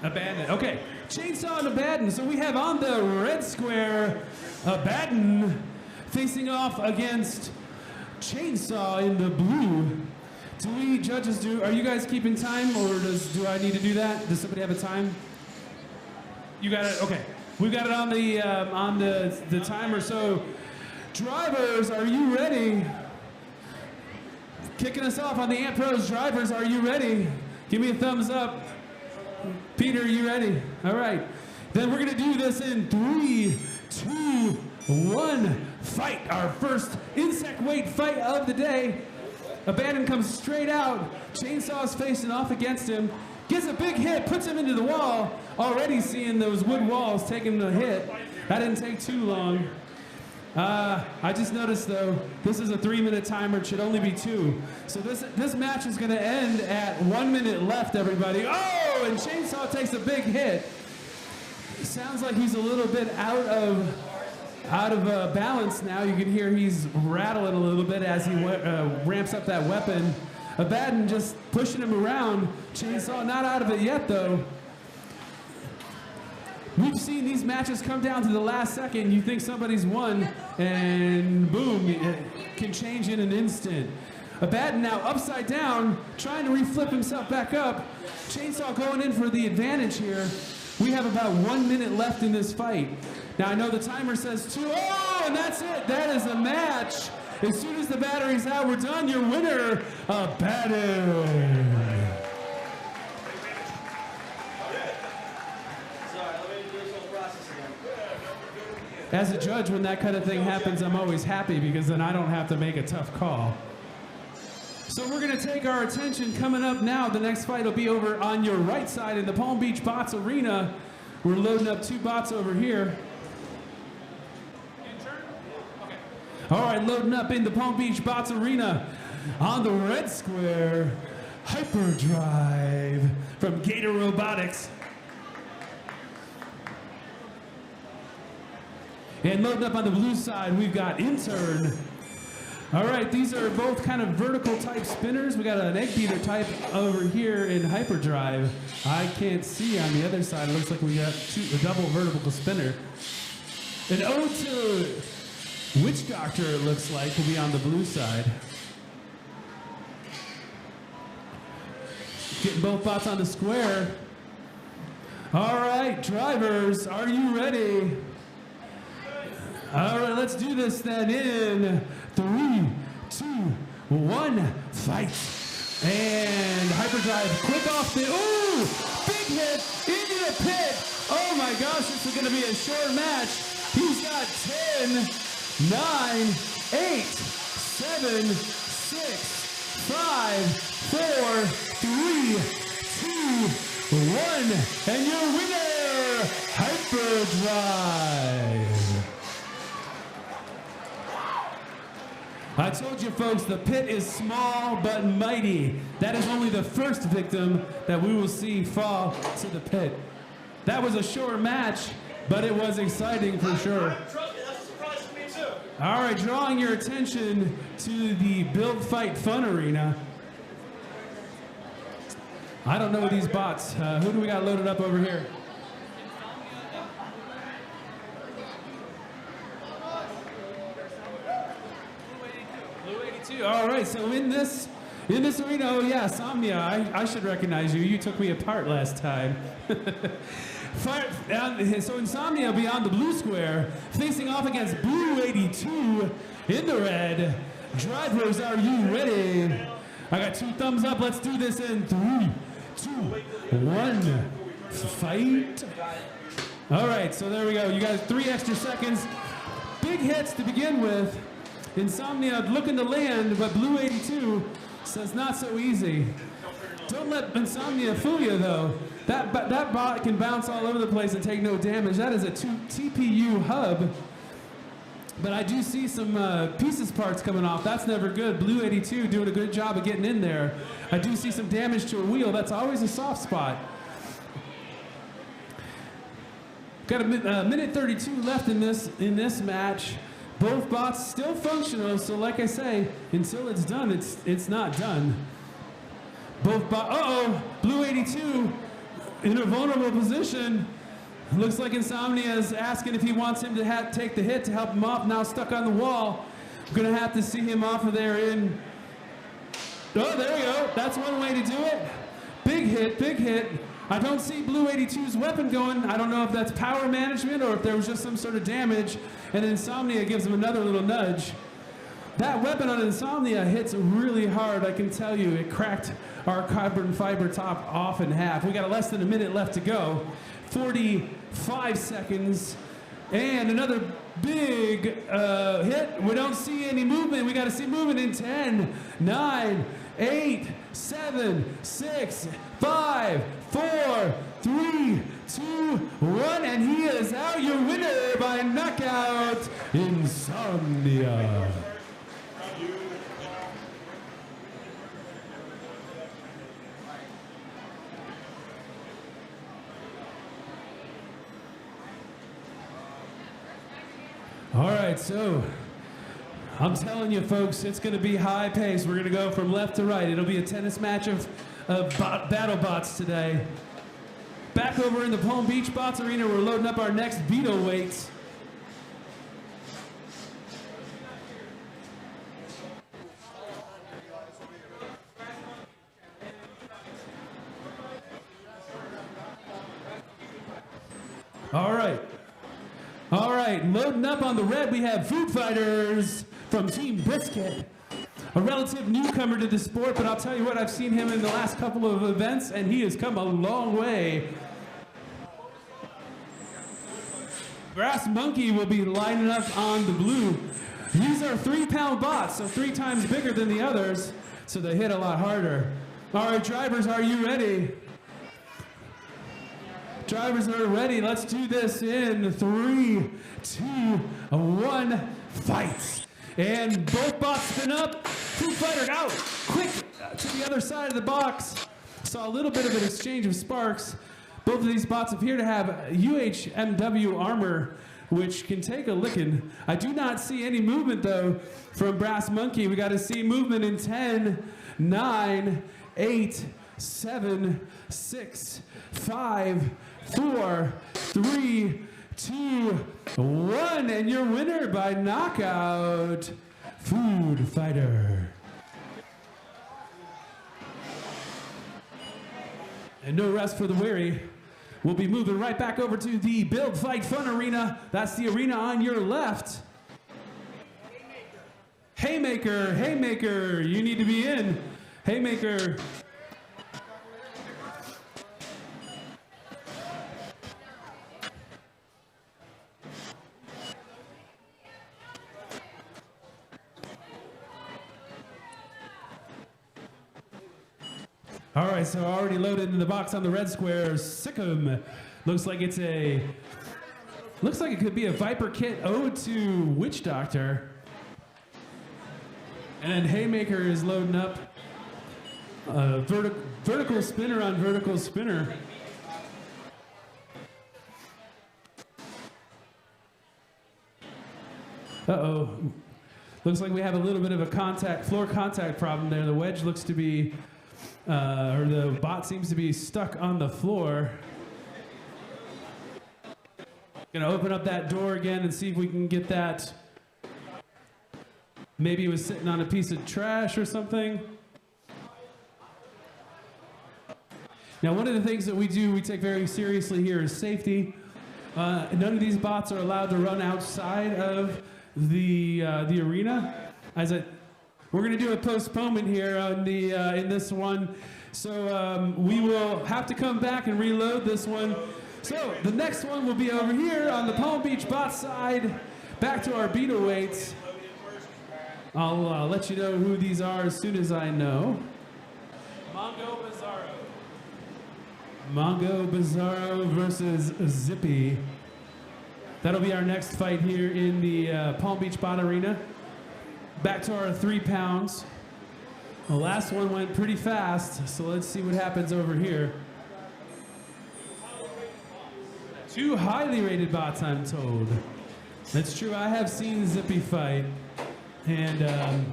Abaddon. Okay. Chainsaw and Abaddon. So we have on the red square Abaddon facing off against Chainsaw in the blue. Do we judges are you guys keeping time, or do I need to do that? Does somebody have a time? You got it. Okay. We've got it on the timer. So drivers, are you ready? Kicking us off on the Ant Pros. Drivers, are you ready? Give me a thumbs up. Peter, are you ready? All right. Then we're going to do this in 3, 2, 1. Fight. Our first insect weight fight of the day. Abaddon comes straight out. Chainsaw's facing off against him. Gets a big hit, puts him into the wall. Already seeing those wood walls taking the hit. That didn't take too long. I just noticed though, this is a 3-minute timer, it should only be 2. So this match is gonna end at 1 minute left, everybody. Oh, and Chainsaw takes a big hit. Sounds like he's a little bit out of balance now. You can hear he's rattling a little bit as he ramps up that weapon. Abaddon just pushing him around. Chainsaw not out of it yet though. We've seen these matches come down to the last second. You think somebody's won, and boom, it can change in an instant. Abaddon now upside down, trying to reflip himself back up. Chainsaw going in for the advantage here. We have about 1 minute left in this fight. Now I know the timer says 2. Oh, and that's it. That is a match. As soon as the battery's out, we're done. Your winner, Abaddon. As a judge, when that kind of thing happens, I'm always happy because then I don't have to make a tough call. So we're going to take our attention coming up now. The next fight will be over on your right side in the Palm Beach Bots Arena. We're loading up 2 bots over here. All right, loading up in the Palm Beach Bots Arena. On the red square, Hyperdrive from Gator Robotics. And loading up on the blue side, we've got Intern. All right, these are both kind of vertical type spinners. We got an egg beater type over here in Hyperdrive. I can't see on the other side. It looks like we got a double vertical spinner. An ode to Witch Doctor, it looks like, will be on the blue side. Getting both bots on the square. All right, drivers, are you ready? All right, let's do this then in 3, 2, 1, fight. And Hyperdrive quick off the, ooh, big hit into the pit. Oh my gosh, this is gonna be a short match. He's got 10, 9, 8, 7, 6, 5, 4, 3, 2, 1. And your winner, Hyperdrive. I told you folks, the pit is small but mighty. That is only the first victim that we will see fall to the pit. That was a short match, but it was exciting for sure. Trust me, that's a surprise to me too. All right, drawing your attention to the Build Fight Fun Arena. I don't know these bots. Who do we got loaded up over here? All right, so in this arena, oh yeah, Somnia, I should recognize you. You took me apart last time. So Insomnia beyond the blue square, facing off against Blue 82 in the red. Drivers, are you ready? I got 2 thumbs up. Let's do this in 3, 2, 1, fight. All right, so there we go. You got 3 extra seconds. Big hits to begin with. Insomnia looking to land, but Blue 82 says not so easy. Don't let Insomnia fool you though. That bot can bounce all over the place and take no damage. That is a TPU hub. But I do see some pieces parts coming off. That's never good. Blue 82 doing a good job of getting in there. I do see some damage to a wheel. That's always a soft spot. Got a minute 32 left in this match. Both bots still functional, so like I say, until it's done, it's not done. Both bots, Blue 82 in a vulnerable position. Looks like Insomnia is asking if he wants him to take the hit to help him off. Now stuck on the wall. We're gonna have to see him off of there in. Oh, there you go. That's one way to do it. Big hit, big hit. I don't see Blue 82's weapon going. I don't know if that's power management or if there was just some sort of damage. And Insomnia gives him another little nudge. That weapon on Insomnia hits really hard, I can tell you. It cracked our carbon fiber top off in half. We got less than a minute left to go. 45 seconds. And another big hit. We don't see any movement. We got to see movement in 10, 9, 8, 7, 6, 5, 4, 3, 2, 1. And he is out, your winner by knockout, Insomnia. All right, so I'm telling you, folks, it's going to be high pace. We're going to go from left to right. It'll be a tennis match of battle bots today. Back over in the Palm Beach Bots Arena, we're loading up our next veto weights. All right. All right, loading up on the red, we have Food Fighters from Team Brisket. A relative newcomer to the sport, but I'll tell you what, I've seen him in the last couple of events, and he has come a long way. Brass Monkey will be lining up on the blue. These are 3-pound bots, so 3 times bigger than the others, so they hit a lot harder. All right, drivers, are you ready? Drivers are ready. Let's do this in 3, 2, 1, fight. And both bots spin up. Food Fighter out, quick to the other side of the box. Saw a little bit of an exchange of sparks. Both of these bots appear to have UHMW armor, which can take a licking. I do not see any movement, though, from Brass Monkey. We got to see movement in 10, 9, 8, 7, 6, 5, 4, 3, 2, 1, and your winner by knockout, Food Fighter. And no rest for the weary. We'll be moving right back over to the Build Fight Fun Arena. That's the arena on your left. Haymaker, Haymaker, you need to be in. Haymaker. All right, so already loaded in the box on the red square, Sikkim. Looks like it could be a Viper Kit ode to Witch Doctor. And Haymaker is loading up vertical spinner on vertical spinner. Uh-oh. Looks like we have a little bit of a floor contact problem there. The wedge looks to be or the bot seems to be stuck on the floor. Gonna open up that door again and see if we can get that. Maybe it was sitting on a piece of trash or something. Now, one of the things that we take very seriously here is safety. None of these bots are allowed to run outside of the arena. We're going to do a postponement here on in this one, so we will have to come back and reload this one. So the next one will be over here on the Palm Beach bot side, back to our beta weights. I'll let you know who these are as soon as I know. Mongo Bizarro versus Zippy. That'll be our next fight here in the Palm Beach Bot Arena. Back to our 3 pounds. The last one went pretty fast, so let's see what happens over here. 2 highly rated bots, I'm told. That's true, I have seen Zippy fight. And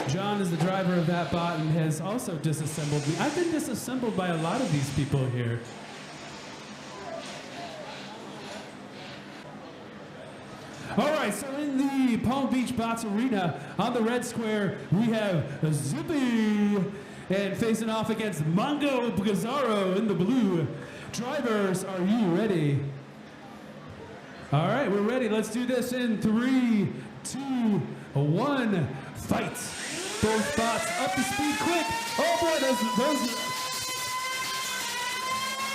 John is the driver of that bot and has also disassembled me. I've been disassembled by a lot of these people here. right, so in the Palm Beach Bots Arena, on the red square, we have Zippy. And facing off against Mongo Pizarro in the blue. Drivers, are you ready? All right, we're ready. Let's do this in 3, 2, 1, fight. Both bots up to speed quick. Oh boy, those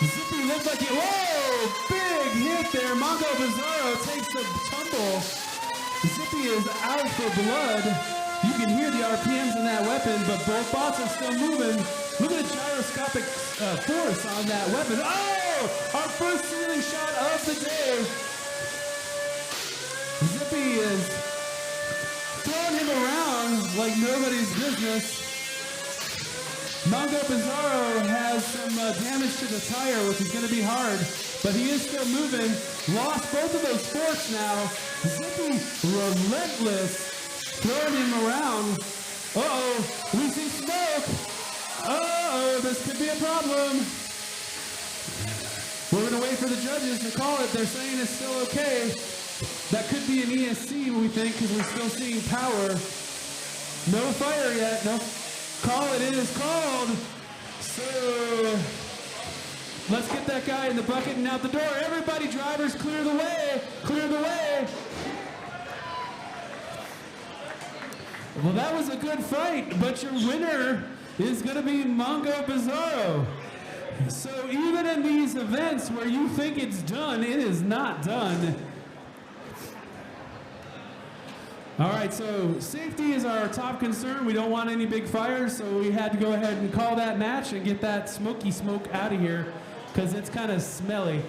Zippy looked like it. Whoa, big hit there. Mongo Pizarro takes the tumble. Zippy is out for blood. You can hear the RPMs in that weapon, but both bots are still moving. Look at the gyroscopic force on that weapon. Oh! Our first ceiling shot of the day. Zippy is throwing him around like nobody's business. Mongo Pizarro has some damage to the tire, which is going to be hard, but he is still moving. Lost both of those forks now. Zippy relentless. Throwing him around. Uh-oh, we see smoke. Uh-oh, this could be a problem. We're gonna wait for the judges to call it. They're saying it's still okay. That could be an ESC, we think, because we're still seeing power. No fire yet, no. Call it, it is called. So, let's get that guy in the bucket and out the door. Everybody, drivers, clear the way, clear the way. Well, that was a good fight, but your winner is going to be Mongo Pizarro. So even in these events where you think it's done, it is not done. All right, so safety is our top concern. We don't want any big fires, so we had to go ahead and call that match and get that smoky smoke out of here because it's kind of smelly.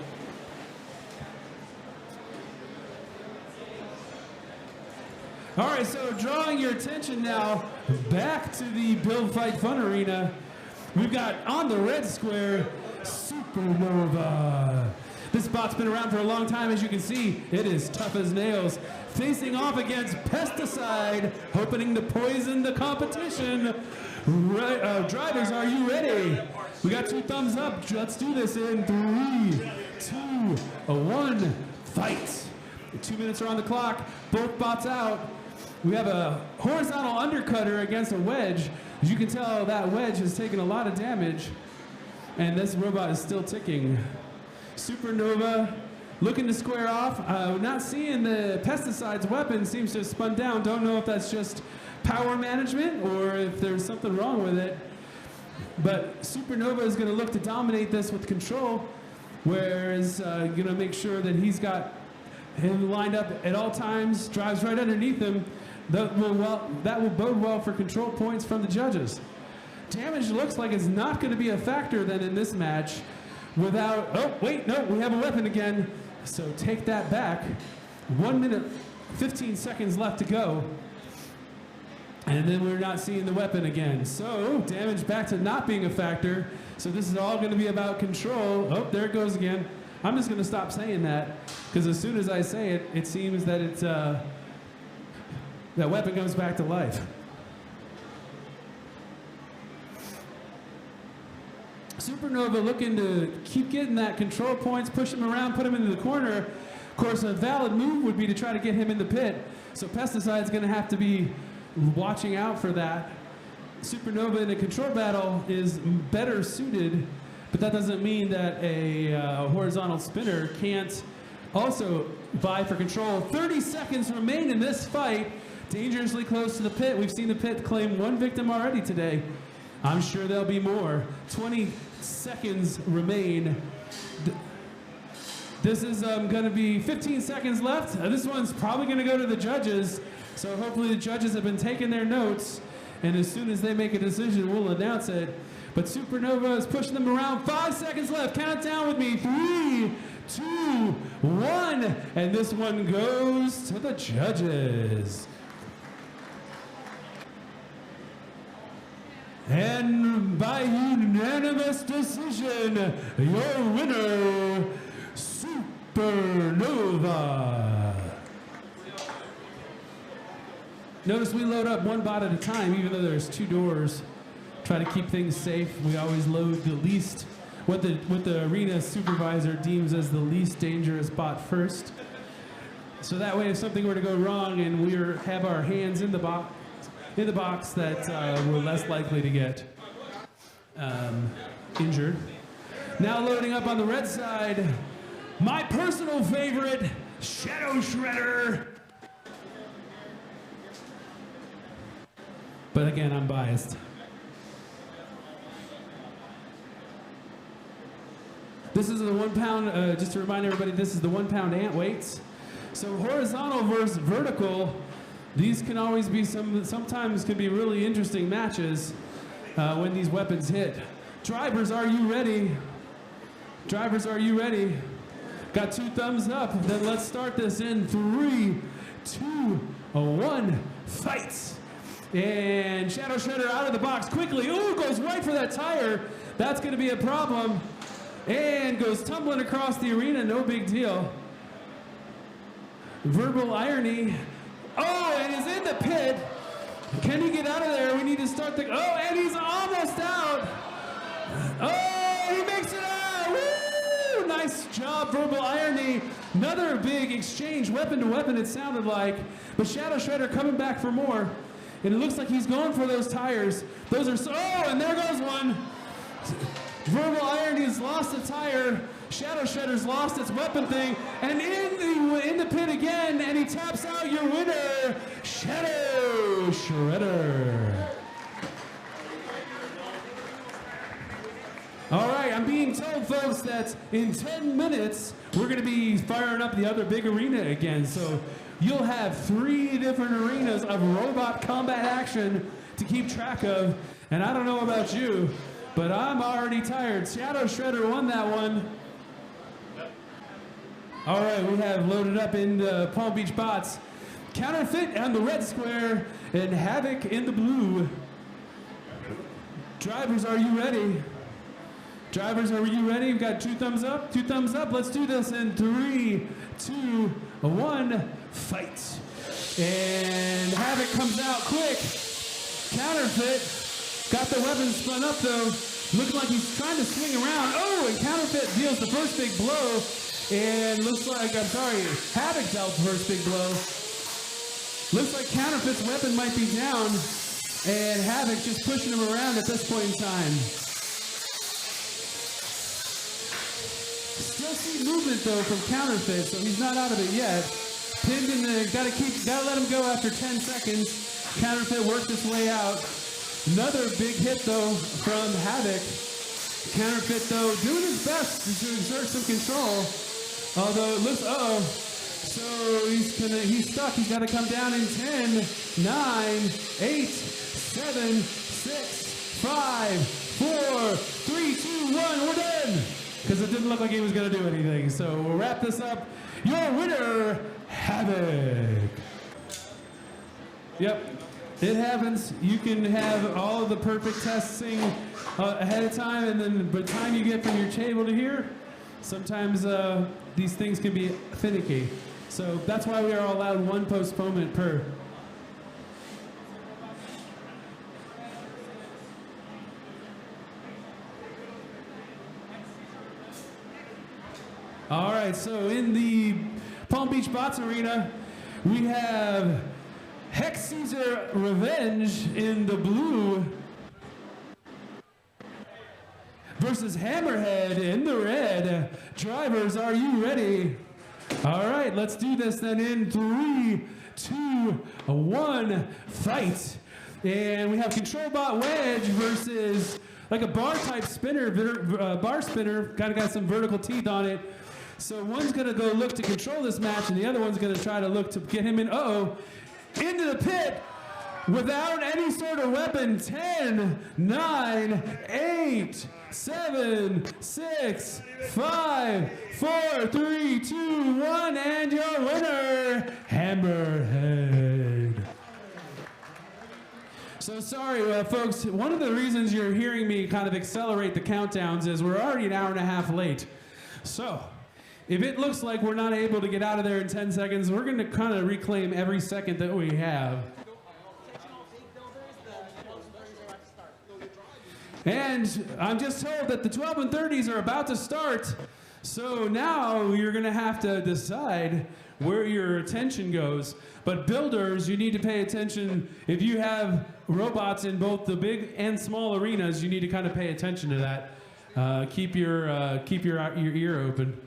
All right, so drawing your attention now back to the Build Fight Fun Arena, we've got on the red square, Supernova. This bot's been around for a long time, as you can see. It is tough as nails. Facing off against Pesticide, hoping to poison the competition. Drivers, are you ready? We got 2 thumbs up. Let's do this in 3, 2, 1, fight. 2 minutes are on the clock. Both bots out. We have a horizontal undercutter against a wedge. As you can tell, that wedge has taken a lot of damage, and this robot is still ticking. Supernova looking to square off. Not seeing the Pesticide's weapon, seems to have spun down. Don't know if that's just power management or if there's something wrong with it. But Supernova is going to look to dominate this with control, whereas going to make sure that he's got him lined up at all times, drives right underneath him. That will bode well for control points from the judges. Damage looks like it's not going to be a factor then in this match without, oh wait, no, we have a weapon again. So take that back. 1 minute, 15 seconds left to go. And then we're not seeing the weapon again. So damage back to not being a factor. So this is all going to be about control. Oh, there it goes again. I'm just going to stop saying that because as soon as I say it, it seems that it's, that weapon comes back to life. Supernova looking to keep getting that control points, push him around, put him into the corner. Of course, a valid move would be to try to get him in the pit. So Pesticide's going to have to be watching out for that. Supernova in a control battle is better suited, but that doesn't mean that a horizontal spinner can't also vie for control. 30 seconds remain in this fight. Dangerously close to the pit. We've seen the pit claim 1 victim already today. I'm sure there'll be more. 20 seconds remain. This is going to be 15 seconds left. This one's probably going to go to the judges. So hopefully the judges have been taking their notes. And as soon as they make a decision, we'll announce it. But Supernova is pushing them around. 5 seconds left. Count down with me. 3, 2, 1. And this one goes to the judges. And by unanimous decision, your winner, Supernova. Notice we load up 1 bot at a time, even though there's 2 doors. Try to keep things safe. We always load the least, what the arena supervisor deems as the least dangerous bot first. So that way, if something were to go wrong and we have our hands in the box, that we're less likely to get injured. Now loading up on the red side, my personal favorite, Shadow Shredder. But again, I'm biased. This is the 1 pound, just to remind everybody, this is the 1 pound ant weights. So horizontal versus vertical, these can always be sometimes can be really interesting matches when these weapons hit. Drivers, are you ready? Drivers, are you ready? Got 2 thumbs up. Then let's start this in 3, 2, 1, fight! And Shadow Shredder out of the box quickly. Ooh, goes right for that tire. That's going to be a problem. And goes tumbling across the arena. No big deal. Verbal Irony. Oh, and he's in the pit. Can he get out of there? We need to start the... Oh, and he's almost out. Oh, he makes it out. Woo! Nice job, Verbal Irony. Another big exchange, weapon to weapon, it sounded like. But Shadow Shredder coming back for more. And it looks like he's going for those tires. Those are... Oh, and there goes one. Verbal Irony's lost a tire. Shadow Shredder's lost its weapon thing. And in the pit again, and he taps out your winner, Shadow Shredder. All right, I'm being told, folks, that in 10 minutes, we're going to be firing up the other big arena again. So you'll have 3 different arenas of robot combat action to keep track of. And I don't know about you, but I'm already tired. Shadow Shredder won that one. All right, we have loaded up in the Palm Beach Bots. Counterfeit on the red square and Havoc in the blue. Drivers, are you ready? Drivers, are you ready? We've got 2 thumbs up. 2 thumbs up. Let's do this in 3, 2, 1, fight. And Havoc comes out quick. Counterfeit got the weapon spun up though. Looking like he's trying to swing around. Oh, and Counterfeit deals the first big blow. And looks like, Havoc dealt the first big blow. Looks like Counterfeit's weapon might be down. And Havoc just pushing him around at this point in time. Still see movement though from Counterfeit, so he's not out of it yet. Pinned in the, gotta let him go after 10 seconds. Counterfeit worked his way out. Another big hit though from Havoc. Counterfeit though doing his best to exert some control. Although it looks, so he's stuck. He's got to come down in 10, 9, 8, 7, 6, 5, 4, 3, 2, 1. We're done. Because it didn't look like he was going to do anything. So we'll wrap this up. Your winner, Havoc. Yep, it happens. You can have all the perfect testing ahead of time, and then by the time you get from your table to here, sometimes these things can be finicky. So that's why we are allowed 1 postponement per. All right, so in the Palm Beach Bots Arena, we have Hex Caesar Revenge in the blue versus Hammerhead in the red. Drivers, are you ready? All right, let's do this then in 3, 2, 1, fight. And we have Controlbot Wedge versus like a bar type spinner, bar spinner, kind of got some vertical teeth on it. So one's gonna go look to control this match and the other one's gonna try to look to get him in, into the pit without any sort of weapon. 10, 9, 8, 7, 6, 5, 4, 3, 2, 1, and your winner, Hammerhead. So sorry, folks, one of the reasons you're hearing me kind of accelerate the countdowns is we're already an hour and a half late. So, if it looks like we're not able to get out of there in 10 seconds, we're going to kind of reclaim every second that we have. And I'm just told that the 12 and 30s are about to start. So now you're going to have to decide where your attention goes. But builders, you need to pay attention. If you have robots in both the big and small arenas, you need to kind of pay attention to that. Keep your ear open.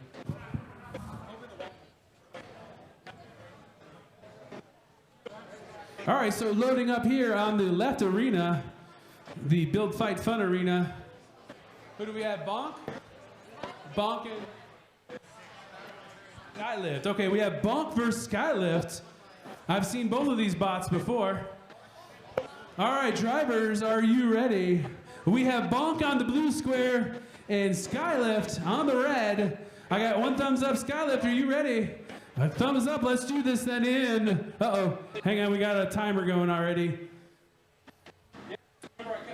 All right, so loading up here on the left arena, the Build Fight Fun arena. Who do we have? Bonk? Bonk and Skylift. Okay, we have Bonk versus Skylift. I've seen both of these bots before. All right, drivers, are you ready? We have Bonk on the blue square and Skylift on the red. I got one thumbs up. Skylift, are you ready? A thumbs up. Let's do this then in. Uh-oh. Hang on, we got a timer going already.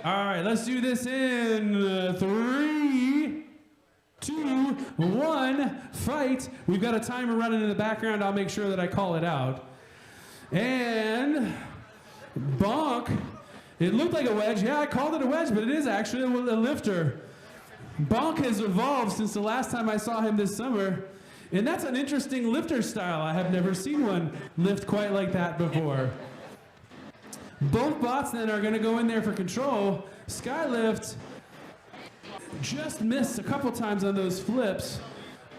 All right, let's do this in 3, 2, 1, fight. We've got a timer running in the background. I'll make sure that I call it out. And Bonk. It looked like a wedge. Yeah, I called it a wedge, but it is actually a lifter. Bonk has evolved since the last time I saw him this summer. And that's an interesting lifter style. I have never seen one lift quite like that before. Both bots then are going to go in there for control. Skylift just missed a couple times on those flips.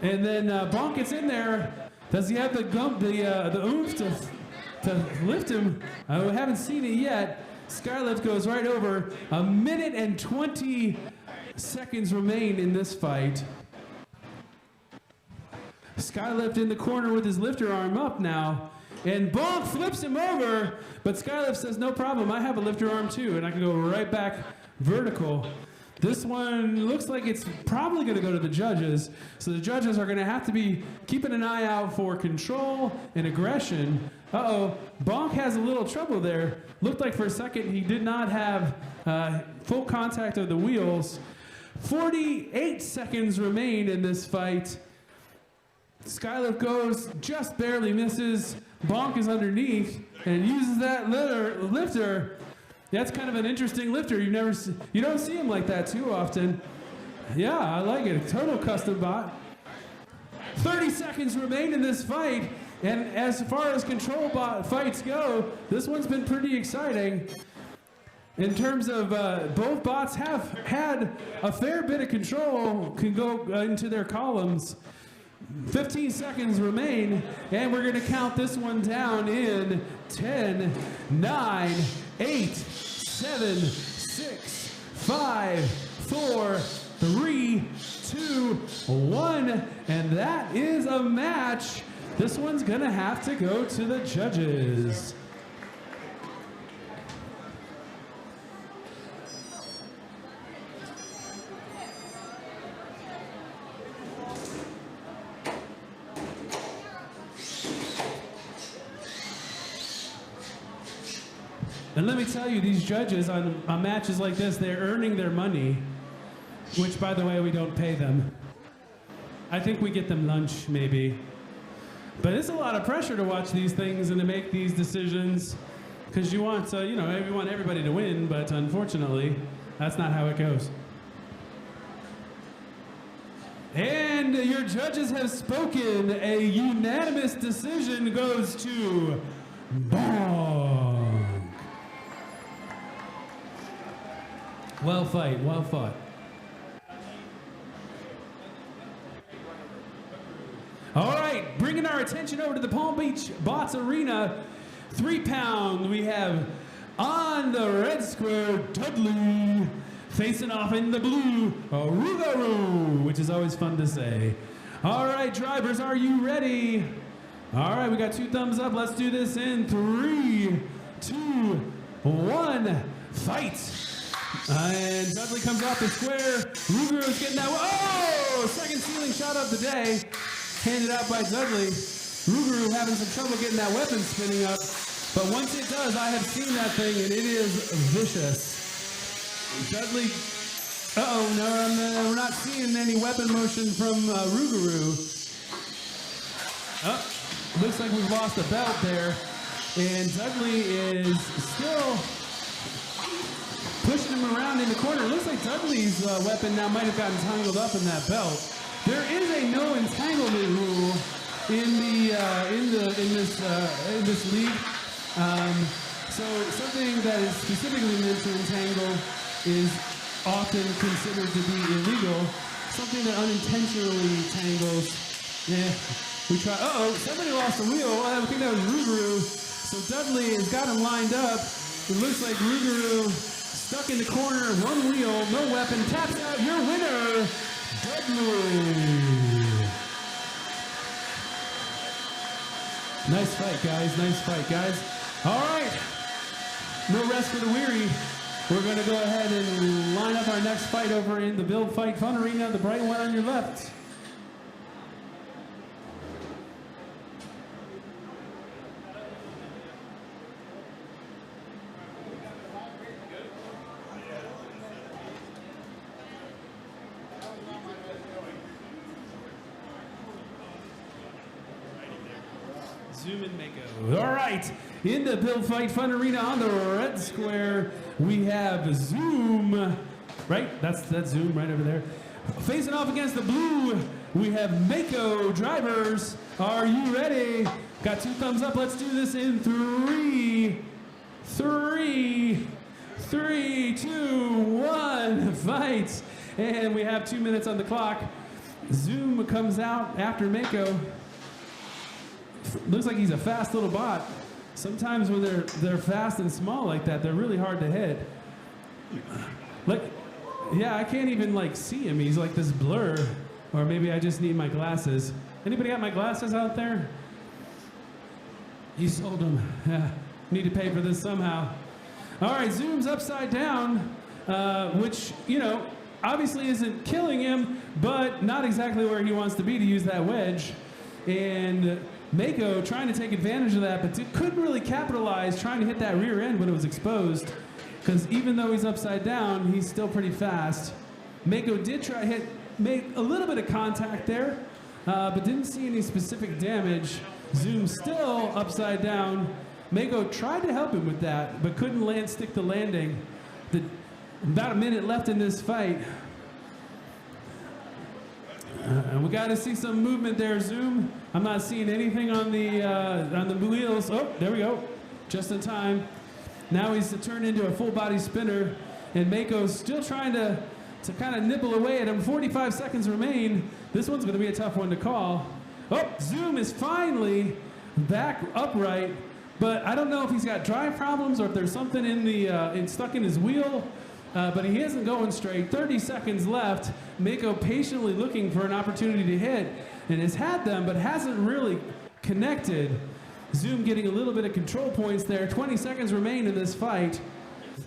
And then Bonk gets in there. Does he have the oomph to lift him? I haven't seen it yet. Skylift goes right over. 1 minute and 20 seconds remain in this fight. Skylift in the corner with his lifter arm up now. And Bonk flips him over, but Skylift says, no problem, I have a lifter arm too, and I can go right back vertical. This one looks like it's probably going to go to the judges, so the judges are going to have to be keeping an eye out for control and aggression. Uh-oh, Bonk has a little trouble there. Looked like for a second he did not have full contact of the wheels. 48 seconds remain in this fight. Skylift goes, just barely misses. Bonk is underneath and uses that lifter. That's kind of an interesting lifter. You don't see him like that too often. Yeah, I like it. Total custom bot. 30 seconds remain in this fight. And as far as control bot fights go, this one's been pretty exciting. In terms of both bots have had a fair bit of control, can go into their columns. 15 seconds remain, and we're going to count this one down in 10, 9, 8, 7, 6, 5, 4, 3, 2, 1, and that is a match. This one's going to have to go to the judges. And let me tell you, these judges on matches like this, they're earning their money, which, by the way, we don't pay them. I think we get them lunch, maybe. But it's a lot of pressure to watch these things and to make these decisions, because you want, you want everybody to win, but unfortunately, that's not how it goes. And your judges have spoken. A unanimous decision goes to Bonk. Well fought. All right, bringing our attention over to the Palm Beach Bots Arena. 3 pound, we have on the red square, Dudley, facing off in the blue, Rougarou, which is always fun to say. All right, drivers, are you ready? All right, we got 2 thumbs up. Let's do this in 3, 2, 1, fight. And Dudley comes off the square. Rougarou is getting that. Oh! Second ceiling shot of the day. Handed out by Dudley. Rougarou having some trouble getting that weapon spinning up. But once it does, I have seen that thing, and it is vicious. Dudley. Uh-oh, no, we're not seeing any weapon motion from Rougarou. Oh, looks like we've lost a belt there. And Dudley is still pushing him around in the corner. It looks like Dudley's weapon now might have gotten tangled up in that belt. There is a no entanglement rule in this league. So something that is specifically meant to entangle is often considered to be illegal. Something that unintentionally tangles. Yeah, we try. Uh-oh, somebody lost the wheel. I think that was Rougarou. So Dudley has got him lined up. It looks like Rougarou stuck in the corner, one wheel, no weapon, taps out. Your winner, Dudley. Nice fight, guys. Nice fight, guys. All right. No rest for the weary. We're going to go ahead and line up our next fight over in the Build Fight Fun Arena, the bright one on your left. Zoom and Mako. All right. In the Build Fight Fun Arena on the red square, we have Zoom. Right? That's Zoom right over there. Facing off against the blue, we have Mako Drivers. Are you ready? Got 2 thumbs up. Let's do this in 3, 2, 1. Fight. And we have 2 minutes on the clock. Zoom comes out after Mako. Looks like he's a fast little bot. Sometimes when they're fast and small like that, they're really hard to hit. Like, yeah, I can't even like see him. He's like this blur. Or maybe I just need my glasses. Anybody got my glasses out there? You sold them. Yeah, need to pay for this somehow. All right, Zoom's upside down, which, you know, obviously isn't killing him, but not exactly where he wants to be to use that wedge. And Mako trying to take advantage of that, but couldn't really capitalize trying to hit that rear end when it was exposed. Because even though he's upside down, he's still pretty fast. Mako did try made a little bit of contact there, but didn't see any specific damage. Zoom still upside down. Mako tried to help him with that, but couldn't stick the landing. About a minute left in this fight. And we got to see some movement there, Zoom. I'm not seeing anything on the wheels. Oh, there we go. Just in time. Now he's turned into a full body spinner, and Mako's still trying to kind of nibble away at him. 45 seconds remain. This one's going to be a tough one to call. Oh, Zoom is finally back upright, but I don't know if he's got drive problems or if there's something stuck in his wheel. But he isn't going straight. 30 seconds left. Mako patiently looking for an opportunity to hit, and has had them, but hasn't really connected. Zoom getting a little bit of control points there. 20 seconds remain in this fight,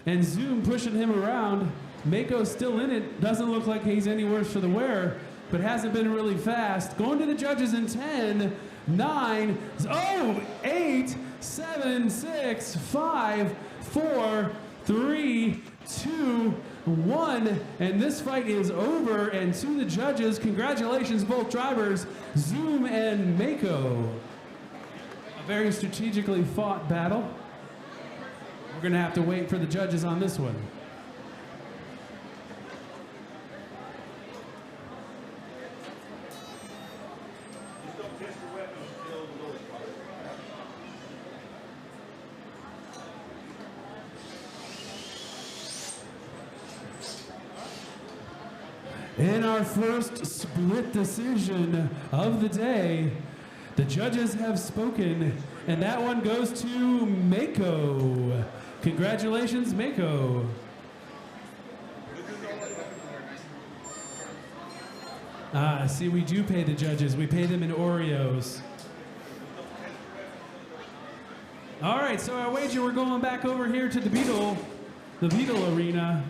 and Zoom pushing him around. Mako's still in it. Doesn't look like he's any worse for the wear, but hasn't been really fast. Going to the judges in 10, 9, 8, 7, 6, 5, 4, 3, 2, 1, and this fight is over. And to the judges, congratulations, both drivers, Zoom and Mako. A very strategically fought battle. We're gonna have to wait for the judges on this one. In our first split decision of the day, the judges have spoken, and that one goes to Mako. Congratulations, Mako. See, we do pay the judges. We pay them in Oreos. All right, so I wager we're going back over here to the Beetle Arena.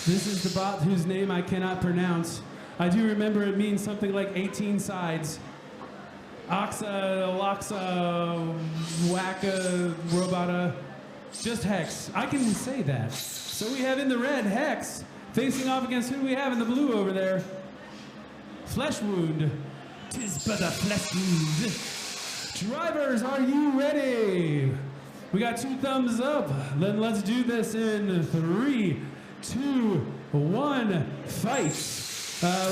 This is the bot whose name I cannot pronounce. I do remember it means something like 18 sides. Oxa, Loxa, Wacka, Robota, just Hex. I can say that. So we have in the red, Hex, facing off against who do we have in the blue over there? Flesh Wound. 'Tis but a flesh wound. Drivers, are you ready? We got 2 thumbs up. Then let's do this in 3, 2, 1, fight.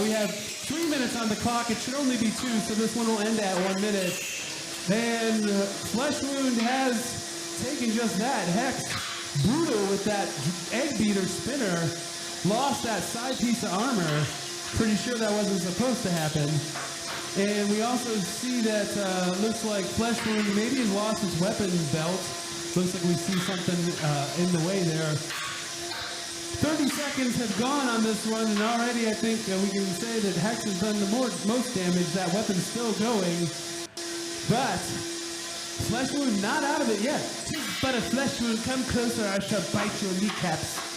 We have 3 minutes on the clock. It should only be 2, so this one will end at 1 minute. And Flesh Wound has taken just that. Hex, brutal with that egg beater spinner, lost that side piece of armor. Pretty sure that wasn't supposed to happen. And we also see that looks like Flesh Wound maybe has lost his weapon belt. Looks like we see something in the way there. 30 seconds have gone on this one, and already I think we can say that Hex has done the most damage. That weapon's still going. But Flesh Wound not out of it yet. But a Flesh Wound, come closer, I shall bite your kneecaps.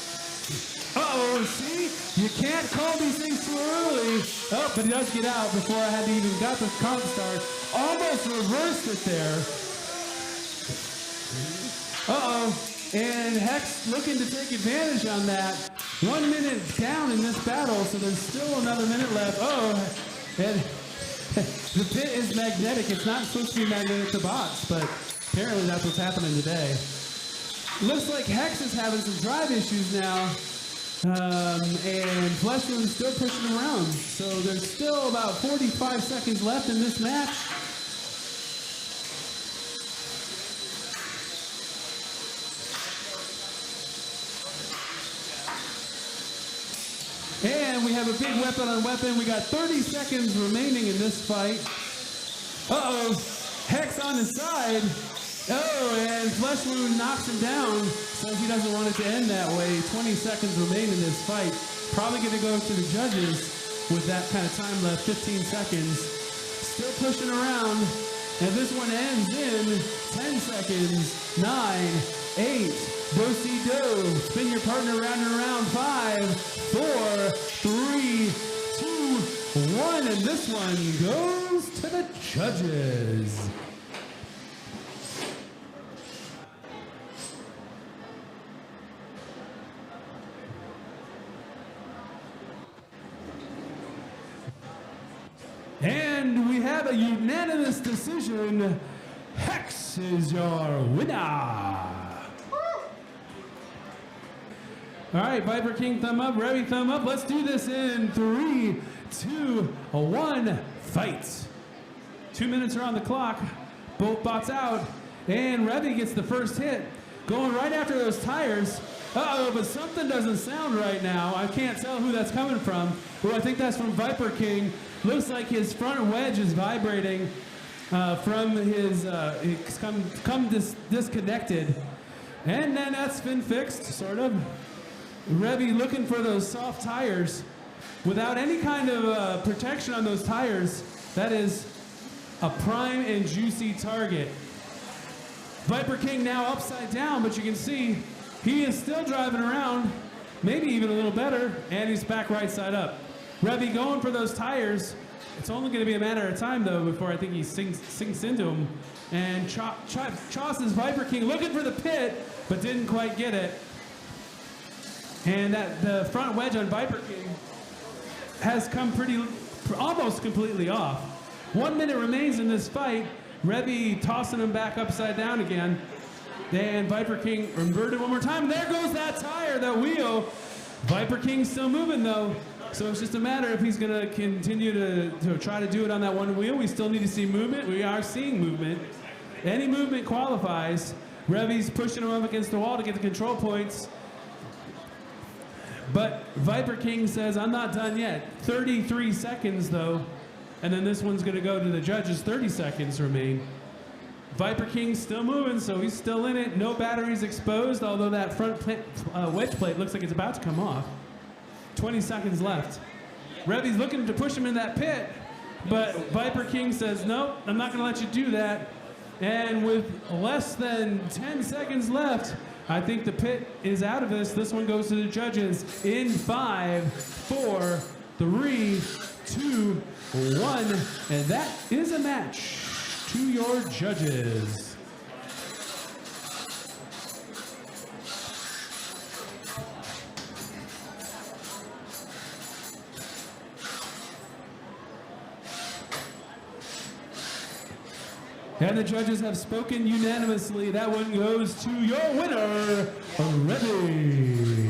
Uh-oh, see? You can't call these things too early. Oh, but he does get out before I had even got the count start. Almost reversed it there. Uh-oh. And Hex looking to take advantage on that. 1 minute down in this battle, so there's still another minute left. Oh, and the pit is magnetic. It's not supposed to be magnetic to box, but apparently that's what's happening today. Looks like Hex is having some drive issues now. And Flesh Wound is still pushing him around. So there's still about 45 seconds left in this match. And we have a big weapon on weapon. We got 30 seconds remaining in this fight. Uh-oh. Hex on his side. Oh, and Flesh Wound knocks him down, so he doesn't want it to end that way. 20 seconds remain in this fight. Probably going to go to the judges with that kind of time left, 15 seconds. Still pushing around, and this one ends in 10 seconds. 9, 8, do-si-do. Spin your partner round and around. 5, 4, 3, 2, 1, and this one goes to the judges. And we have a unanimous decision. Hex is your winner. All right, Viper King, thumb up. Revy, thumb up. Let's do this in 3, 2, 1, fight. 2 minutes are on the clock. Both bots out. And Revy gets the first hit. Going right after those tires. Uh-oh, but something doesn't sound right now. I can't tell who that's coming from. Well, I think that's from Viper King. Looks like his front wedge is vibrating from his, it's come disconnected. And then that's been fixed, sort of. Revy looking for those soft tires. Without any kind of protection on those tires, that is a prime and juicy target. Viper King now upside down, but you can see he is still driving around, maybe even a little better, and he's back right side up. Revy going for those tires. It's only going to be a matter of time, though, before I think he sinks into him. And Chauce's Viper King looking for the pit, but didn't quite get it. And the front wedge on Viper King has come almost completely off. 1 minute remains in this fight. Revy tossing him back upside down again. And Viper King inverted one more time. There goes that tire, that wheel. Viper King's still moving, though. So it's just a matter if he's going to continue to try to do it on that one wheel. We still need to see movement. We are seeing movement. Any movement qualifies. Revy's pushing him up against the wall to get the control points. But Viper King says, I'm not done yet. 33 seconds, though. And then this one's going to go to the judges. 30 seconds remain. Viper King's still moving, so he's still in it. No batteries exposed, although that front wedge plate looks like it's about to come off. 20 seconds left. Revy's looking to push him in that pit, but Viper King says, nope, I'm not going to let you do that. And with less than 10 seconds left, I think the pit is out of this. This one goes to the judges in 5, 4, 3, 2, 1. And that is a match to your judges. And the judges have spoken unanimously. That one goes to your winner, Remy.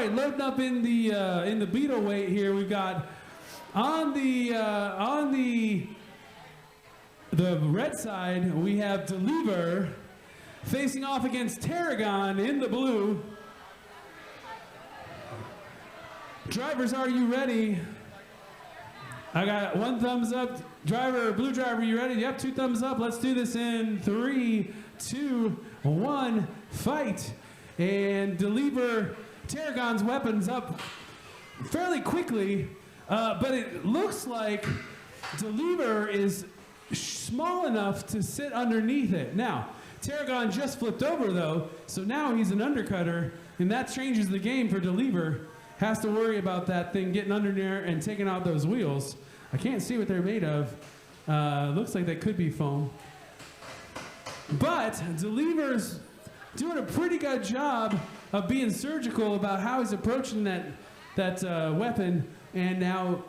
right, loading up in the beetle weight here. We've got on the red side, we have Deliver facing off against Tarragon in the blue. Drivers, are you ready? I got one thumbs up. Driver, blue driver, you ready? Yep, 2 thumbs up. Let's do this in 3, 2, 1, fight. And Deliver Tarragon's weapons up fairly quickly, but it looks like Deliver is small enough to sit underneath it. Now, Tarragon just flipped over though, so now he's an undercutter, and that changes the game for Deliver. Has to worry about that thing getting under there and taking out those wheels. I can't see what they're made of. Looks like they could be foam. But Deliver's doing a pretty good job of being surgical about how he's approaching that weapon. And now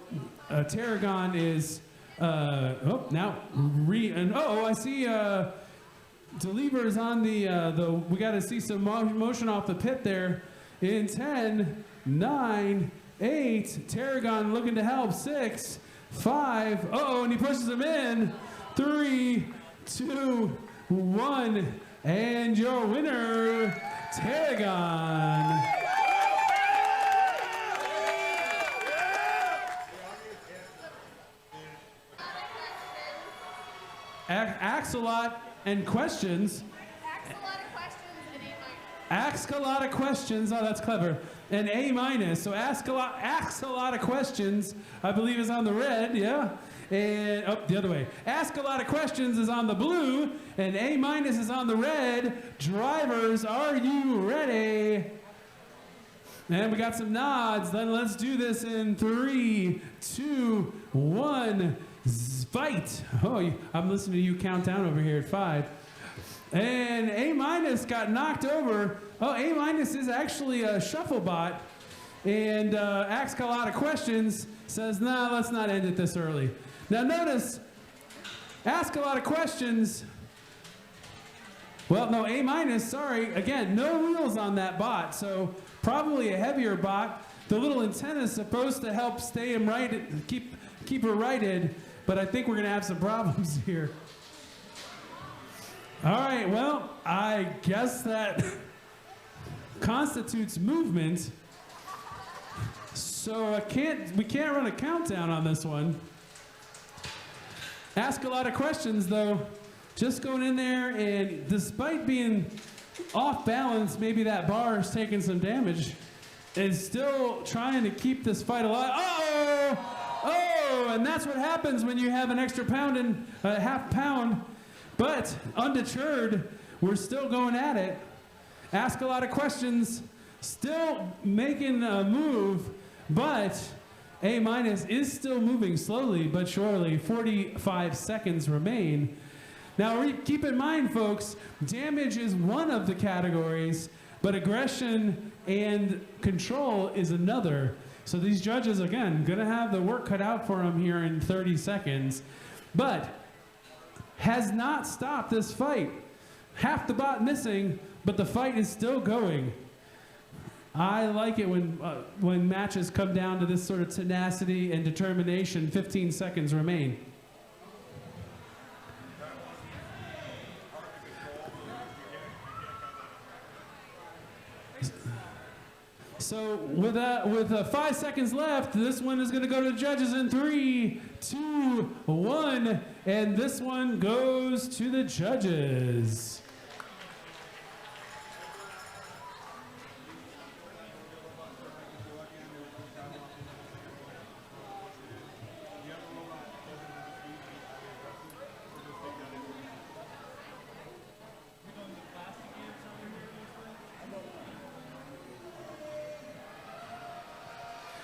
Tarragon is, I see Deliver is on we got to see some motion off the pit there. In 10, 9, 8, Tarragon looking to help, 6, 5, and he pushes him in, 3, 2, 1, and your winner, Tarragon. Axolot and questions. Ask a lot of questions. Oh, that's clever. And A-. So ask a lot of questions, I believe, is on the red, yeah? And, the other way. Ask a lot of questions is on the blue, and A- is on the red. Drivers, are you ready? And we got some nods. Then let's do this in 3, 2, 1, fight. Oh, I'm listening to you count down over here at 5. And A- got knocked over. Oh, A- is actually a shuffle bot. And asks a lot of questions. Says, nah, let's not end it this early. Now notice, ask a lot of questions. Well, no, A-, sorry. Again, no wheels on that bot. So probably a heavier bot. The little antenna is supposed to help stay him right, keep her righted. But I think we're going to have some problems here. All right, well, I guess that constitutes movement. So we can't run a countdown on this one. Ask a lot of questions though. Just going in there, and despite being off balance, maybe that bar is taking some damage, is still trying to keep this fight alive. Oh, and that's what happens when you have an extra pound and a half pound. But undeterred, we're still going at it. Ask a lot of questions, still making a move, but A- is still moving slowly but surely. 45 seconds remain. Now keep in mind, folks, damage is one of the categories, but aggression and control is another. So these judges, again, gonna have the work cut out for them here in 30 seconds. But has not stopped this fight. Half the bot missing, but the fight is still going. I like it when matches come down to this sort of tenacity and determination. 15 seconds remain. So with 5 seconds left, this one is going to go to the judges in 3, 2, 1, and this one goes to the judges.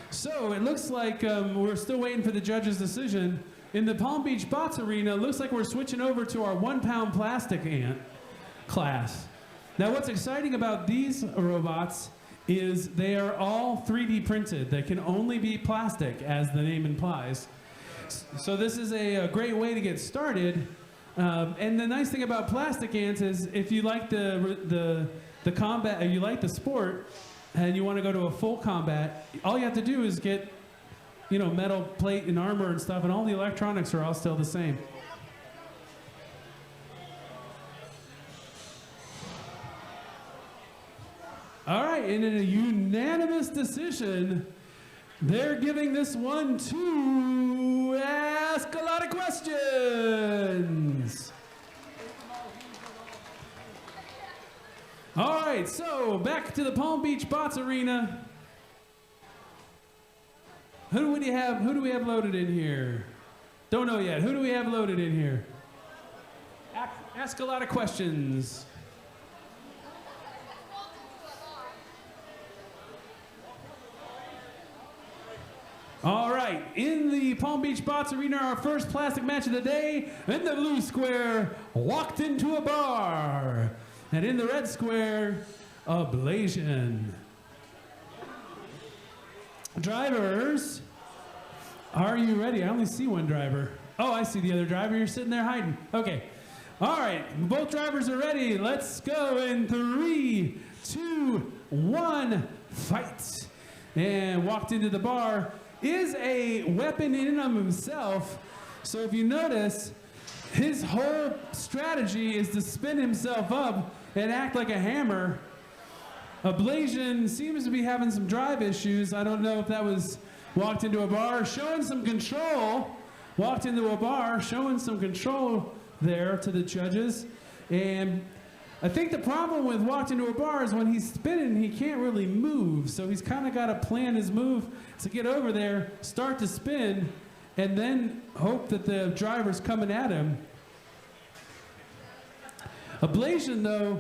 So it looks like we're still waiting for the judge's decision. In the Palm Beach Bots Arena, it looks like we're switching over to our 1-pound plastic ant class. Now what's exciting about these robots is they are all 3D printed. They can only be plastic, as the name implies. So this is a great way to get started. And the nice thing about plastic ants is if you like the combat, you like the sport, and you want to go to a full combat, all you have to do is get, you know, metal plate and armor and stuff, and all the electronics are all still the same. All right, and in a unanimous decision, they're giving this one to Ask a Lot of Questions. All right, so back to the Palm Beach Bots Arena. Who do we have loaded in here? Don't know yet. Who do we have loaded in here? Ask a Lot of Questions. All right, in the Palm Beach Bots Arena, our first plastic match of the day. In the blue square, Walked Into a Bar. And in the red square, Ablation. Drivers, are you ready? I only see one driver. Oh, I see the other driver. You're sitting there hiding. Okay. All right, both drivers are ready. Let's go in 3, 2, 1, fight. And Walked Into the Bar is a weapon in and of himself. So if you notice, his whole strategy is to spin himself up and act like a hammer. Ablation seems to be having some drive issues. I don't know if that was Walked Into a Bar, showing some control. Walked Into a Bar, showing some control there to the judges. And I think the problem with Walked Into a Bar is when he's spinning, he can't really move. So he's kind of got to plan his move to get over there, start to spin, and then hope that the driver's coming at him. Ablation, though,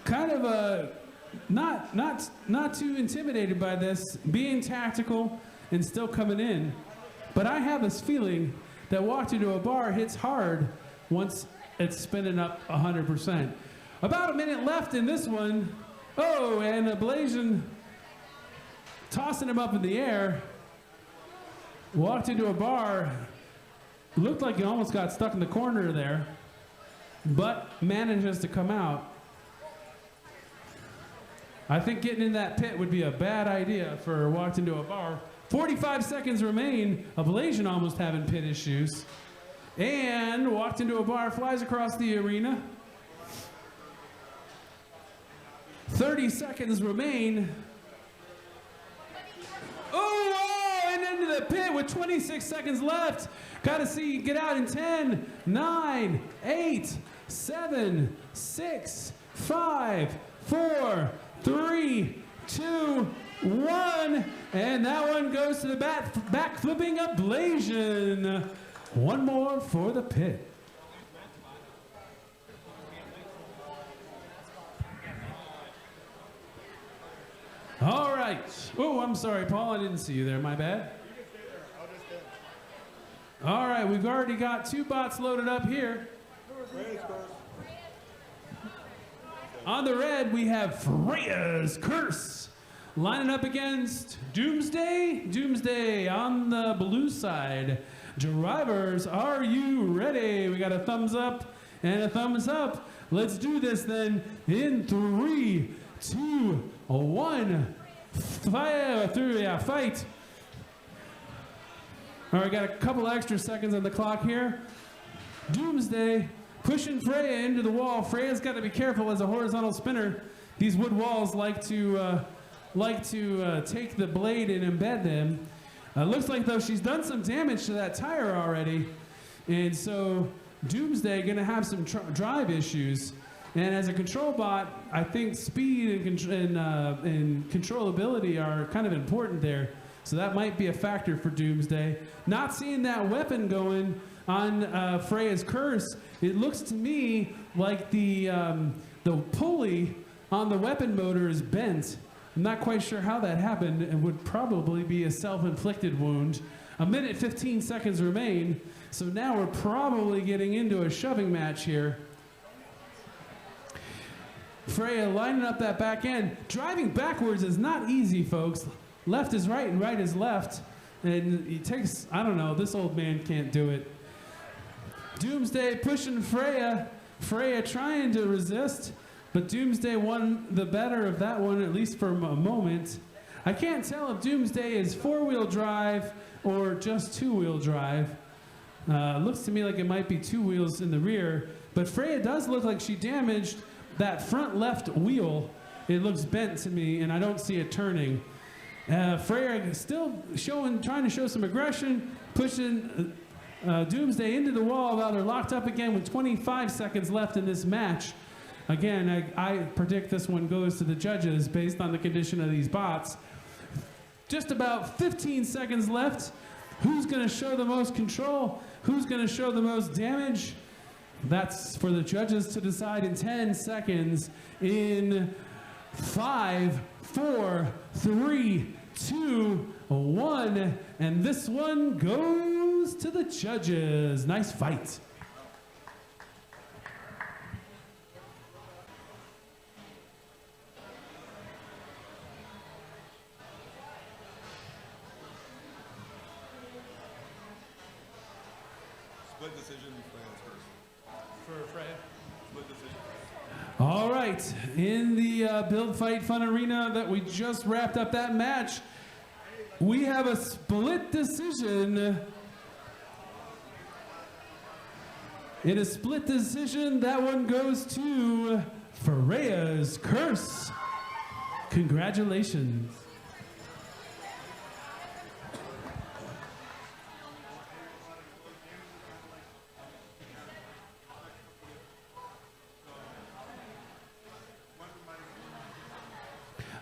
kind of not too intimidated by this, being tactical and still coming in. But I have this feeling that Walked Into a Bar hits hard once it's spinning up 100%. About a minute left in this one. Oh, and Ablation tossing him up in the air. Walked Into a Bar. Looked like he almost got stuck in the corner there, but manages to come out. I think getting in that pit would be a bad idea for Walked Into a Bar. 45 seconds remain. Ablation almost having pit issues. And Walked Into a Bar flies across the arena. 30 seconds remain. Oh, and into the pit with 26 seconds left. Gotta see, get out in 10, 9, 8, 7, 6, 5, 4, 3, 2, 1. And that one goes to the back flipping Ablation. One more for the pit. All right. Oh, I'm sorry, Paul. I didn't see you there. My bad. All right. We've already got 2 bots loaded up here. On the red, we have Freya's Curse lining up against Doomsday. Doomsday on the blue side. Drivers, are you ready? We got a thumbs up and a thumbs up. Let's do this then in 3, 2, 1. Fight. All right, got a couple extra seconds on the clock here. Doomsday pushing Freya into the wall. Freya's got to be careful as a horizontal spinner. These wood walls like to take the blade and embed them. Looks like, though, she's done some damage to that tire already. And so Doomsday going to have some drive issues. And as a control bot, I think speed and controllability are kind of important there. So that might be a factor for Doomsday. Not seeing that weapon going on Freya's Curse, it looks to me like the pulley on the weapon motor is bent. I'm not quite sure how that happened. It would probably be a self-inflicted wound. 1 minute 15 seconds remain. So now we're probably getting into a shoving match here. Freya lining up that back end. Driving backwards is not easy, folks. Left is right and right is left. And it takes, I don't know, this old man can't do it. Doomsday pushing Freya. Freya trying to resist, but Doomsday won the better of that one, at least for a moment. I can't tell if Doomsday is four-wheel drive or just two-wheel drive. Looks to me like it might be two wheels in the rear, but Freya does look like she damaged that front left wheel. It looks bent to me, and I don't see it turning. Freya still trying to show some aggression, pushing Doomsday into the wall while they're locked up again with 25 seconds left in this match. Again, I predict this one goes to the judges based on the condition of these bots. Just about 15 seconds left. Who's going to show the most control? Who's going to show the most damage? That's for the judges to decide in 10 seconds. In 5, 4, 3, 2, 1. And this one goes to the judges. Nice fight. Split decision, France first. For Freya. Split decision. All right, in the Build Fight Fun Arena that we just wrapped up that match, we have a split decision. In a split decision, that one goes to Freya's Curse. Congratulations.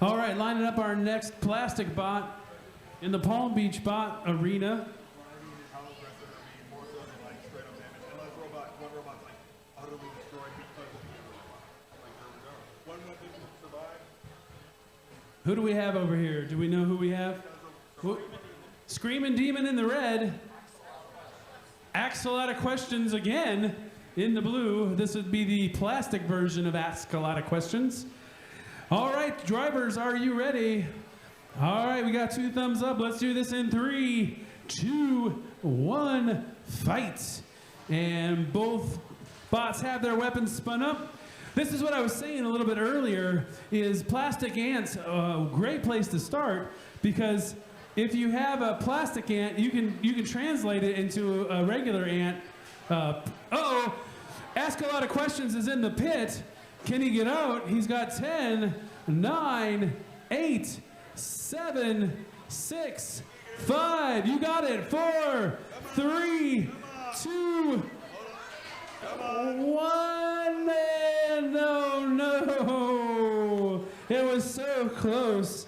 All right, lining up our next plastic bot in the Palm Beach Bot Arena. How aggressive are we? More so than like straight up damage. Unless one robot's like utterly destroyed because of the other robot. Like there we go. One weapon to survive. Who do we have over here? Do we know who we have? Screaming Demon in the red. Ask a lot of questions again in the blue. This would be the plastic version of Ask a Lot of Questions. All right, drivers, are you ready? All right, we got 2 thumbs up. Let's do this in 3, 2, 1, fight. And both bots have their weapons spun up. This is what I was saying a little bit earlier, is plastic ants a great place to start, because if you have a plastic ant, you can translate it into a regular ant. Ask a Lot of Questions is in the pit. Can he get out? He's got 10, 9, 8, 7, 6, 5. You got it. 4, 3, 2, 1. And no. It was so close.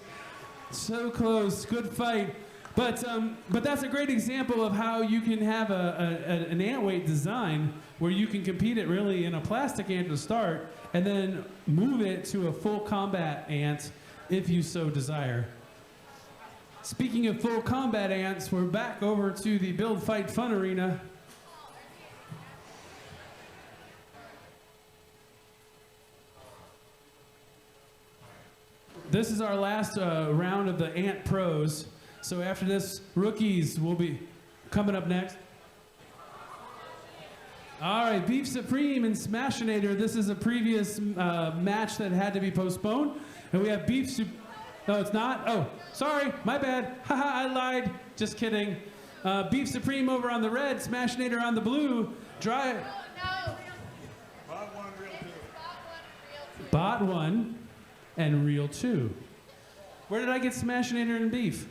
So close. Good fight. But that's a great example of how you can have an ant weight design where you can compete it really in a plastic ant to start, and then move it to a full combat ant if you so desire. Speaking of full combat ants, we're back over to the Build Fight Fun Arena. This is our last round of the Ant Pros. So after this, rookies will be coming up next. All right, Beef Supreme and Smashinator. This is a previous match that had to be postponed. And we have Beef Supreme. No, it's not? Oh, sorry, my bad. Haha, I lied. Just kidding. Beef Supreme over on the red, Smashinator on the blue. Bot 1, real 2. Bot 1 and real 2. Where did I get Smashinator and Beef?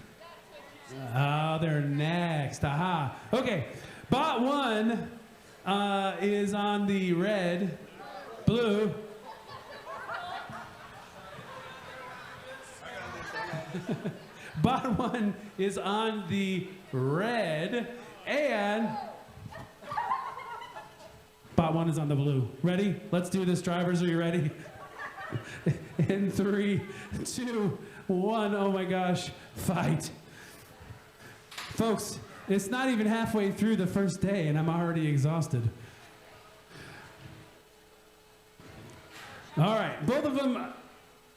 Oh, they're next. Aha. Okay, Bot 1 is on the red, blue. Bot 1 is on the red, and Bot 1 is on the blue. Ready? Let's do this, drivers. Are you ready? In 3, 2, 1. Oh my gosh. Fight. Folks, it's not even halfway through the first day, and I'm already exhausted. All right, both of them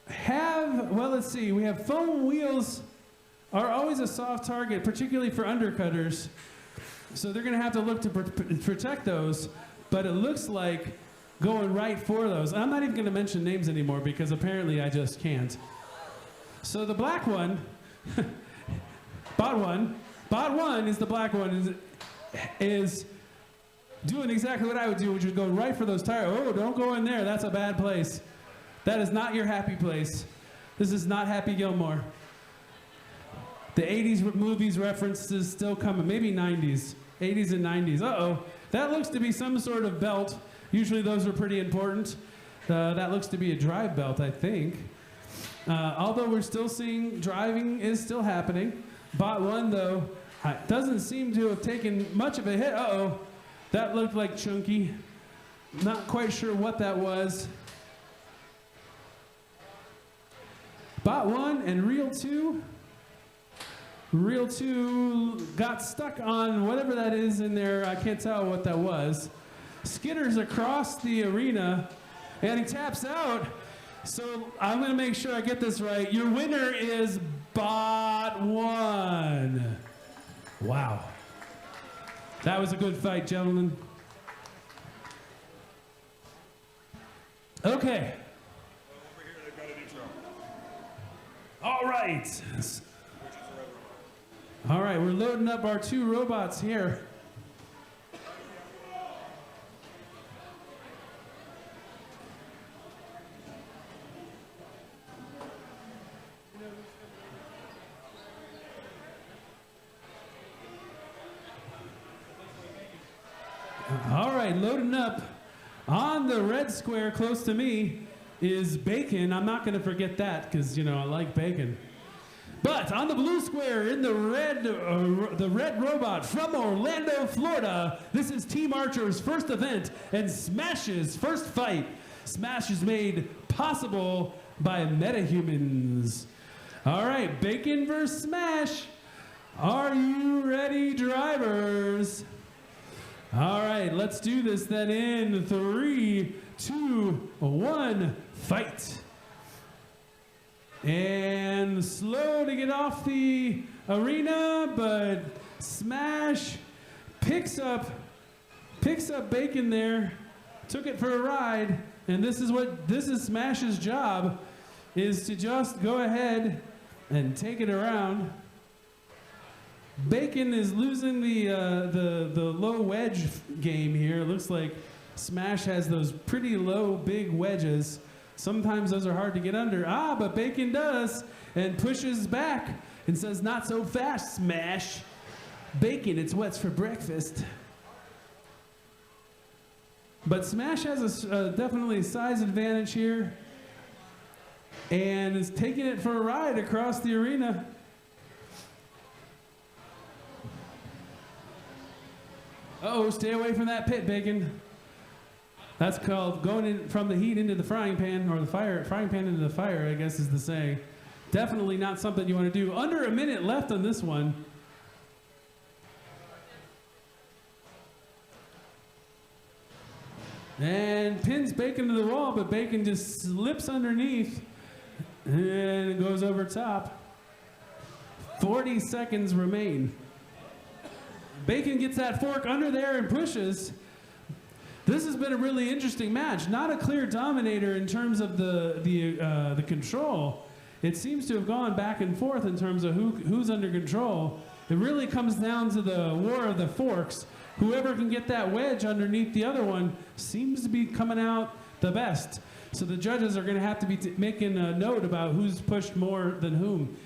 have, well, let's see, we have foam wheels are always a soft target, particularly for undercutters. So they're going to have to look to protect those, but it looks like going right for those. I'm not even going to mention names anymore because apparently I just can't. So the black one, bot one is the black one, is doing exactly what I would do, which is go right for those tires. Oh, don't go in there. That's a bad place. That is not your happy place. This is not Happy Gilmore. The 80s movies references still coming, maybe 90s, 80s and 90s. Uh-oh, that looks to be some sort of belt. Usually those are pretty important. That looks to be a drive belt, I think. Although we're still seeing driving is still happening. Bot one, though, doesn't seem to have taken much of a hit. Uh-oh, that looked like chunky. Not quite sure what that was. Bot one and Reel 2. Reel 2 got stuck on whatever that is in there. I can't tell what that was. Skitters across the arena, and he taps out. So I'm going to make sure I get this right. Your winner is Bot 1. Wow. That was a good fight, gentlemen. Okay. Over here, they've got an intro. All right. Which is the red robot. All right, we're loading up our 2 robots here. All right, loading up. On the red square close to me is Bacon. I'm not going to forget that because, you know, I like bacon. But on the blue square in the red robot from Orlando, Florida, this is Team Archer's first event and Smash's first fight. Smash is made possible by MetaHumans. All right, Bacon versus Smash. Are you ready, drivers? All right, let's do this then in 3, 2, 1, fight. And slow to get off the arena, but Smash picks up Bacon there, took it for a ride, and this is Smash's job, is to just go ahead and take it around. Bacon is losing the low wedge game here. It looks like Smash has those pretty low, big wedges. Sometimes those are hard to get under. But Bacon does, and pushes back and says, "Not so fast, Smash. Bacon, it's what's for breakfast." But Smash has definitely a size advantage here, and is taking it for a ride across the arena. Uh-oh, stay away from that pit, Bacon. That's called going in from the heat into the frying pan, or the frying pan into the fire, I guess is the saying. Definitely not something you want to do. Under a minute left on this one. And pins Bacon to the wall, but Bacon just slips underneath and goes over top. 40 seconds remain. Bacon gets that fork under there and pushes. This has been a really interesting match. Not a clear dominator in terms of the control. It seems to have gone back and forth in terms of who's under control. It really comes down to the war of the forks. Whoever can get that wedge underneath the other one seems to be coming out the best. So the judges are going to have to be making a note about who's pushed more than whom.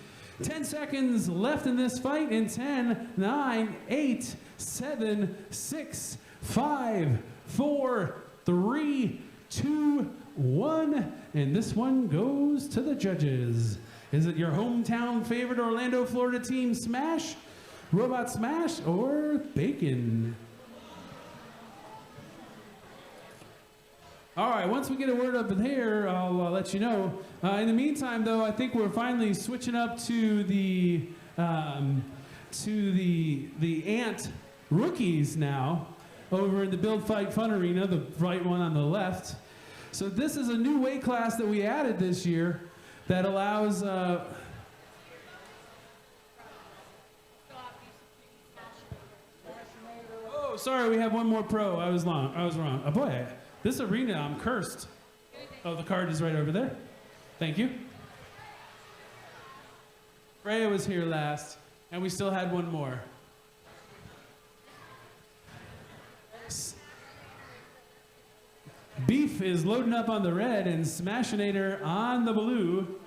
10 seconds left in this fight in 10, 9, 8, 7, 6, 5, 4, 3, 2, 1. And this one goes to the judges. Is it your hometown favorite Orlando, Florida team Smash, Robot Smash, or Bacon? All right, once we get a word up in here, I'll let you know. In the meantime, though, I think we're finally switching up to the Ant rookies now, over in the Build Fight Fun Arena, the right one on the left. So this is a new weight class that we added this year that allows. Oh, sorry, we have one more pro. I was wrong. Oh boy. This arena, I'm cursed. Oh, the card is right over there. Thank you. Freya was here last, and we still had one more. Beef is loading up on the red and Smashinator on the blue.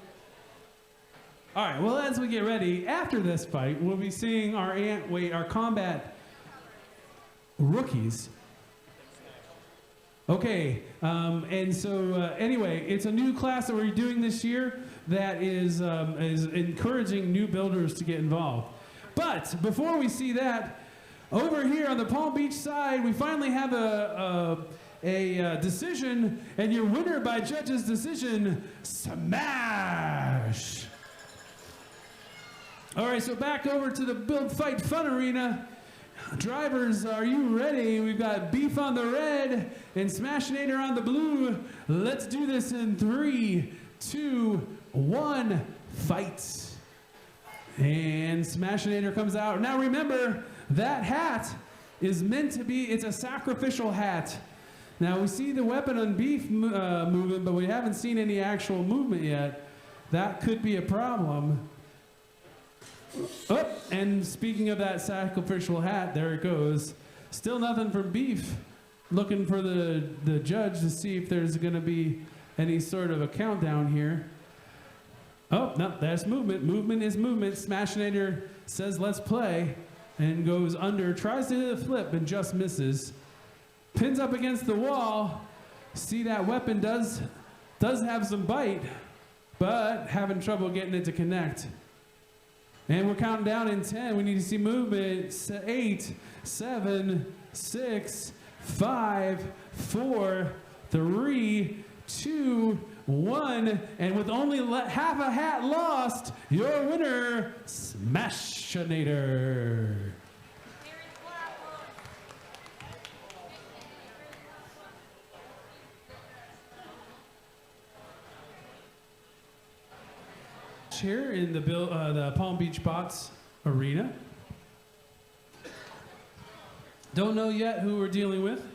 All right, well, as we get ready, after this fight, we'll be seeing our combat rookies. Okay, and so anyway, it's a new class that we're doing this year that is encouraging new builders to get involved. But before we see that, over here on the Palm Beach side, we finally have a decision, and your winner by judges' decision, Smash! All right, so back over to the Build Fight Fun Arena. Drivers, are you ready? We've got Beef on the red and Smashinator on the blue. Let's do this in 3, 2, 1, fight. And Smashinator comes out. Now remember, that hat is meant to be, it's a sacrificial hat. Now we see the weapon on Beef moving, but we haven't seen any actual movement yet. That could be a problem. Oh, and speaking of that sacrificial hat, there it goes. Still nothing from Beef. Looking for the judge to see if there's going to be any sort of a countdown here. Oh, no, that's movement. Movement is movement. Smashinator says, let's play, and goes under, tries to hit a flip, and just misses. Pins up against the wall. See, that weapon does have some bite, but having trouble getting it to connect. And we're counting down in 10. We need to see movement. 8, 7, 6, 5, 4, 3, 2, 1. And with only half a hat lost, your winner, Smashinator. Here in the Palm Beach Bots Arena. Don't know yet who we're dealing with.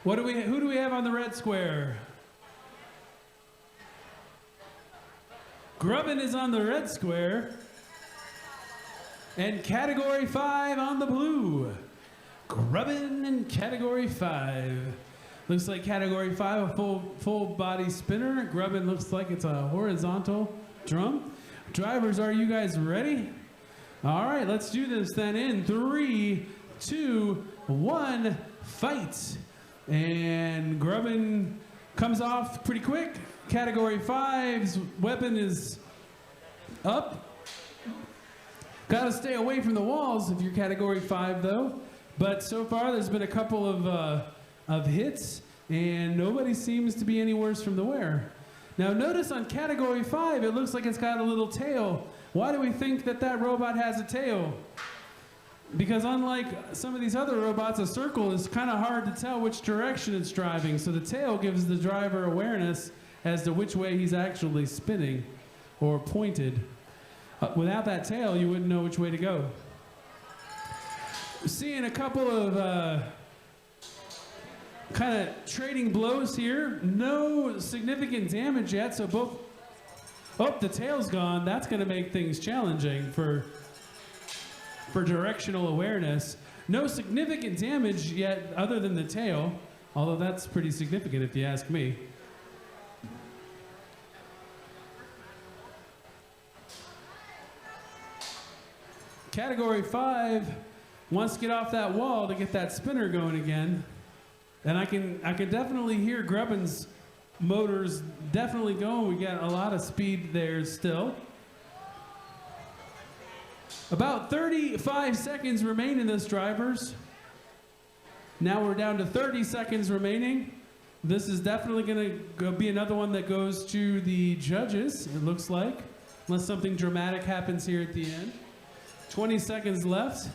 Who do we have on the red square? Grubbin is on the red square. And Category 5 on the blue. Grubbin in Category 5. Looks like Category 5, a full body spinner. Grubbin looks like it's a horizontal drum. Drivers, are you guys ready? All right, let's do this then in 3, 2, 1, fight. And Grubbin comes off pretty quick. Category 5's weapon is up. Gotta stay away from the walls if you're Category 5 though. But so far there's been a couple of hits, and nobody seems to be any worse from the wear. Now notice on Category 5, it looks like it's got a little tail. Why do we think that robot has a tail? Because unlike some of these other robots, a circle is kind of hard to tell which direction it's driving, so the tail gives the driver awareness as to which way he's actually spinning or pointed. Without that tail, you wouldn't know which way to go. Seeing a couple of kind of trading blows here. No significant damage yet, so both... Oh, the tail's gone. That's going to make things challenging for directional awareness. No significant damage yet other than the tail, although that's pretty significant if you ask me. Category 5 wants to get off that wall to get that spinner going again. And I can definitely hear Grubbin's motors definitely going. We got a lot of speed there still. About 35 seconds remain in this, drivers. Now we're down to 30 seconds remaining. This is definitely going to be another one that goes to the judges, it looks like. Unless something dramatic happens here at the end. 20 seconds left.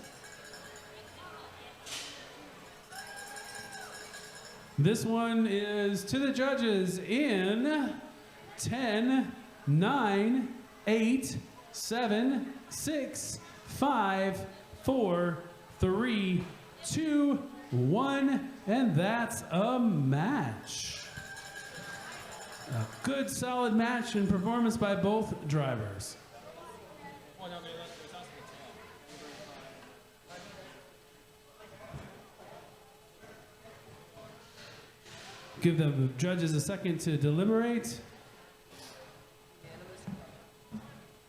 This one is to the judges in 10, 9, 8, 7, 6, 5, 4, 3, 2, 1, and that's a match. A good, solid match and performance by both drivers. Give the judges a second to deliberate.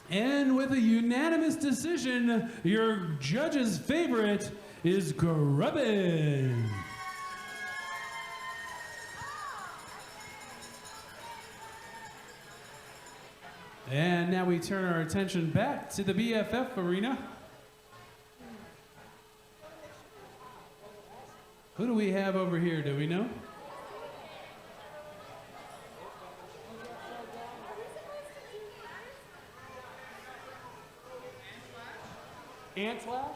And with a unanimous decision, your judge's favorite is Grubbin. And now we turn our attention back to the BFF arena. Who do we have over here? Do we know? Antlash?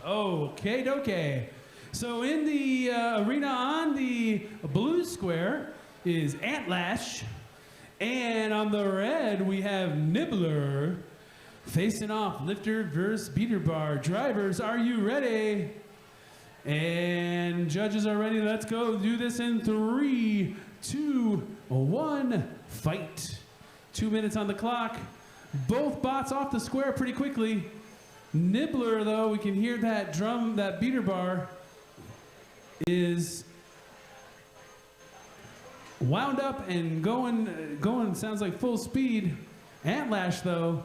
Okay. So in the arena on the blue square is Antlash. And on the red, we have Nibbler facing off lifter versus beater bar. Drivers, are you ready? And judges are ready. Let's go do this in 3, 2, 1, fight. 2 minutes on the clock. Both bots off the square pretty quickly. Nibbler, though, we can hear that drum, that beater bar is wound up and going sounds like full speed. Antlash, though,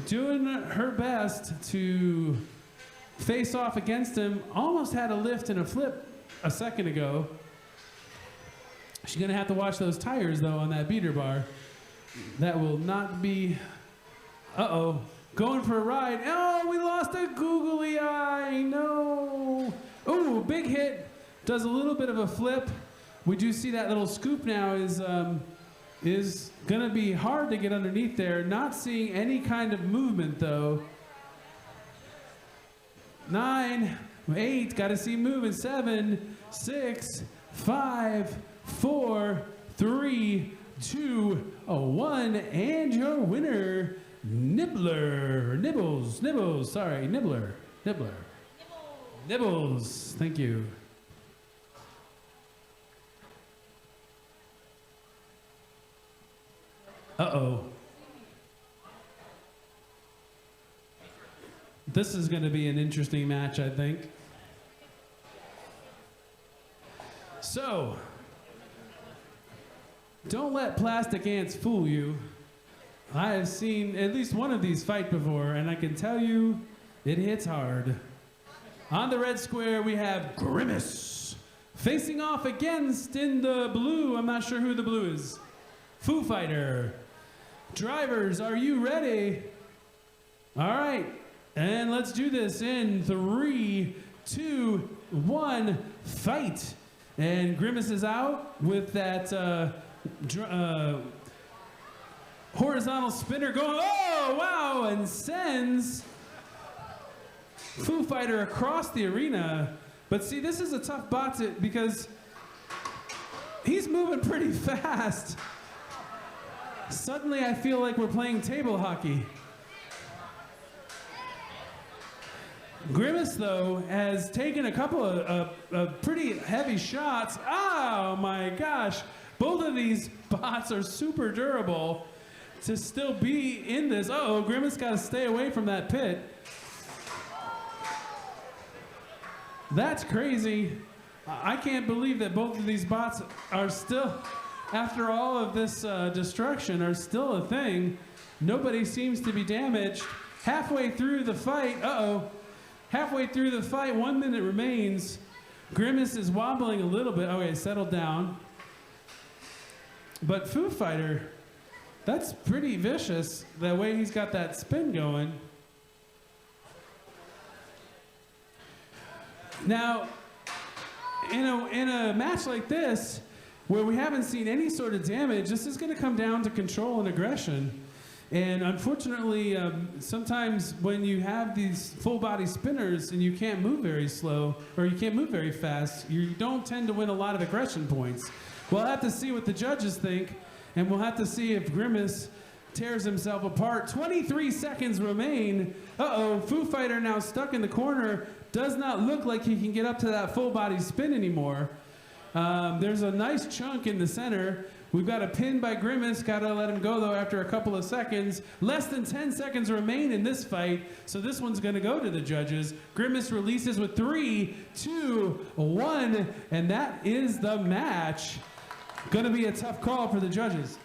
doing her best to face off against him. Almost had a lift and a flip a second ago. She's gonna have to watch those tires, though, on that beater bar. That will not be, going for a ride. Oh, we lost a googly eye, no. Oh, big hit, does a little bit of a flip. We do see that little scoop now is gonna be hard to get underneath there. Not seeing any kind of movement though. 9, 8, gotta see movement. 7, 6, 5, 4, 3, 2, 1, and your winner, Nibbler. Nibbles, thank you. This is going to be an interesting match, I think. So, don't let plastic ants fool you. I have seen at least one of these fight before, and I can tell you it hits hard. On the red square, we have Grimace facing off against, in the blue, I'm not sure who the blue is, Foo Fighter. Drivers, are you ready? All right, and let's do this in 3, 2, 1, fight. And Grimace is out with that horizontal spinner going, oh, wow, and sends Foo Fighter across the arena. But see, this is a tough bot because he's moving pretty fast. Suddenly I feel like we're playing table hockey. Grimace, though, has taken a couple of pretty heavy shots. Oh my gosh. Both of these bots are super durable to still be in this. Uh-oh, Grimace got to stay away from that pit. That's crazy. I can't believe that both of these bots are still, after all of this destruction, are still a thing. Nobody seems to be damaged. Halfway through the fight, halfway through the fight, 1 minute remains. Grimace is wobbling a little bit. Okay, settled down. But Foo Fighter, that's pretty vicious, the way he's got that spin going. Now, in a match like this, where we haven't seen any sort of damage, this is going to come down to control and aggression. And unfortunately, sometimes when you have these full body spinners and you can't move very slow, or you can't move very fast, you don't tend to win a lot of aggression points. We'll have to see what the judges think, and we'll have to see if Grimace tears himself apart. 23 seconds remain. Foo Fighter now stuck in the corner. does not look like he can get up to that full body spin anymore. There's a nice chunk in the center. We've got a pin by Grimace. Got to let him go, though, after a couple of seconds. Less than 10 seconds remain in this fight, so this one's going to go to the judges. Grimace releases with 3, 2, 1, and that is the match. Going to be a tough call for the judges.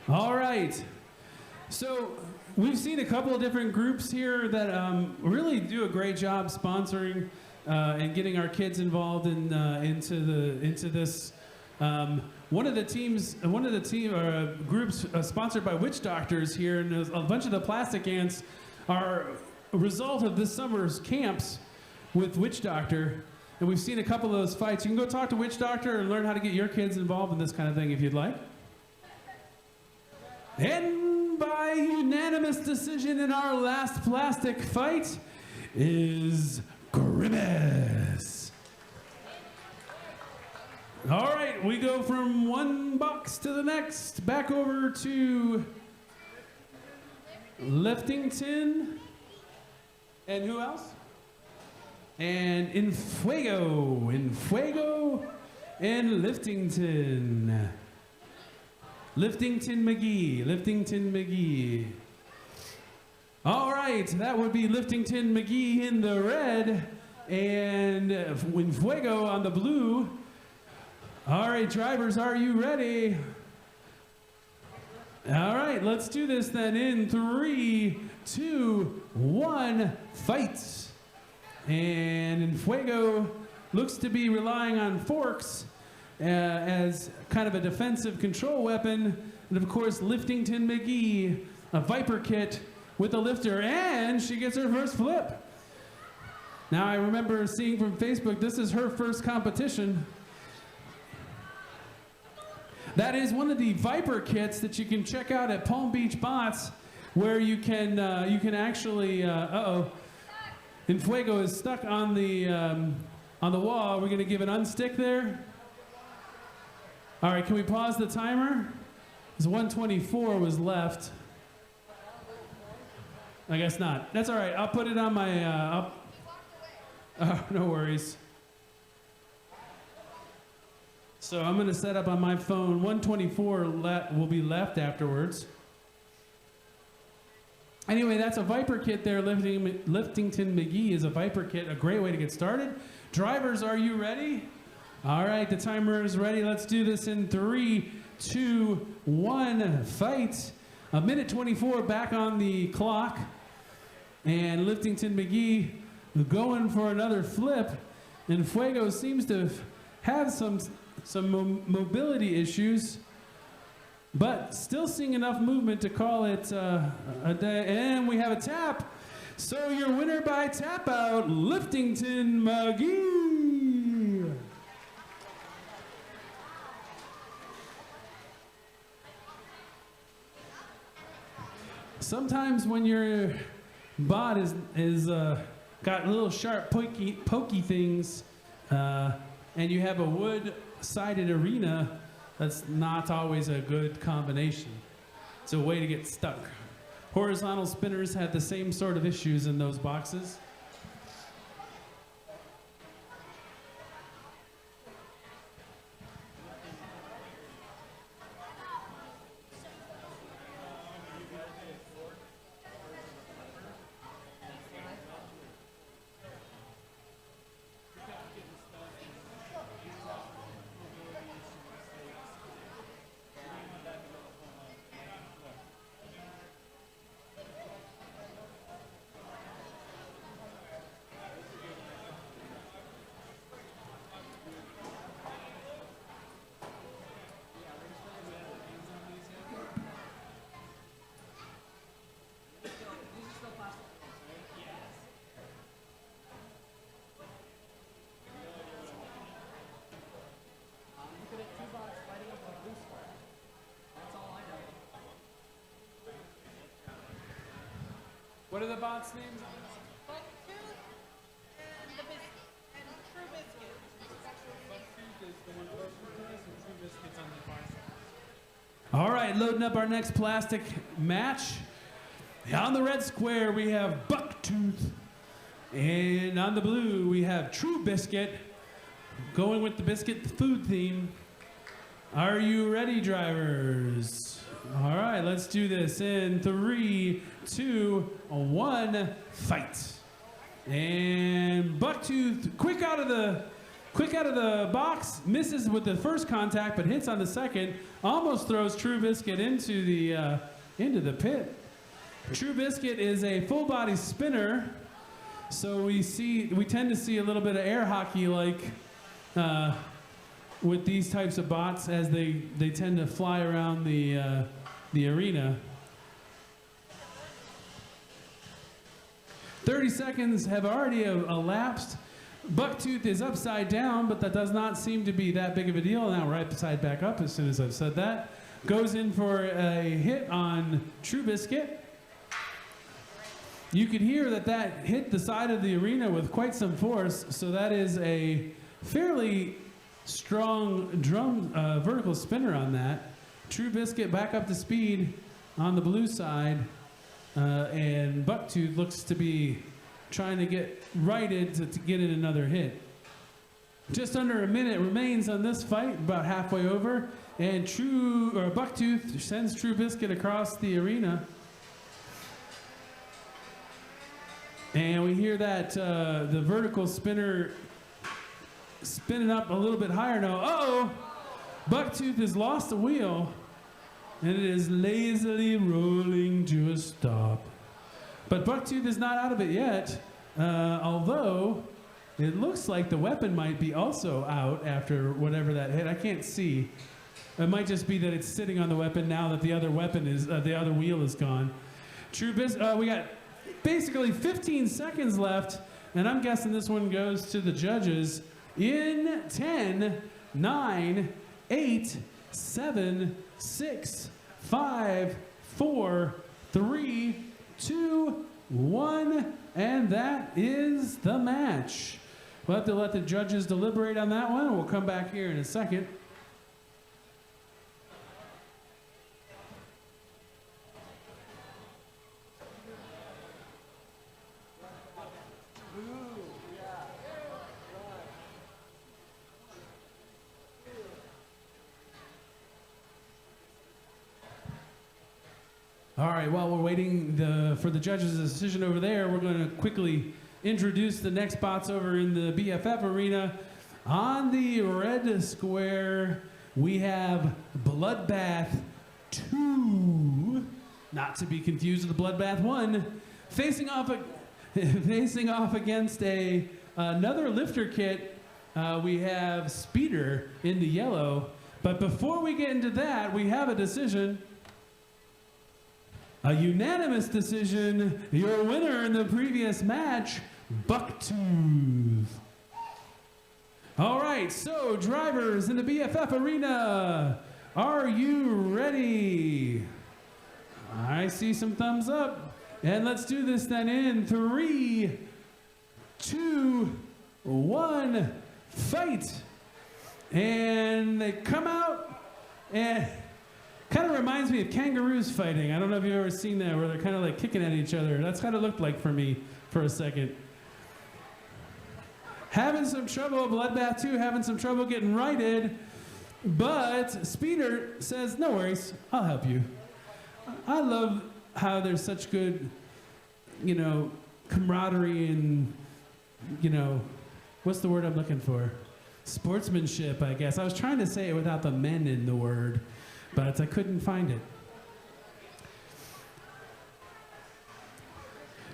All right. So we've seen a couple of different groups here that really do a great job sponsoring and getting our kids involved into this. One of the groups sponsored by Witch Doctors here, and a bunch of the plastic ants are a result of this summer's camps with Witch Doctor. And we've seen a couple of those fights. You can go talk to Witch Doctor and learn how to get your kids involved in this kind of thing if you'd like. And by unanimous decision in our last plastic fight is Grimace. All right, we go from one box to the next. Back over to Liftington. And who else? And Infuego and Liftington. Liftington McGee. All right, that would be Liftington McGee in the red and Infuego on the blue. All right, drivers, are you ready? All right, let's do this then in 3, 2, 1, fight. And Infuego looks to be relying on forks as kind of a defensive control weapon. And of course, Liftington McGee, a Viper kit with a lifter, and she gets her first flip. Now I remember seeing from Facebook, this is her first competition. That is one of the Viper kits that you can check out at Palm Beach Bots, where you can actually, Infuego is stuck on the wall. We're gonna give an unstick there. All right, can we pause the timer? Because 124 was left. I guess not. That's all right. I'll put it on my. No worries. So I'm going to set up on my phone. 124 will be left afterwards. Anyway, that's a Viper kit there. Liftington McGee is a Viper kit. A great way to get started. Drivers, are you ready? All right, the timer is ready. Let's do this in 3, 2, 1, fight. 1:24 back on the clock. And Liftington McGee going for another flip. And Fuego seems to have some mobility issues, but still seeing enough movement to call it a day. And we have a tap. So your winner by tap out, Liftington McGee. Sometimes when your bot is got little sharp pokey things, and you have a wood-sided arena, that's not always a good combination. It's a way to get stuck. Horizontal spinners had the same sort of issues in those boxes. are the bots' names? Bucktooth and True Biscuit. Bucktooth is the one closer to us, and True Biscuit's on the far side. All right, loading up our next plastic match. On the red square, we have Bucktooth. And on the blue, we have True Biscuit. Going with the biscuit food theme. Are you ready, drivers? All right, let's do this in 3, 2, 1, fight. And Bucktooth, quick out of the box, misses with the first contact, but hits on the second. Almost throws True Biscuit into the pit. True Biscuit is a full body spinner, so we tend to see a little bit of air hockey like with these types of bots as they tend to fly around the arena. 30 seconds have already elapsed. Bucktooth is upside down, but that does not seem to be that big of a deal. Now right side back up as soon as I've said that. Goes in for a hit on True Biscuit. You could hear that hit the side of the arena with quite some force, so that is a fairly strong vertical spinner on that. True Biscuit back up to speed on the blue side, and Bucktooth looks to be trying to get righted to get in another hit. Just under a minute remains on this fight, about halfway over, and Bucktooth sends True Biscuit across the arena. And we hear that the vertical spinner spinning up a little bit higher now. Uh-oh! Bucktooth has lost the wheel, and it is lazily rolling to a stop. But Bucktooth is not out of it yet, although it looks like the weapon might be also out after whatever that hit. I can't see. It might just be that it's sitting on the weapon now that the other weapon is, the other wheel is gone. We got basically 15 seconds left, and I'm guessing this one goes to the judges in 10, 9, 8, 7, 6, 5, 4, 3, 2, 1, and that is the match. We'll have to let the judges deliberate on that one, and we'll come back here in a second. All right, while we're waiting for the judges' decision over there, we're going to quickly introduce the next bots over in the BFF arena. On the red square, we have Bloodbath 2, not to be confused with the Bloodbath 1, facing off against another lifter kit. We have Speeder in the yellow. But before we get into that, we have a decision. A unanimous decision. Your winner in the previous match, Bucktooth. All right, so drivers in the BFF arena, are you ready? I see some thumbs up. And let's do this then in 3, 2, 1, fight. And they come out and kind of reminds me of kangaroos fighting. I don't know if you've ever seen that, where they're kind of like kicking at each other. That's what it looked like for me for a second. Having some trouble, Bloodbath 2 having some trouble getting righted, but Speeder says, no worries, I'll help you. I love how there's such good, camaraderie and, what's the word I'm looking for? Sportsmanship, I guess. I was trying to say it without the men in the word, but I couldn't find it.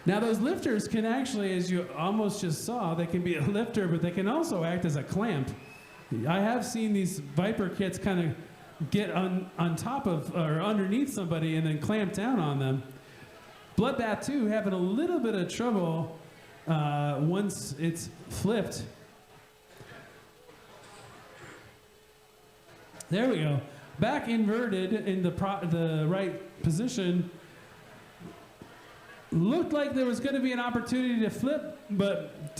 Now those lifters can actually, as you almost just saw, they can be a lifter, but they can also act as a clamp. I have seen these Viper kits kind of get on top of or underneath somebody and then clamp down on them. Bloodbath 2 having a little bit of trouble once it's flipped. There we go. Back inverted in the right position. Looked like there was going to be an opportunity to flip, but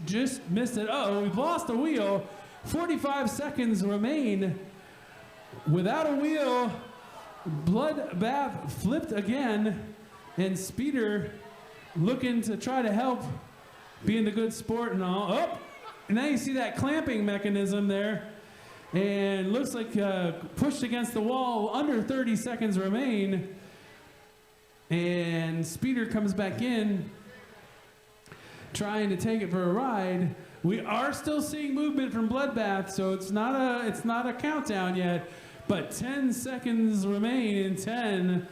just missed it. Uh-oh, we've lost a wheel. 45 seconds remain. Without a wheel, Bloodbath flipped again, and Speeder looking to try to help, being the good sport and all. Oh, and now you see that clamping mechanism there, and looks like pushed against the wall. Under 30 seconds remain, and Speeder comes back in, trying to take it for a ride. We are still seeing movement from Bloodbath, so it's not a countdown yet. But 10 seconds remain in 10,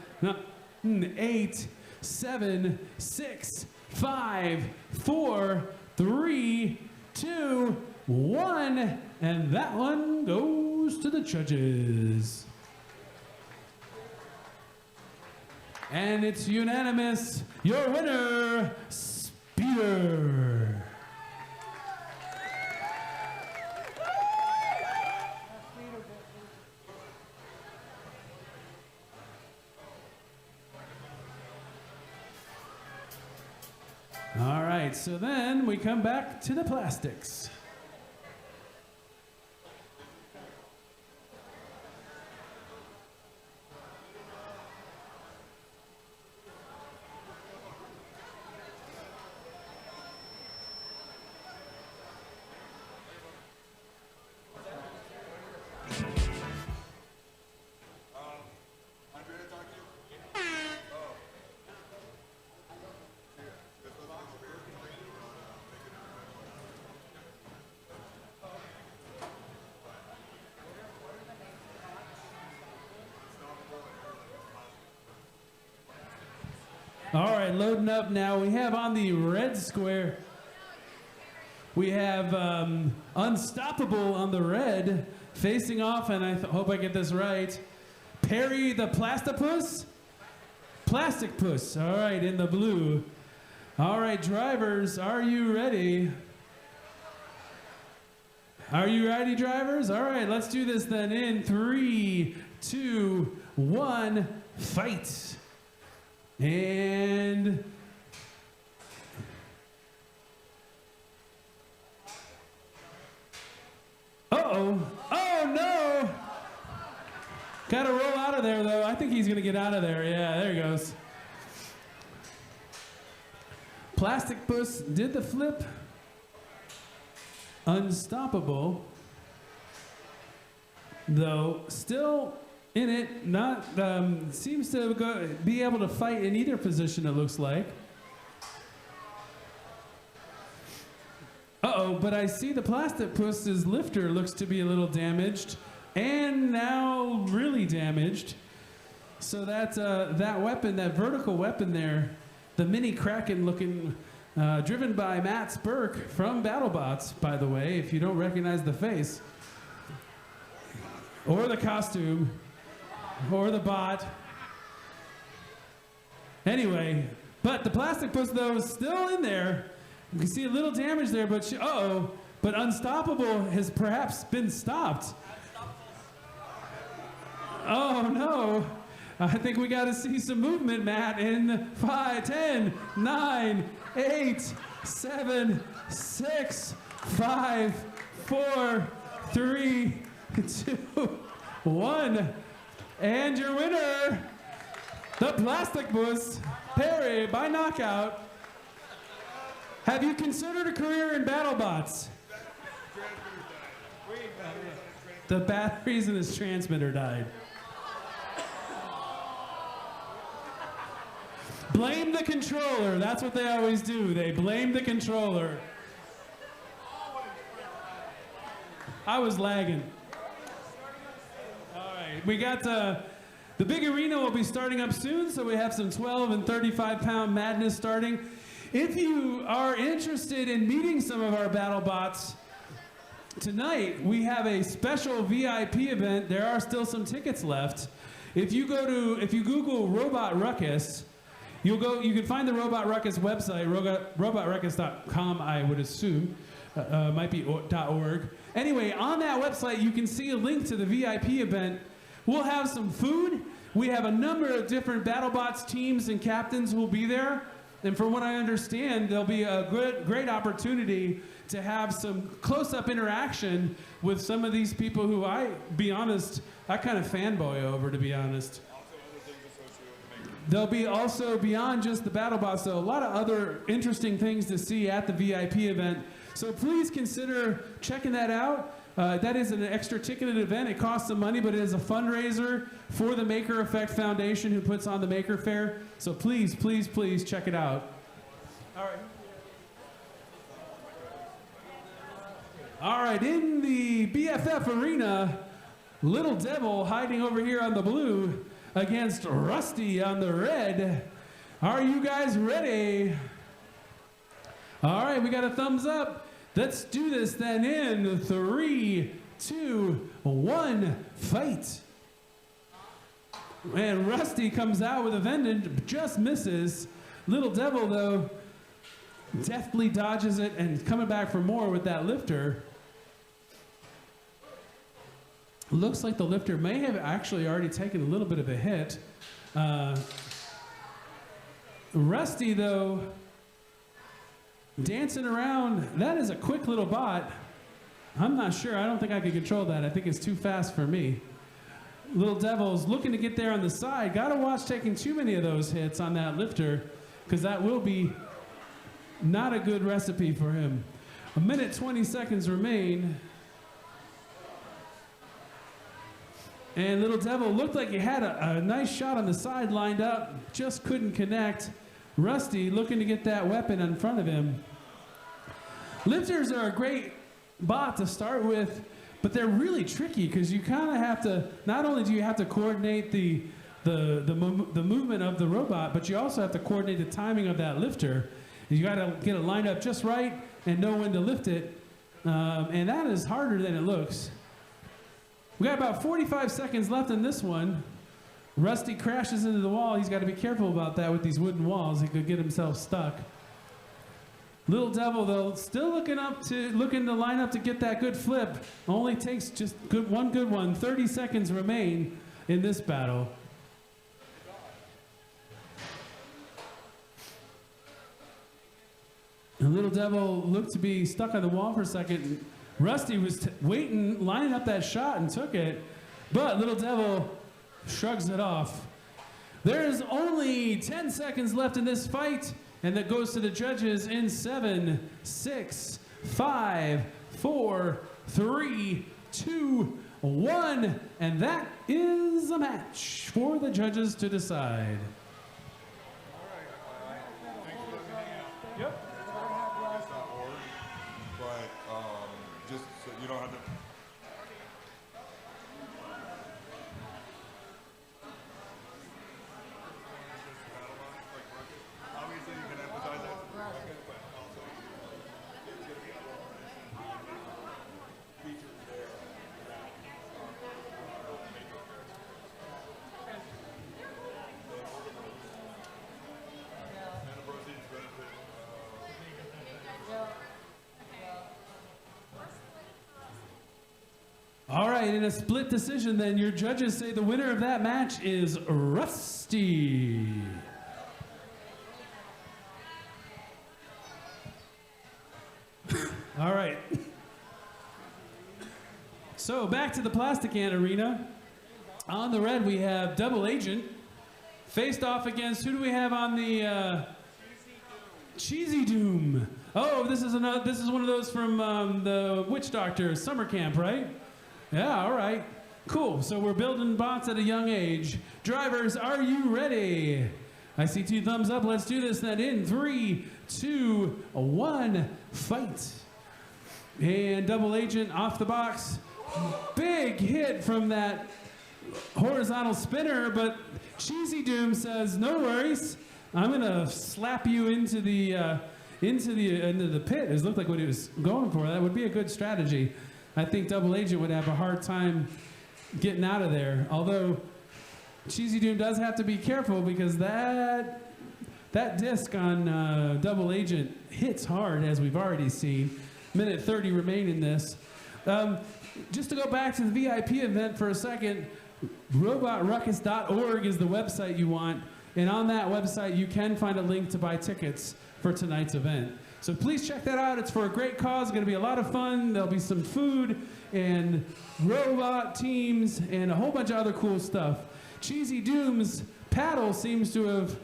8, 7, 6, 5, 4, 3, 2, 1, and that one goes to the judges. And it's unanimous. Your winner, Speeder. All right, so then we come back to the plastics. All right, loading up now. We have on the red square, we have Unstoppable on the red, facing off, and I hope I get this right, Perry the Plastipus? Plastic Puss, all right, in the blue. All right, drivers, are you ready? Are you ready, drivers? All right, let's do this then in 3, 2, 1, fight. And uh-oh. Oh no! Gotta roll out of there though. I think he's gonna get out of there. Yeah, there he goes. Plastic Puss did the flip. Unstoppable, though, still in it, not seems to be able to fight in either position, it looks like. Uh-oh, but I see the Plastic Puss's lifter looks to be a little damaged, and now really damaged. So that's that weapon, that vertical weapon there, the Mini Kraken looking, driven by Matt Spurk from BattleBots, by the way, if you don't recognize the face. Or the costume. Or the bot. Anyway, but the Plastic Puss, though, is still in there. You can see a little damage there, but uh-oh. But Unstoppable has perhaps been stopped. Oh, no. I think we got to see some movement, Matt, in 5, 10, 9, 8, 7, 6, 5, 4, 3, 2, 1. And your winner, the Plastic Puss, Perry, by knockout. Have you considered a career in BattleBots? The batteries in his transmitter died. Blame the controller. That's what they always do. They blame the controller. I was lagging. We got the big arena will be starting up soon, so we have some 12 and 35-pound madness starting. If you are interested in meeting some of our BattleBots, tonight we have a special VIP event. There are still some tickets left. If you Google Robot Ruckus, you can find the Robot Ruckus website, robotruckus.com, I would assume. Might be .org. Anyway, on that website, you can see a link to the VIP event. We'll have some food. We have a number of different BattleBots teams and captains who will be there. And from what I understand, there'll be a great opportunity to have some close-up interaction with some of these people who I kind of fanboy over, to be honest. There'll be also, beyond just the BattleBots, though, a lot of other interesting things to see at the VIP event. So please consider checking that out. That is an extra ticketed event. It costs some money, but it is a fundraiser for the Maker Effect Foundation, who puts on the Maker Faire. So please, please, please check it out. All right. All right, in the BFF arena, Little Devil hiding over here on the blue against Rusty on the red. Are you guys ready? All right, we got a thumbs up. Let's do this then in 3, 2, 1, fight. And Rusty comes out with a vengeance, just misses. Little Devil, though, deftly dodges it and coming back for more with that lifter. Looks like the lifter may have actually already taken a little bit of a hit. Rusty, though, dancing around. That is a quick little bot. I'm not sure. I don't think I can control that. I think it's too fast for me. Little Devil's looking to get there on the side. Gotta watch taking too many of those hits on that lifter, because that will be not a good recipe for him. 1 minute 20 seconds remain. And Little Devil looked like he had a nice shot on the side lined up, just couldn't connect. Rusty looking to get that weapon in front of him. Lifters are a great bot to start with, but they're really tricky because you kind of have to, not only do you have to coordinate the movement of the robot, but you also have to coordinate the timing of that lifter. You got to get it lined up just right and know when to lift it, and that is harder than it looks. We got about 45 seconds left in this one. Rusty crashes into the wall. He's got to be careful about that with these wooden walls. He could get himself stuck. Little Devil, though, still looking to line up to get that good flip. Only takes just one good one. 30 seconds remain in this battle. And Little Devil looked to be stuck on the wall for a second. Rusty was waiting, lining up that shot, and took it. But Little Devil shrugs it off. There's only 10 seconds left in this fight, and that goes to the judges in 7, 6, 5, 4, 3, 2, 1. And that is a match for the judges to decide. Yep. Just so you don't have to. Obviously, you can emphasize that, but also it's going to be features there that make it and the proceeds benefit. All right, in a split decision then, your judges say the winner of that match is Rusty. All right. So back to the Plastic Ant Arena. On the red, we have Double Agent. Faced off against, who do we have on the... Cheesy Doom. Oh, this is one of those from the Witch Doctor summer camp, right? Yeah, all right. Cool. So we're building bots at a young age. Drivers, are you ready? I see 2 thumbs up. Let's do this then in 3, 2, 1, fight. And Double Agent off the box. Big hit from that horizontal spinner, but Cheesy Doom says, no worries. I'm gonna slap you into the pit. It looked like what he was going for. That would be a good strategy. I think Double Agent would have a hard time getting out of there. Although Cheesy Doom does have to be careful because that disc on Double Agent hits hard, as we've already seen. Minute 30 remain in this. Just to go back to the VIP event for a second, robotruckus.org is the website you want. And on that website, you can find a link to buy tickets for tonight's event. So please check that out. It's for a great cause. It's going to be a lot of fun. There'll be some food and robot teams and a whole bunch of other cool stuff. Cheesy Doom's paddle seems to have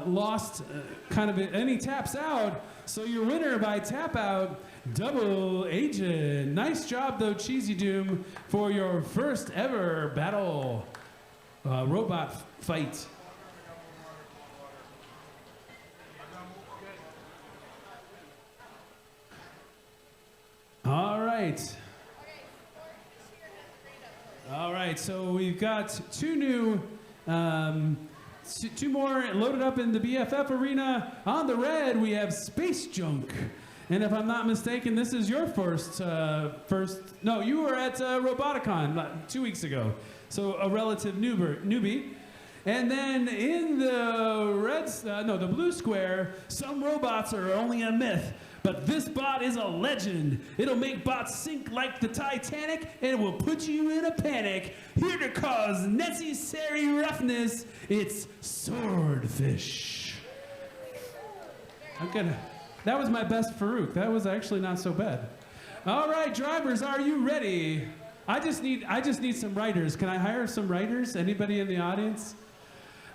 lost kind of it, and he taps out. So your winner by tap out, Double Agent. Nice job though, Cheesy Doom, for your first ever battle robot fight. All right. All right, so we've got two more loaded up in the BFF arena. On the red, we have Space Junk. And if I'm not mistaken, this is your no, you were at Roboticon 2 weeks ago. So a relative newbie. And then in the the blue square, some robots are only a myth. But this bot is a legend. It'll make bots sink like the Titanic, and it will put you in a panic. Here to cause necessary roughness, it's Swordfish. That was my best Farouk. That was actually not so bad. All right, drivers, are you ready? I just need some writers. Can I hire some writers? Anybody in the audience?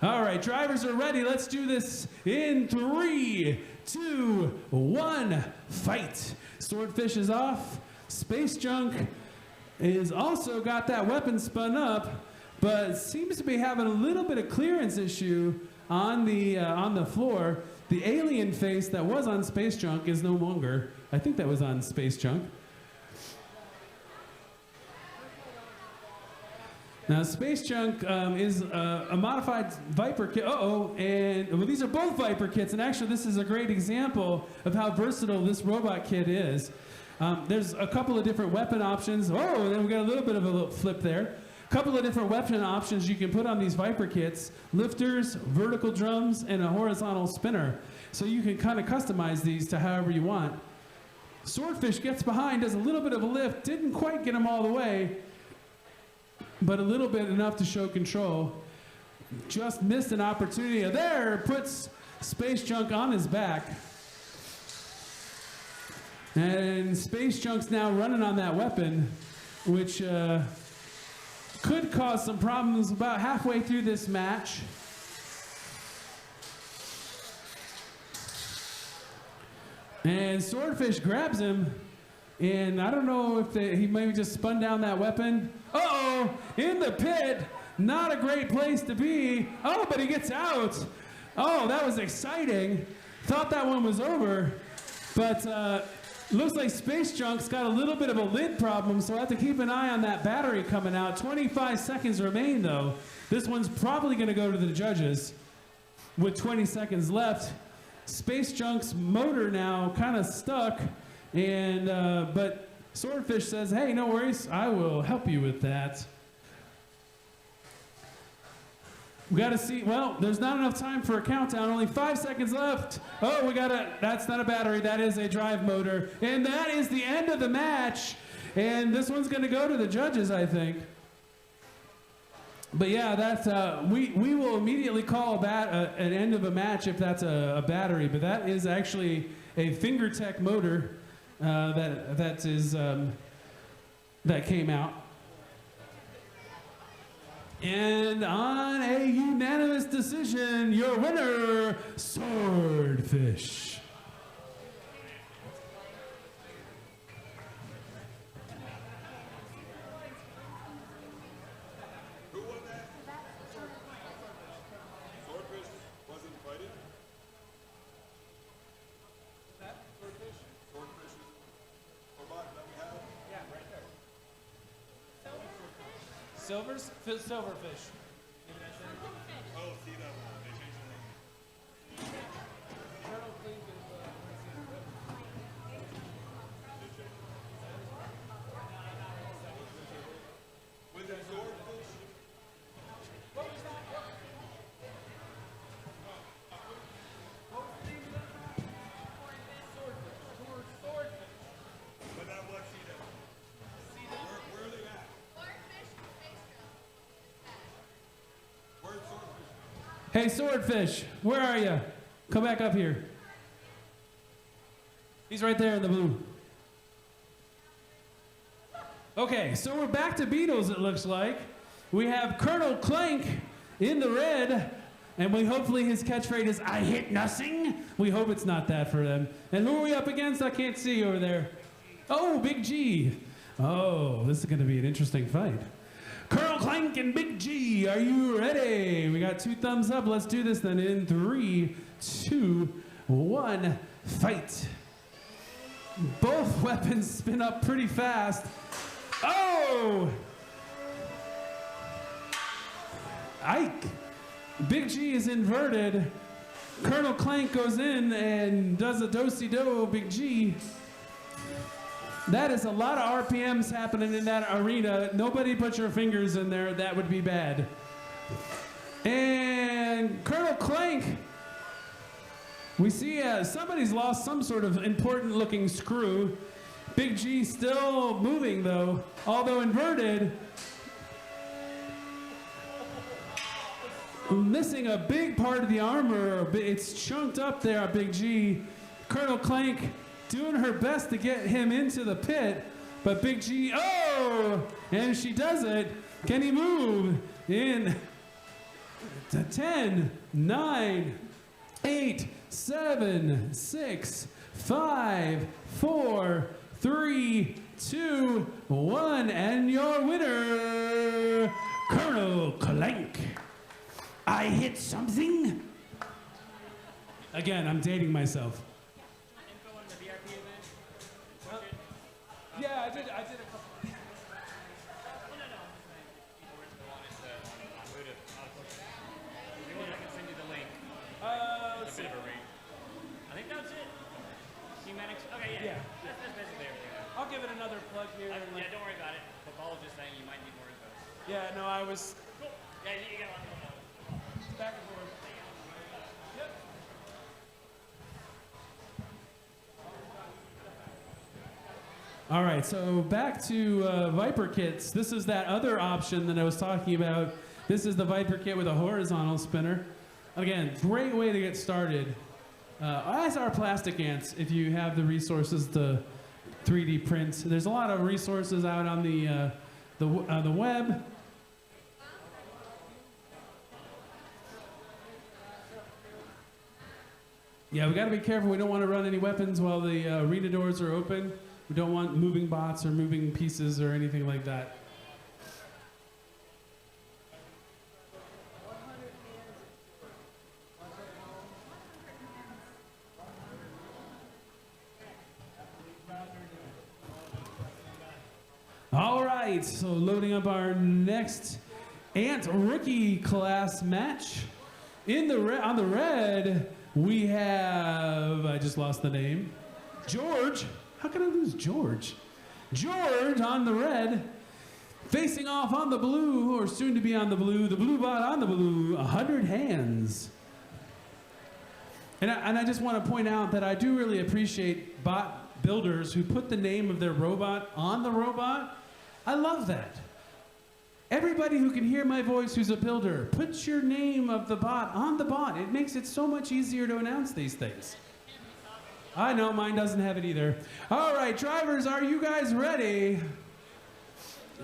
All right, drivers are ready. Let's do this in 3, 2, 1, fight. Swordfish is off. Space Junk is also got that weapon spun up, but seems to be having a little bit of clearance issue on the floor. The alien face that was on Space Junk is no longer. I think that was on Space Junk. Now, Space Junk is a modified Viper kit. And well, these are both Viper kits, and actually this is a great example of how versatile this robot kit is. There's a couple of different weapon options. Oh, then we got a little bit of a little flip there. A couple of different weapon options you can put on these Viper kits. Lifters, vertical drums, and a horizontal spinner. So you can kind of customize these to however you want. Swordfish gets behind, does a little bit of a lift, didn't quite get him all the way, but a little bit enough to show control. Just missed an opportunity. There, puts Space Junk on his back. And Space Junk's now running on that weapon, which could cause some problems about halfway through this match. And Swordfish grabs him, and I don't know if he maybe just spun down that weapon. Uh-oh, in the pit, not a great place to be. Oh, but he gets out. Oh, that was exciting. Thought that one was over, but looks like Space Junk's got a little bit of a lid problem, so I have to keep an eye on that battery coming out. 25 seconds remain, though. This one's probably going to go to the judges with 20 seconds left. Space Junk's motor now kind of stuck, and but Swordfish says, hey, no worries, I will help you with that. We got to see, well, there's not enough time for a countdown, only 5 seconds left. Oh, that's not a battery, that is a drive motor. And that is the end of the match. And this one's gonna go to the judges, I think. But yeah, that's, we will immediately call that an end of a match if that's a battery, but that is actually a FingerTech motor that came out. And on a unanimous decision, your winner, Swordfish. Who won that? Swordfish wasn't invited? That Swordfish? Swordfish robot that we have? Yeah, right there. Silverfish? Oh, see that one. They changed the name. Was it Swordfish? But that was Cedar. Where are they at? Hey, Swordfish, where are you? Come back up here. He's right there in the blue. Okay, so we're back to Beatles, it looks like. We have Colonel Clank in the red, and hopefully his catchphrase is, I hit nothing. We hope it's not that for them. And who are we up against? I can't see over there. Oh, Big G. Oh, this is going to be an interesting fight. Colonel Clank and Big G, are you ready? We got 2 thumbs up. Let's do this then in 3, 2, 1, fight. Both weapons spin up pretty fast. Oh! Big G is inverted. Colonel Clank goes in and does a do-si-do, Big G. That is a lot of RPMs happening in that arena. Nobody put your fingers in there, that would be bad. And Colonel Clank, we see somebody's lost some sort of important looking screw. Big G still moving though, although inverted. Missing a big part of the armor. It's chunked up there, Big G. Colonel Clank doing her best to get him into the pit, but Big G, oh! And she does it. Can he move? In to 10, 9, 8, 7, 6, 5, 4, 3, 2, 1, and your winner, Colonel Clank. I hit something? Again, I'm dating myself. Info on the VIP event? Yeah, I did a couple. Well, no. People were still on it on Buddha. If you want, I can send you the link. Let's A see. bit of a rate. I think that's it. Schematics. Okay, Yeah. That's basically everything. I'll give it another plug here. Yeah, don't worry about it. But Paul was just saying you might need more info. Yeah, no, I was Cool. Yeah, you got a lot of info. back and forth. Yep. All right, so back to Viper kits. This is that other option that I was talking about. This is the Viper kit with a horizontal spinner. Again, great way to get started. As are plastic ants, if you have the resources to 3D print. There's a lot of resources out on the web. Yeah, we got to be careful. We don't want to run any weapons while the arena doors are open. We don't want moving bots or moving pieces or anything like that. All right, so loading up our next Ant Rookie class match. On the red, we have, I just lost the name, George. How can I lose George? George on the red, facing off on the blue, or soon to be on the blue bot on the blue, 100 Hands. And I just want to point out that I do really appreciate bot builders who put the name of their robot on the robot. I love that. Everybody who can hear my voice who's a builder, put your name of the bot on the bot. It makes it so much easier to announce these things. I know, mine doesn't have it either. All right, drivers, are you guys ready?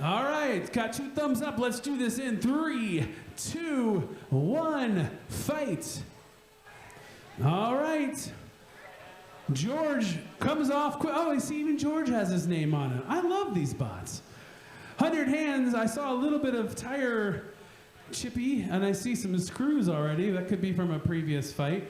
All right, got 2 thumbs up. Let's do this in 3, 2, 1, fight. All right. George comes off quick. Oh, I see even George has his name on it. I love these bots. 100 Hands, I saw a little bit of tire chippy, and I see some screws already. That could be from a previous fight.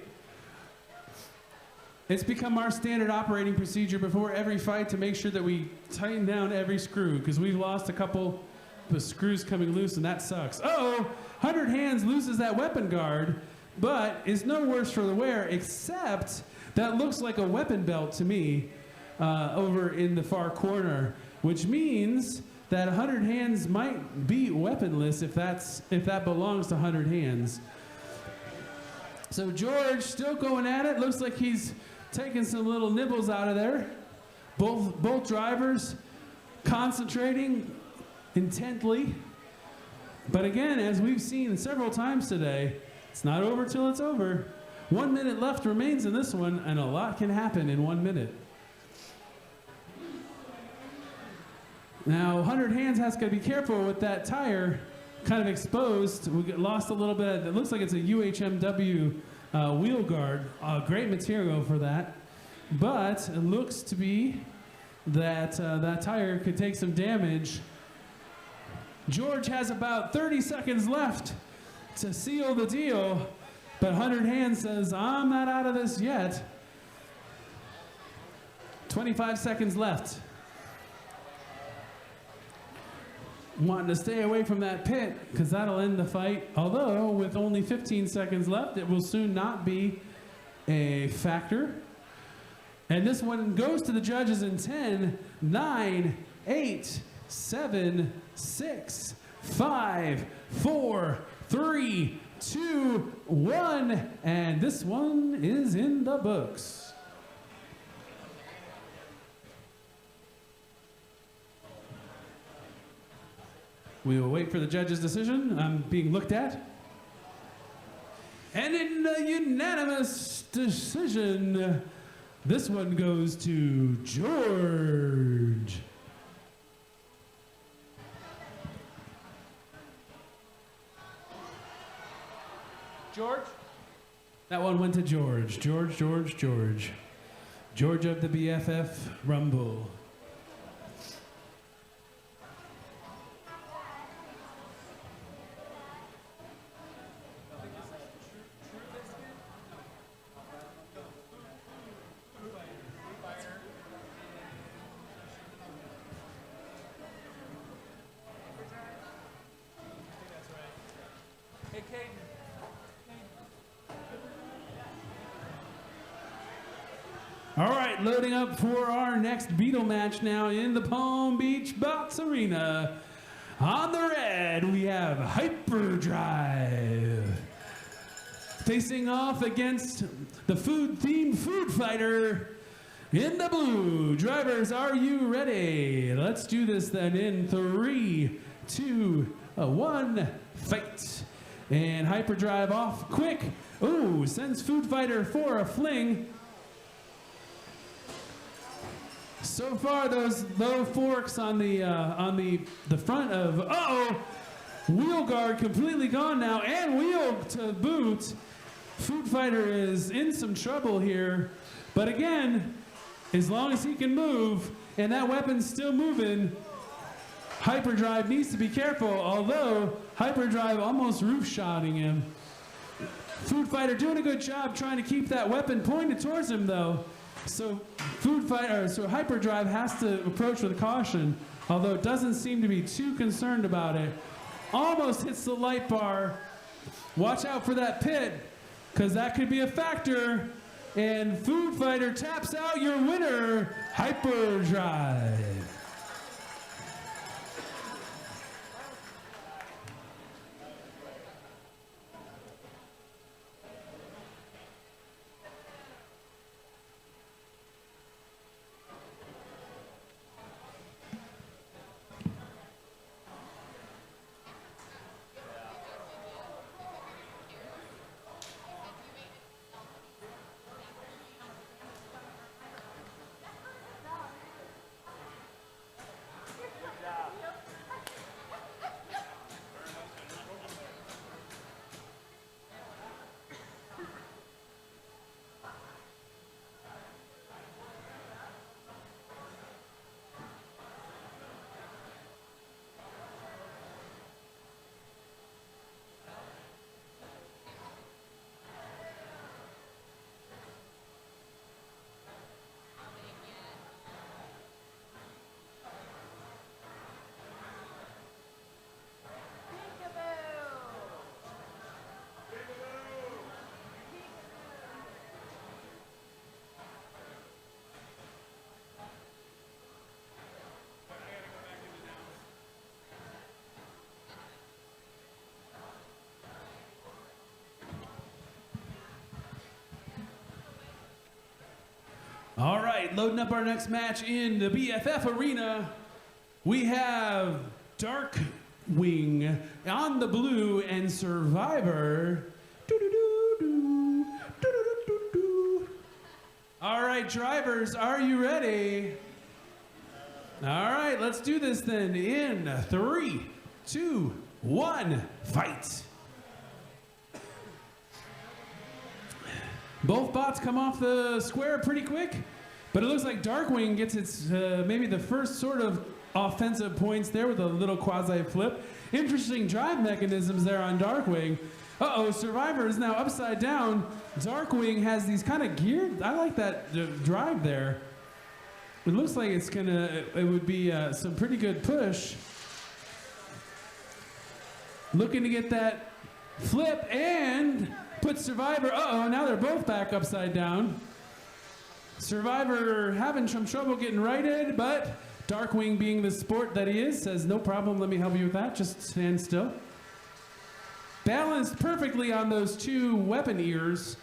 It's become our standard operating procedure before every fight to make sure that we tighten down every screw, because we've lost a couple of screws coming loose, and that sucks. Uh-oh, 100 Hands loses that weapon guard, but is no worse for the wear, except that looks like a weapon belt to me over in the far corner, which means that 100 Hands might be weaponless if that belongs to 100 Hands. So George still going at it. Looks like he's taking some little nibbles out of there. Both drivers concentrating intently. But again, as we've seen several times today, It's not over till it's over. 1 minute left remains in this one, and a lot can happen in 1 minute. Now, 100 Hands has to be careful with that tire kind of exposed. We lost a little bit. It looks like it's a UHMW wheel guard. Great material for that. But it looks to be that that tire could take some damage. George has about 30 seconds left to seal the deal, but 100 Hands says, I'm not out of this yet. 25 seconds left. Wanting to stay away from that pit because that'll end the fight. Although with only 15 seconds left, it will soon not be a factor. And this one goes to the judges in 10, 9, 8, 7, 6, 5, 4, 3, 2, 1. And this one is in the books. We will wait for the judge's decision. I'm being looked at. And in a unanimous decision, this one goes to George. George? That one went to George. George. George of the BFF Rumble. Hey, Caden. All right, loading up for our next Beetle match now in the Palm Beach Box Arena. On the red, we have Hyperdrive. Facing off against the food-themed Food Fighter. In the blue, drivers, are you ready? Let's do this then in 3, 2, 1, fight. And Hyperdrive off quick. Ooh, sends Food Fighter for a fling. So far, those low forks on the front of, wheel guard completely gone now, and wheel to boot. Food Fighter is in some trouble here, but again, as long as he can move, and that weapon's still moving, Hyperdrive needs to be careful, although Hyperdrive almost roof-shotting him. Food Fighter doing a good job trying to keep that weapon pointed towards him, though. So Hyperdrive has to approach with caution, although doesn't seem to be too concerned about it. Almost hits the light bar. Watch out for that pit, because that could be a factor. And Food Fighter taps out your winner, Hyperdrive. All right, loading up our next match in the BFF Arena. We have Darkwing on the blue and Survivor All right, drivers, are you ready? All right, let's do this then. In 3, 2, 1, fight. Both bots come off the square pretty quick, but it looks like Darkwing gets its maybe the first sort of offensive points there with a little quasi flip. Interesting drive mechanisms there on Darkwing. Uh-oh, Survivor is now upside down. Darkwing has these kind of geared, I like that drive there. It looks like it would be some pretty good push. Looking to get that flip and put Survivor, uh-oh, now they're both back upside down. Survivor having some trouble getting righted, but Darkwing, being the sport that he is, says, no problem, let me help you with that, just stand still. Balanced perfectly on those two weapon ears.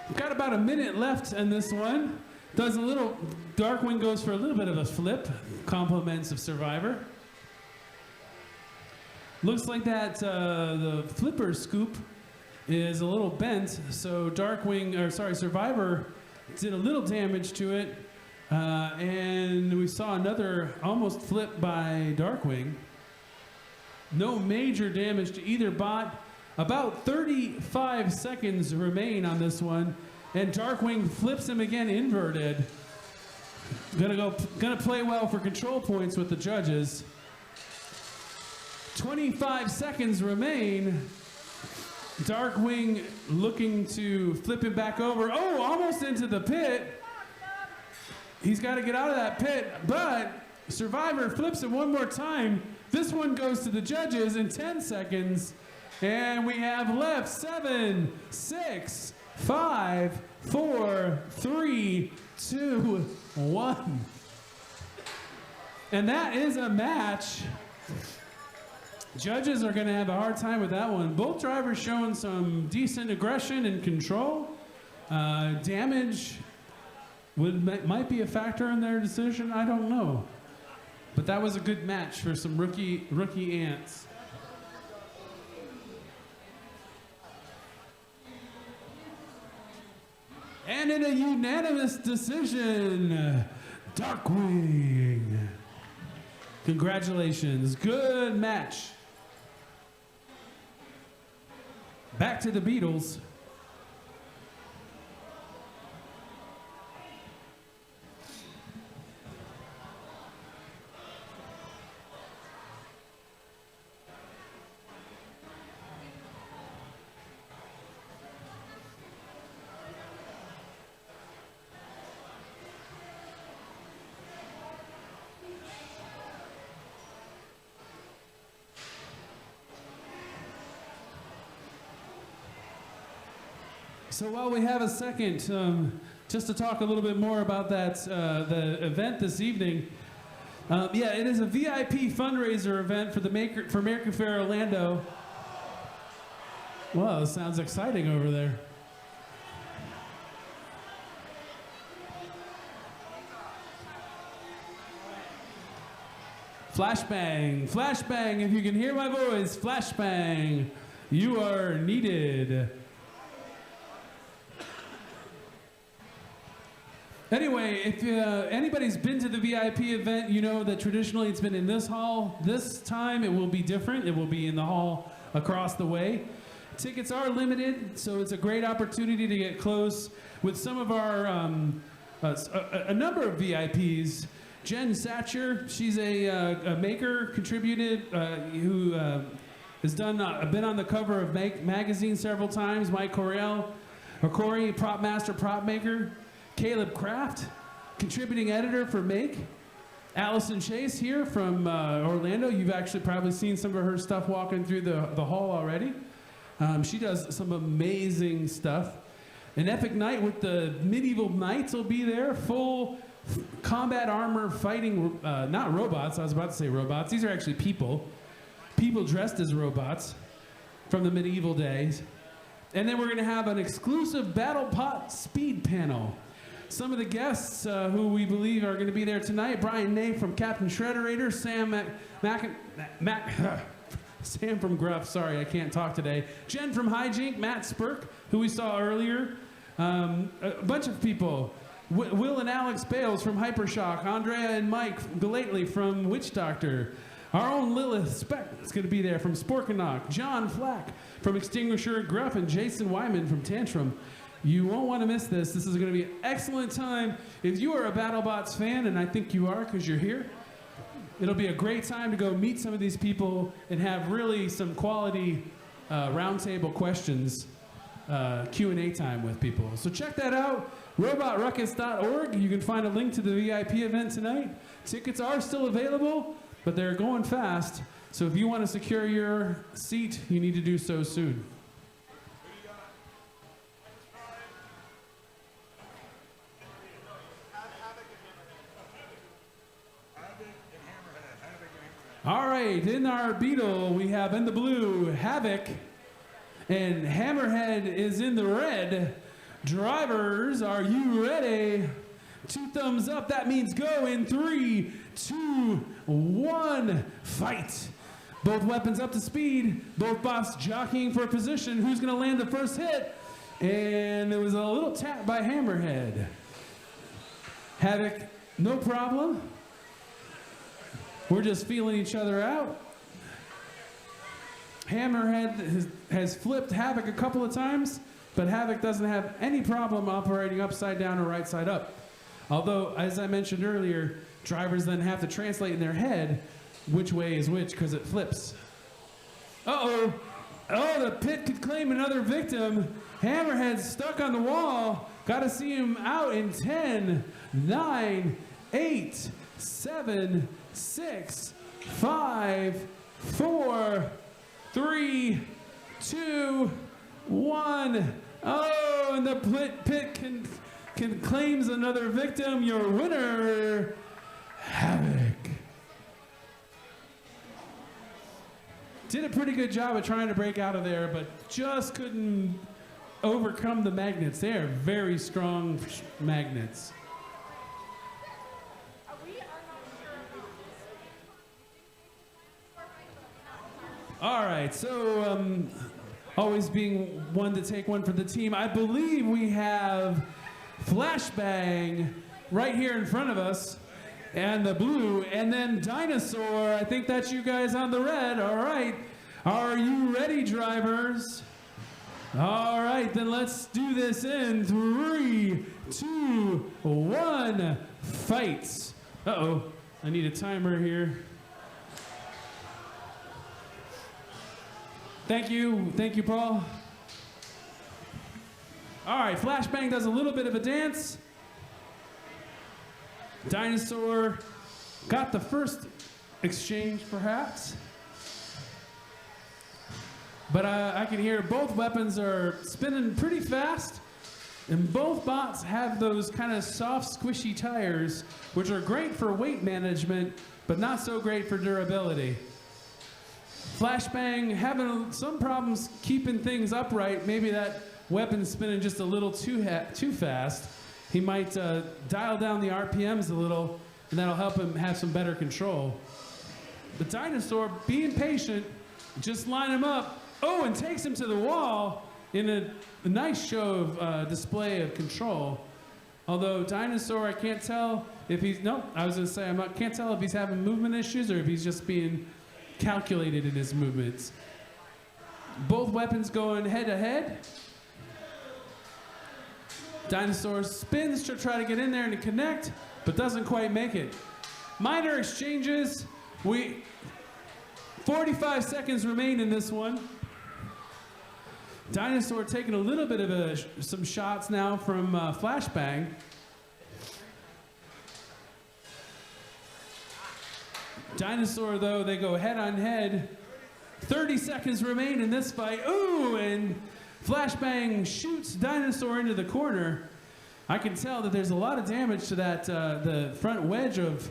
We've got about a minute left in this one. Darkwing goes for a little bit of a flip, compliments of Survivor. Looks like that the flipper scoop is a little bent, so Survivor did a little damage to it, and we saw another almost flip by Darkwing. No major damage to either bot. About 35 seconds remain on this one, and Darkwing flips him again inverted. Gonna play well for control points with the judges. 25 seconds remain. Darkwing looking to flip him back over. Oh, almost into the pit. He's got to get out of that pit, but Survivor flips it one more time. This one goes to the judges in 10 seconds. And we have left 7, 6, 5, 4, 3, 2, 1. And that is a match. Judges are going to have a hard time with that one. Both drivers showing some decent aggression and control. Damage might be a factor in their decision. I don't know. But that was a good match for some rookie ants. And in a unanimous decision, Darkwing. Congratulations, good match. Back to the Beatles. So while we have a second, just to talk a little bit more about that, the event this evening. Yeah, it is a VIP fundraiser event for Maker Faire Orlando. Wow, this sounds exciting over there. Flashbang, flashbang, if you can hear my voice, flashbang, you are needed. Anyway, if anybody's been to the VIP event, you know that traditionally it's been in this hall. This time it will be different. It will be in the hall across the way. Tickets are limited, so it's a great opportunity to get close with some of our, a number of VIPs. Jen Satcher, she's a maker, contributed, who has been on the cover of Make magazine several times. Mike Corey, prop master, prop maker. Caleb Kraft, contributing editor for Make. Allison Chase here from Orlando. You've actually probably seen some of her stuff walking through the hall already. She does some amazing stuff. An epic night with the medieval knights will be there, full combat armor fighting, not robots, I was about to say robots. These are actually people. People dressed as robots from the medieval days. And then we're going to have an exclusive Battle Pot speed panel. Some of the guests who we believe are going to be there tonight: Brian Ney from Captain Shredderator, Sam Sam from Gruff, sorry, I can't talk today. Jen from Hijink, Matt Spurk, who we saw earlier. A bunch of people. Will and Alex Bales from Hypershock. Andrea and Mike Galately from Witch Doctor. Our own Lilith Speck is going to be there from Sporkanock. John Flack from Extinguisher Gruff, and Jason Wyman from Tantrum. You won't want to miss this. This is going to be an excellent time. If you are a BattleBots fan, and I think you are because you're here, it'll be a great time to go meet some of these people and have really some quality roundtable questions, Q&A time with people. So check that out, robotruckus.org. You can find a link to the VIP event tonight. Tickets are still available, but they're going fast. So if you want to secure your seat, you need to do so soon. All right, in our Beetle, we have in the blue, Havoc, and Hammerhead is in the red. Drivers, are you ready? 2 thumbs up, that means go in 3, 2, 1, fight. Both weapons up to speed, both bots jockeying for position. Who's gonna land the first hit? And it was a little tap by Hammerhead. Havoc, no problem. We're just feeling each other out. Hammerhead has flipped Havoc a couple of times, but Havoc doesn't have any problem operating upside down or right side up. Although, as I mentioned earlier, drivers then have to translate in their head which way is which because it flips. Uh-oh. Oh, the pit could claim another victim. Hammerhead's stuck on the wall. Got to see him out in 10, 9, 8, 7, 6, 5, 4, 3, 2, 1. Oh, and the pit can claims another victim. Your winner, Havoc. Did a pretty good job of trying to break out of there, but just couldn't overcome the magnets. They are very strong magnets. All right, so always being one to take one for the team, I believe we have Flashbang right here in front of us, and the blue, and then Dinosaur. I think that's you guys on the red. All right, are you ready, drivers? All right, then let's do this in 3, 2, 1, fight. Uh-oh, I need a timer here. Thank you, Paul. All right, Flashbang does a little bit of a dance. Dinosaur got the first exchange, perhaps. But I can hear both weapons are spinning pretty fast, and both bots have those kind of soft, squishy tires, which are great for weight management, but not so great for durability. Flashbang having some problems keeping things upright. Maybe that weapon's spinning just a little too fast. He might dial down the RPMs a little, and that'll help him have some better control. The Dinosaur, being patient, just line him up. Oh, and takes him to the wall in a nice show of display of control. Although Dinosaur, I can't tell if he's, can't tell if he's having movement issues or if he's just being calculated in his movements. Both weapons going head to head. Dinosaur spins to try to get in there and to connect, but doesn't quite make it. Minor exchanges. 45 seconds remain in this one. Dinosaur taking a little bit of some shots now from Flashbang. Dinosaur, though, they go head on head. 30 seconds remain in this fight. Ooh, and Flashbang shoots Dinosaur into the corner. I can tell that there's a lot of damage to that the front wedge of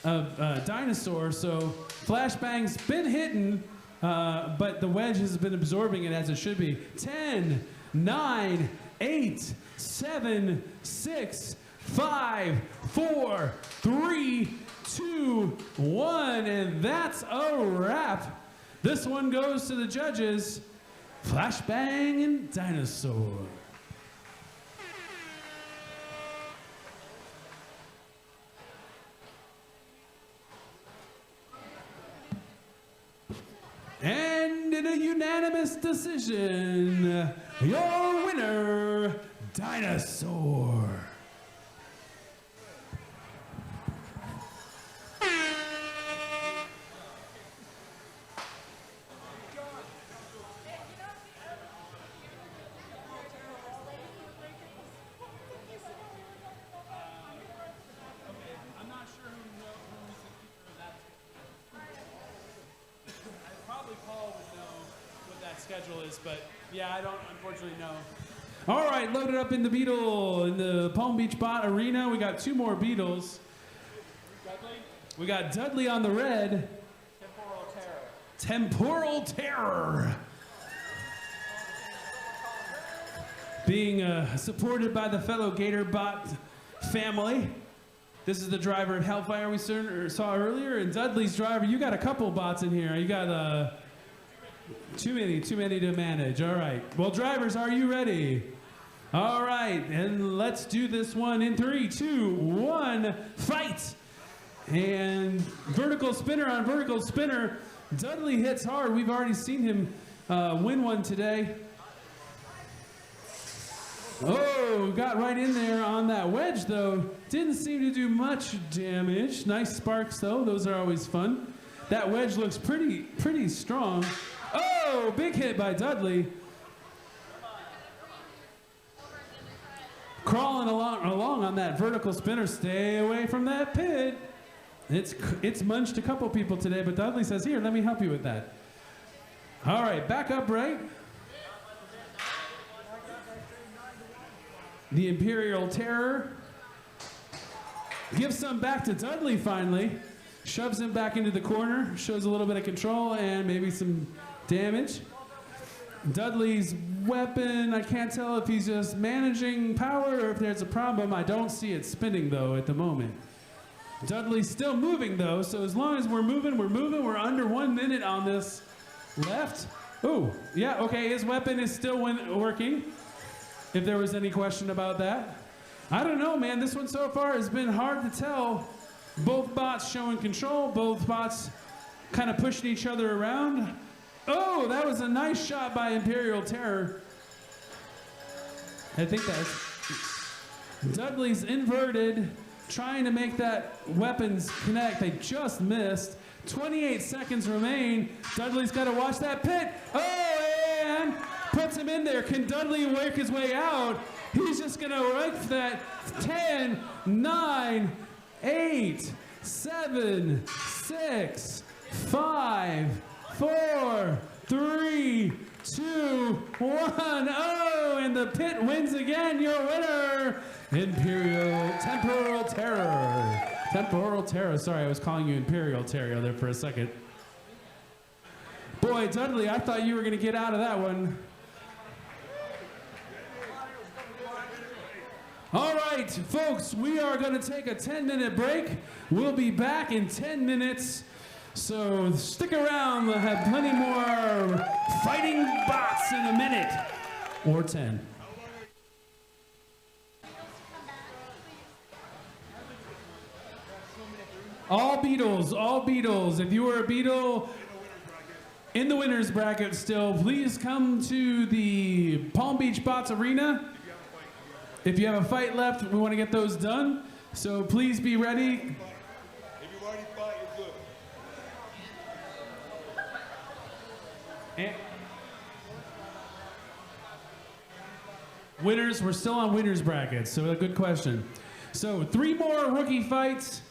Dinosaur. So Flashbang's been hitting, but the wedge has been absorbing it as it should be. 10, 9, 8, 7, 6, 5, 4, 3, 2, 1, and that's a wrap. This one goes to the judges, Flashbang and Dinosaur. And in a unanimous decision, your winner, Dinosaur. I'm not sure who's the keeper of that. Probably Paul would know what that schedule is, but yeah, I don't unfortunately know. All right, loaded up in the Beetle in the Palm Beach Bot Arena. We got 2 more Beetles. Dudley, We got Dudley on the red. Temporal Terror. Temporal Terror. Being supported by the fellow Gator Bot family. This is the driver of Hellfire we saw earlier, and Dudley's driver. You got a couple bots in here. You got too many to manage. All right. Well, drivers, are you ready? All right, and let's do this one in 3, 2, 1, fight! And vertical spinner on vertical spinner. Dudley hits hard. We've already seen him win one today. Oh, got right in there on that wedge, though. Didn't seem to do much damage. Nice sparks, though. Those are always fun. That wedge looks pretty strong. Oh, big hit by Dudley. Crawling along on that vertical spinner. Stay away from that pit. It's munched a couple people today, but Dudley says, here, let me help you with that. All right, back upright. The Imperial Terror gives some back to Dudley finally. Shoves him back into the corner. Shows a little bit of control and maybe some damage. Dudley's weapon, I can't tell if he's just managing power or if there's a problem. I don't see it spinning though at the moment. Dudley's still moving though, so as long as we're moving. We're under 1 minute on this left. Oh, yeah, okay, his weapon is still working. If there was any question about that. I don't know, man. This one so far has been hard to tell. Both bots showing control, both bots kind of pushing each other around. Oh, that was a nice shot by Imperial Terror. I think that's Dudley's inverted, trying to make that weapons connect. They just missed. 28 seconds remain. Dudley's got to watch that pit. Oh, and puts him in there. Can Dudley work his way out? He's just going to work that 10, 9, 8, 7, 6, 5, 4, 3, 2, 1. Oh, and the pit wins again. Your winner, Temporal Terror. Temporal Terror. Sorry, I was calling you Imperial Terror there for a second. Boy, Dudley, I thought you were going to get out of that one. All right, folks, we are going to take a 10-minute break. We'll be back in 10 minutes. So stick around. We'll have plenty more fighting bots in a minute or 10. All Beetles. If you are a Beetle in the winner's bracket still, please come to the Palm Beach Bots Arena. If you have a fight left, we want to get those done. So please be ready. If you already fought, you're good. And winners, we're still on winners brackets, so a good question. So 3 more rookie fights,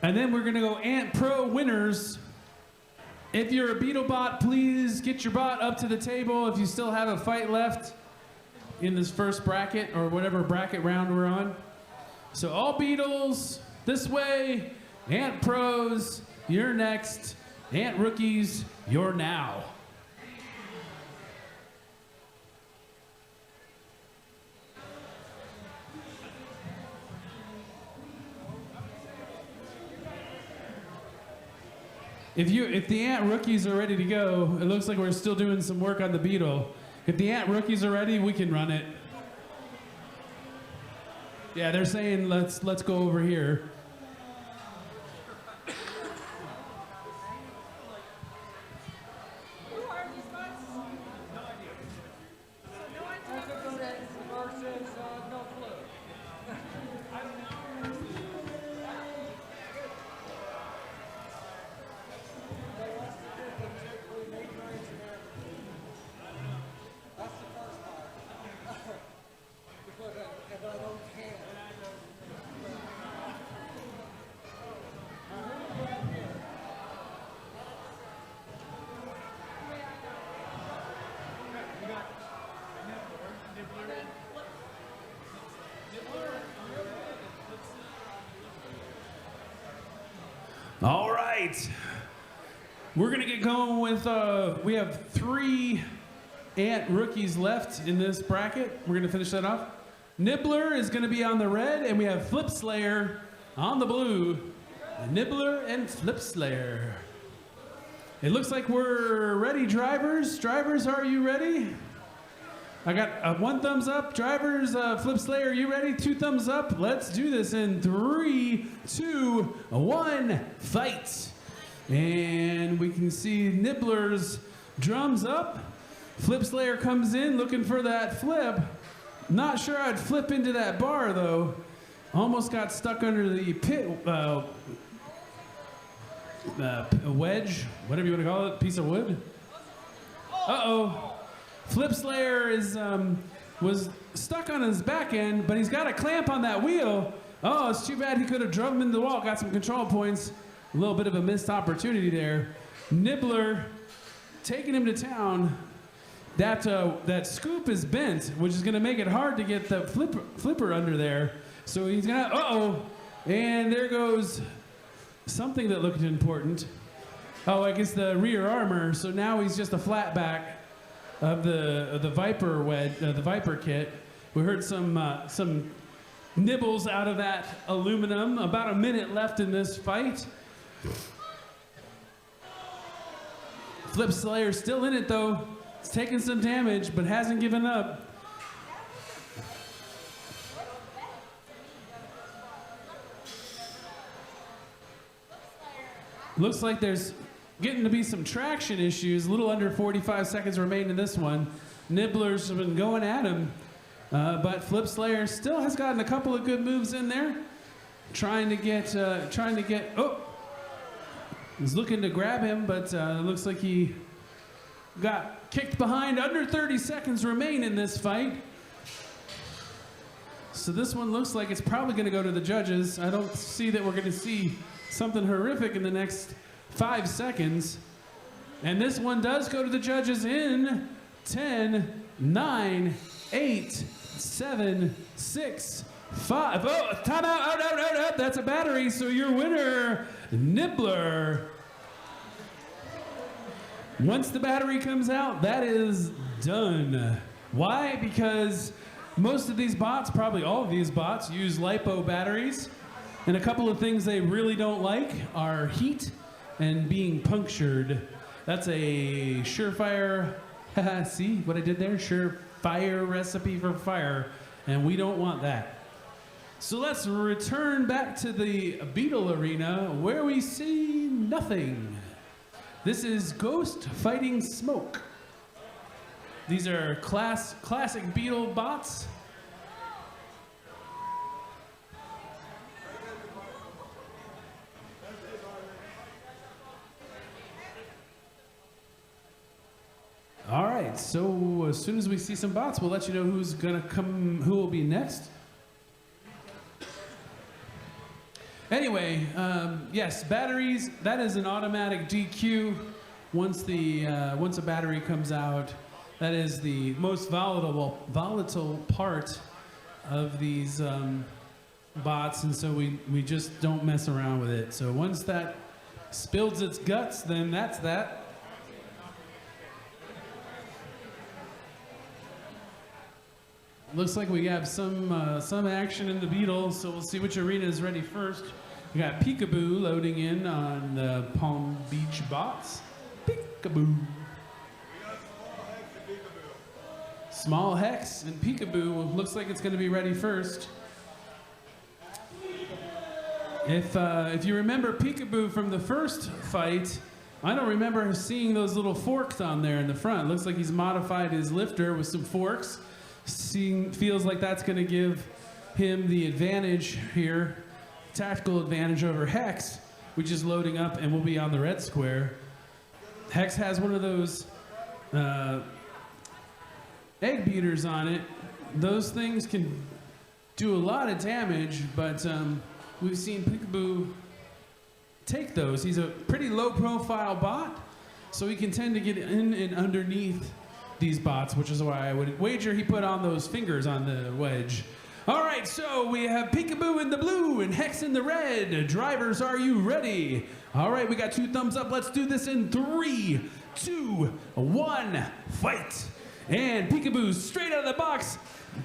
and then we're gonna go Ant Pro winners. If you're a Beetlebot, please get your bot up to the table if you still have a fight left in this first bracket or whatever bracket round we're on. So all Beetles this way, Ant Pros, you're next, Ant Rookies, you're now. If the Ant rookies are ready to go, it looks like we're still doing some work on the Beetle. If the Ant rookies are ready, we can run it. Yeah, they're saying let's go over here. Who are these guys? No idea. No idea. Versus no clue. All right. We're going to get going with, we have 3 Ant rookies left in this bracket. We're going to finish that off. Nibbler is going to be on the red, and we have Flip Slayer on the blue. Nibbler and Flip Slayer. It looks like we're ready, drivers. Drivers, are you ready? I got 1 thumbs up. Drivers, Flip Slayer, are you ready? 2 thumbs up. Let's do this in 3, 2, 1, fight. And we can see Nibbler's drums up. Flip Slayer comes in looking for that flip. Not sure I'd flip into that bar though. Almost got stuck under the pit, wedge, whatever you want to call it, piece of wood. Uh-oh. Flip Slayer was stuck on his back end, but he's got a clamp on that wheel. Oh, it's too bad he could have drove him into the wall, got some control points. A little bit of a missed opportunity there. Nibbler taking him to town. That scoop is bent, which is gonna make it hard to get the flipper under there. So he's gonna, uh-oh, and there goes something that looked important. Oh, I guess the rear armor. So now he's just a flat back of the Viper the Viper kit. We heard some nibbles out of that aluminum. About a minute left in this fight. Flip Slayer still in it though. He's taking some damage, but hasn't given up. Looks like there's getting to be some traction issues. A little under 45 seconds remain in this one. Nibbler's been going at him, but Flip Slayer still has gotten a couple of good moves in there. Trying to get, oh! He's looking to grab him, but it looks like he got kicked behind. Under 30 seconds remain in this fight. So this one looks like it's probably gonna go to the judges. I don't see that we're gonna see something horrific in the next 5 seconds. And this one does go to the judges in 10, 9, 8, 7, 6, 5. Oh, time out, out. That's a battery, so your winner, Nibbler. Once the battery comes out, that is done. Why? Because most of these bots, probably all of these bots, use LiPo batteries. And a couple of things they really don't like are heat and being punctured. That's a surefire, see what I did there? Surefire recipe for fire, and we don't want that. So let's return back to the Beetle Arena where we see nothing. This is Ghost fighting Smoke. These are classic Beetle bots. All right, so as soon as we see some bots, we'll let you know who's gonna come, who will be next. Anyway, yes, batteries, that is an automatic DQ. Once a battery comes out, that is the most volatile part of these bots, and so we just don't mess around with it. So once that spills its guts, then that's that. Looks like we have some action in the Beetle, so we'll see which arena is ready first. We got Peekaboo loading in on the Palm Beach bots. Peekaboo. Small Hex and Peekaboo looks like it's going to be ready first. If you remember Peekaboo from the first fight, I don't remember seeing those little forks on there in the front. Looks like he's modified his lifter with some forks. Feels like that's going to give him the advantage here, tactical advantage over Hex, which is loading up and will be on the red square. Hex has one of those egg beaters on it. Those things can do a lot of damage, but we've seen Peekaboo take those. He's a pretty low profile bot, so he can tend to get in and underneath these bots, which is why I would wager he put on those fingers on the wedge. All right, so we have Peekaboo in the blue and Hex in the red. Drivers, are you ready? All right, we got 2 thumbs up. Let's do this in 3, 2, 1, fight. And Peekaboo straight out of the box.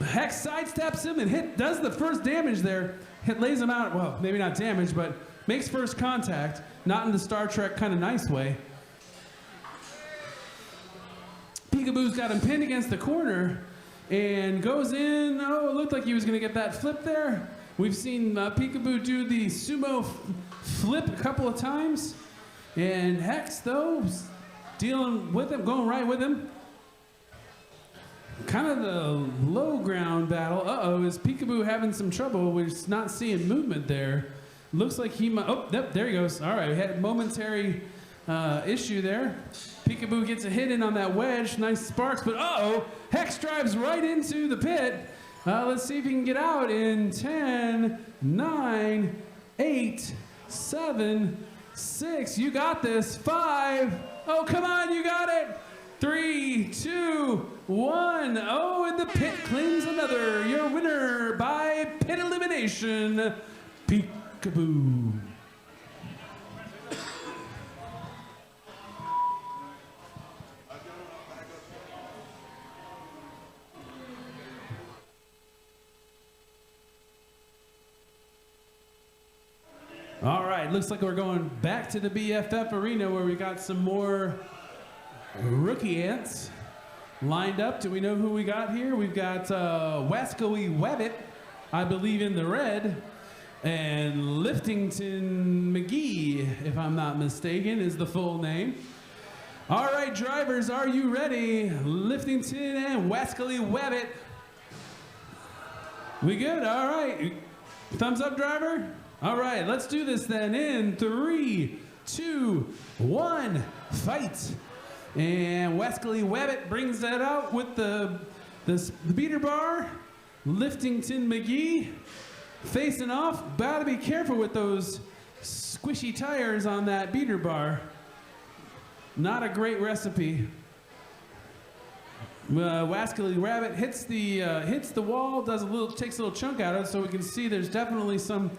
Hex sidesteps him and does the first damage there. Lays him out, well, maybe not damage, but makes first contact. Not in the Star Trek kind of nice way. Peekaboo's got him pinned against the corner and goes in. Oh, it looked like he was going to get that flip there. We've seen Peekaboo do the sumo flip a couple of times. And Hex, though, dealing with him, going right with him. Kind of the low ground battle. Uh-oh, is Peekaboo having some trouble? We're just not seeing movement there. Looks like he might, oh, yep, there he goes. All right, we had a momentary issue there. Peekaboo gets a hit in on that wedge. Nice sparks, but uh-oh, Hex drives right into the pit. Let's see if he can get out in 10, 9, 8, 7, 6. You got this. 5. Oh, come on, you got it. 3, 2, 1. Oh, and the pit claims another. Your winner by pit elimination, Peekaboo. All right, looks like we're going back to the BFF arena where we got some more rookie ants lined up. Do we know who we got here? We've got Wascally Webbit, I believe, in the red, and Liftington McGee, if I'm not mistaken, is the full name. All right, drivers, are you ready? Liftington and Wascally Webbit. We good? All right. Thumbs up, driver? All right, let's do this then in 3, 2, 1, fight. And Wascally Webbit brings that out with the beater bar. Liftington McGee facing off. Gotta be careful with those squishy tires on that beater bar. Not a great recipe. Wascally Webbit hits the wall, takes a little chunk out of it, so we can see there's definitely some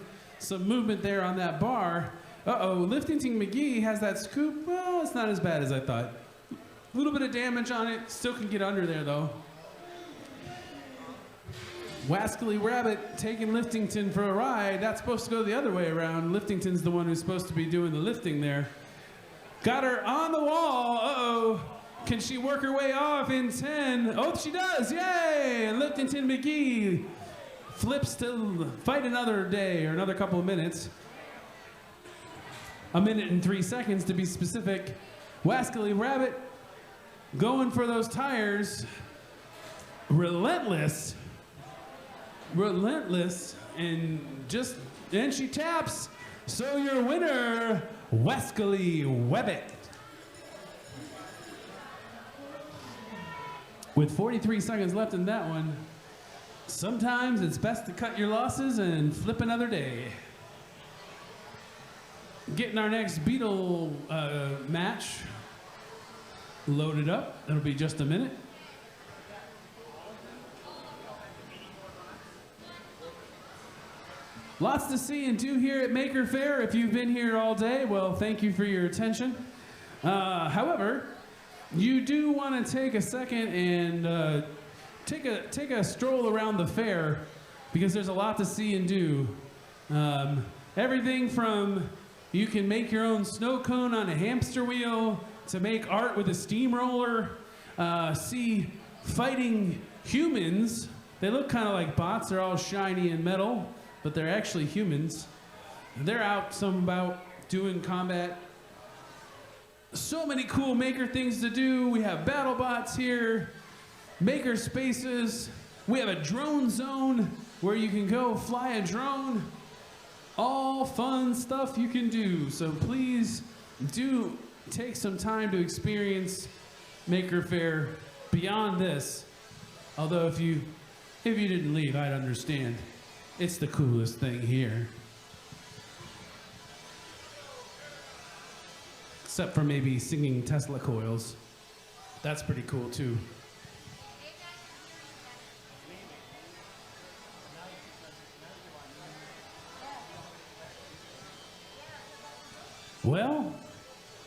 movement there on that bar. Uh-oh, Liftington McGee has that scoop. Well, it's not as bad as I thought. A little bit of damage on it, still can get under there though. Wascally Webbit taking Liftington for a ride. That's supposed to go the other way around. Liftington's the one who's supposed to be doing the lifting there. Got her on the wall. Uh-oh. Can she work her way off in 10? Oh, she does. Yay! And Liftington McGee flips to fight another day, or another couple of minutes. 1 minute and 3 seconds to be specific. Wascally Webbit going for those tires. Relentless, and she taps. So your winner, Wascally Webbit. With 43 seconds left in that one, sometimes it's best to cut your losses and flip another day. Getting our next Beetle match loaded up. It'll be just a minute. Lots to see and do here at Maker Faire. If you've been here all day, well, thank you for your attention. However, you do want to take a second and take a stroll around the fair, because there's a lot to see and do. Everything from you can make your own snow cone on a hamster wheel to make art with a steamroller. See fighting humans. They look kind of like bots. They're all shiny and metal, but they're actually humans. They're out some about doing combat. So many cool maker things to do. We have battle bots here, maker spaces. We have a drone zone where you can go fly a drone. All fun stuff you can do. So please do take some time to experience Maker Faire beyond this. Although if you didn't leave, I'd understand. It's the coolest thing here. Except for maybe singing Tesla coils. That's pretty cool too. Well,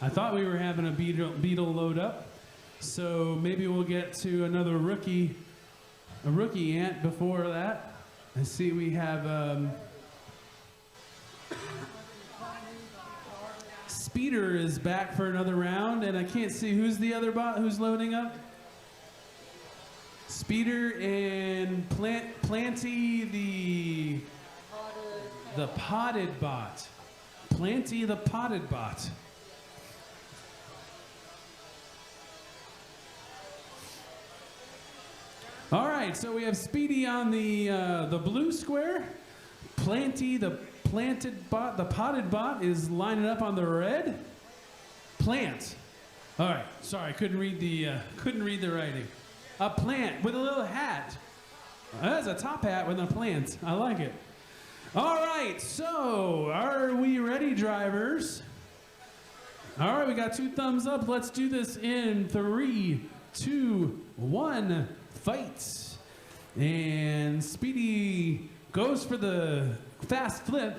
I thought we were having a beetle load up, so maybe we'll get to a rookie ant before that. I see we have Speeder is back for another round, and I can't see who's the other bot who's loading up. Speeder and Planty the potted bot. Planty the potted bot. All right, so we have Speedy on the blue square. Planty the planted bot, the potted bot is lining up on the red. Plant. All right, sorry, couldn't read the writing. A plant with a little hat. That's a top hat with a plant. I like it. All right, so are we ready, drivers? All right, we got 2 thumbs up. Let's do this in 3, 2, 1, fight. And Speedy goes for the fast flip,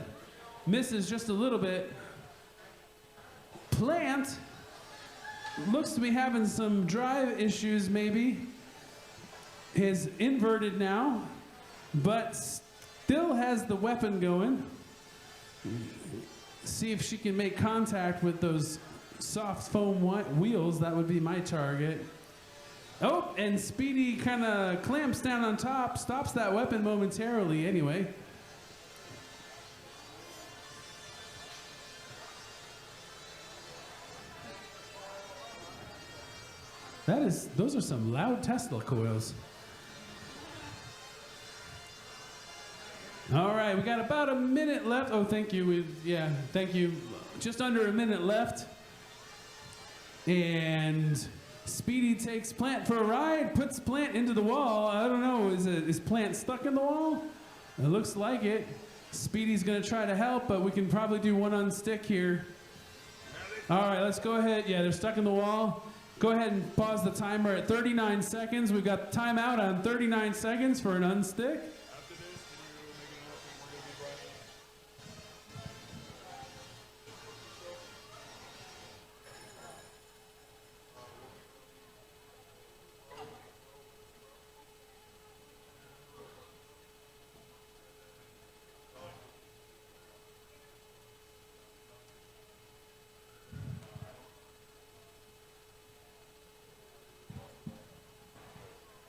misses just a little bit. Plant looks to be having some drive issues maybe. Is inverted now, but still has the weapon going. See if she can make contact with those soft foam wheels. That would be my target. Oh, and Speedy kind of clamps down on top, stops that weapon momentarily anyway. Those are some loud Tesla coils. All right, we got about a minute left. Oh, thank you. Thank you. Just under a minute left. And Speedy takes Plant for a ride, puts Plant into the wall. I don't know, is Plant stuck in the wall? It looks like it. Speedy's gonna try to help, but we can probably do one on stick here. All right, let's go ahead. Yeah, they're stuck in the wall. Go ahead and pause the timer at 39 seconds. We've got timeout on 39 seconds for an unstick.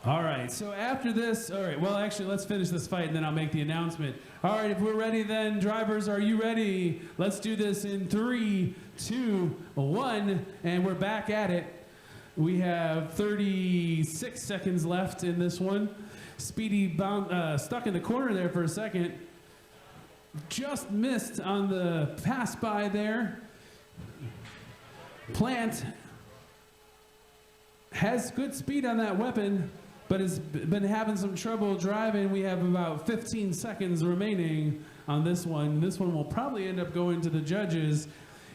All right, so after this, all right, well, actually, let's finish this fight and then I'll make the announcement. All right, if we're ready then, drivers, are you ready? Let's do this in 3, 2, 1, and we're back at it. We have 36 seconds left in this one. Speedy stuck in the corner there for a second. Just missed on the pass by there. Plant has good speed on that weapon, but has been having some trouble driving. We have about 15 seconds remaining on this one. This one will probably end up going to the judges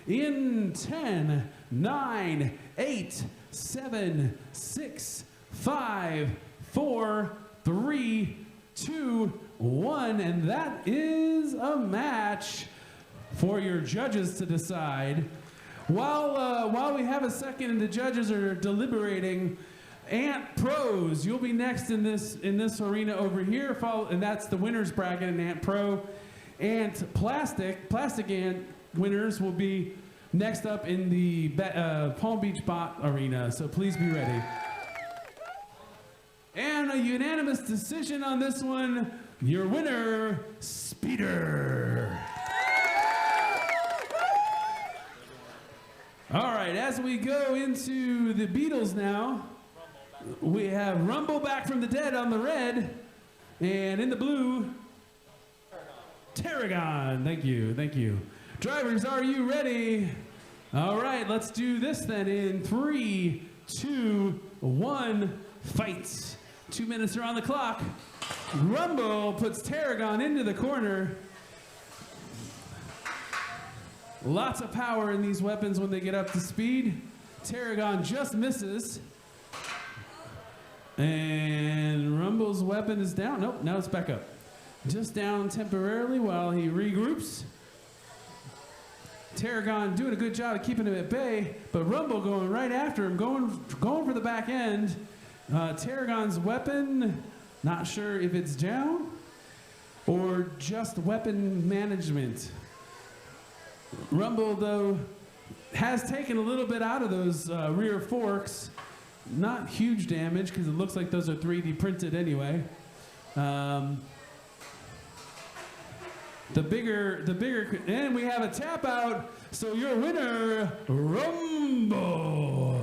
in 10, 9, 8, 7, 6, 5, 4, 3, 2, 1, and that is a match for your judges to decide. While we have a second and the judges are deliberating, Ant Pros, you'll be next in this arena over here, and that's the winner's bracket in Ant Pro. ant plastic ant winners will be next up in the Palm Beach Bot Arena, so please be ready. And a unanimous decision on this one, your winner, Speeder. All right, as we go into the Beatles now, we have Rumble back from the dead on the red, and in the blue, Tarragon. Thank you, thank you. Drivers, are you ready? All right, let's do this then in 3, 2, 1, fight. 2 minutes are on the clock. Rumble puts Tarragon into the corner. Lots of power in these weapons when they get up to speed. Tarragon just misses. And Rumble's weapon is down. Nope, now it's back up. Just down temporarily while he regroups. Tarragon doing a good job of keeping him at bay, but Rumble going right after him, going for the back end. Tarragon's weapon, not sure if it's down or just weapon management. Rumble, though, has taken a little bit out of those rear forks. Not huge damage because it looks like those are 3D printed anyway. The bigger, and we have a tap out. So your winner, Rumble.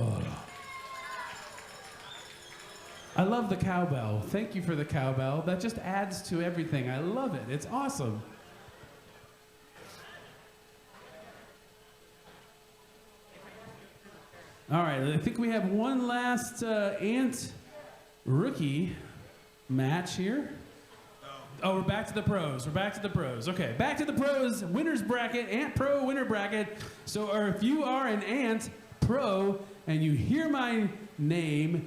I love the cowbell. Thank you for the cowbell. That just adds to everything. I love it. It's awesome. All right, I think we have one last Ant rookie match here. Oh, we're back to the pros. We're back to the pros. Okay, back to the pros. Winners bracket, Ant Pro winner bracket. So if you are an Ant Pro and you hear my name,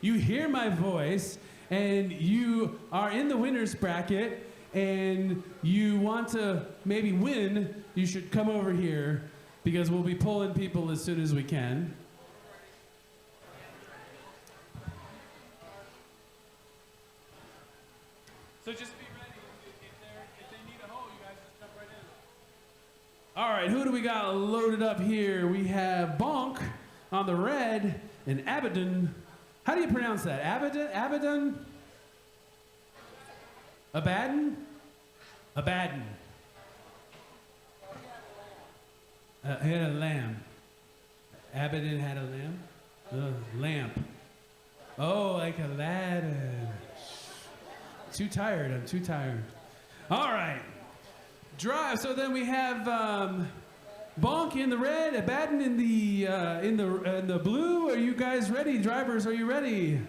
you hear my voice, and you are in the winners bracket and you want to maybe win, you should come over here because we'll be pulling people as soon as we can. So just be ready. If they need a hole, you guys just jump right in. All right, who do we got loaded up here? We have Bonk on the red and Abaddon. How do you pronounce that? Abaddon? Abaddon? Abaddon? Abaddon. He had a lamb. Abaddon had a lamb? Lamp. Oh, like Aladdin. Too tired. I'm too tired. All right. Drive. So then we have Bonk in the red, Abaddon in the blue. Are you guys ready? Drivers, are you ready?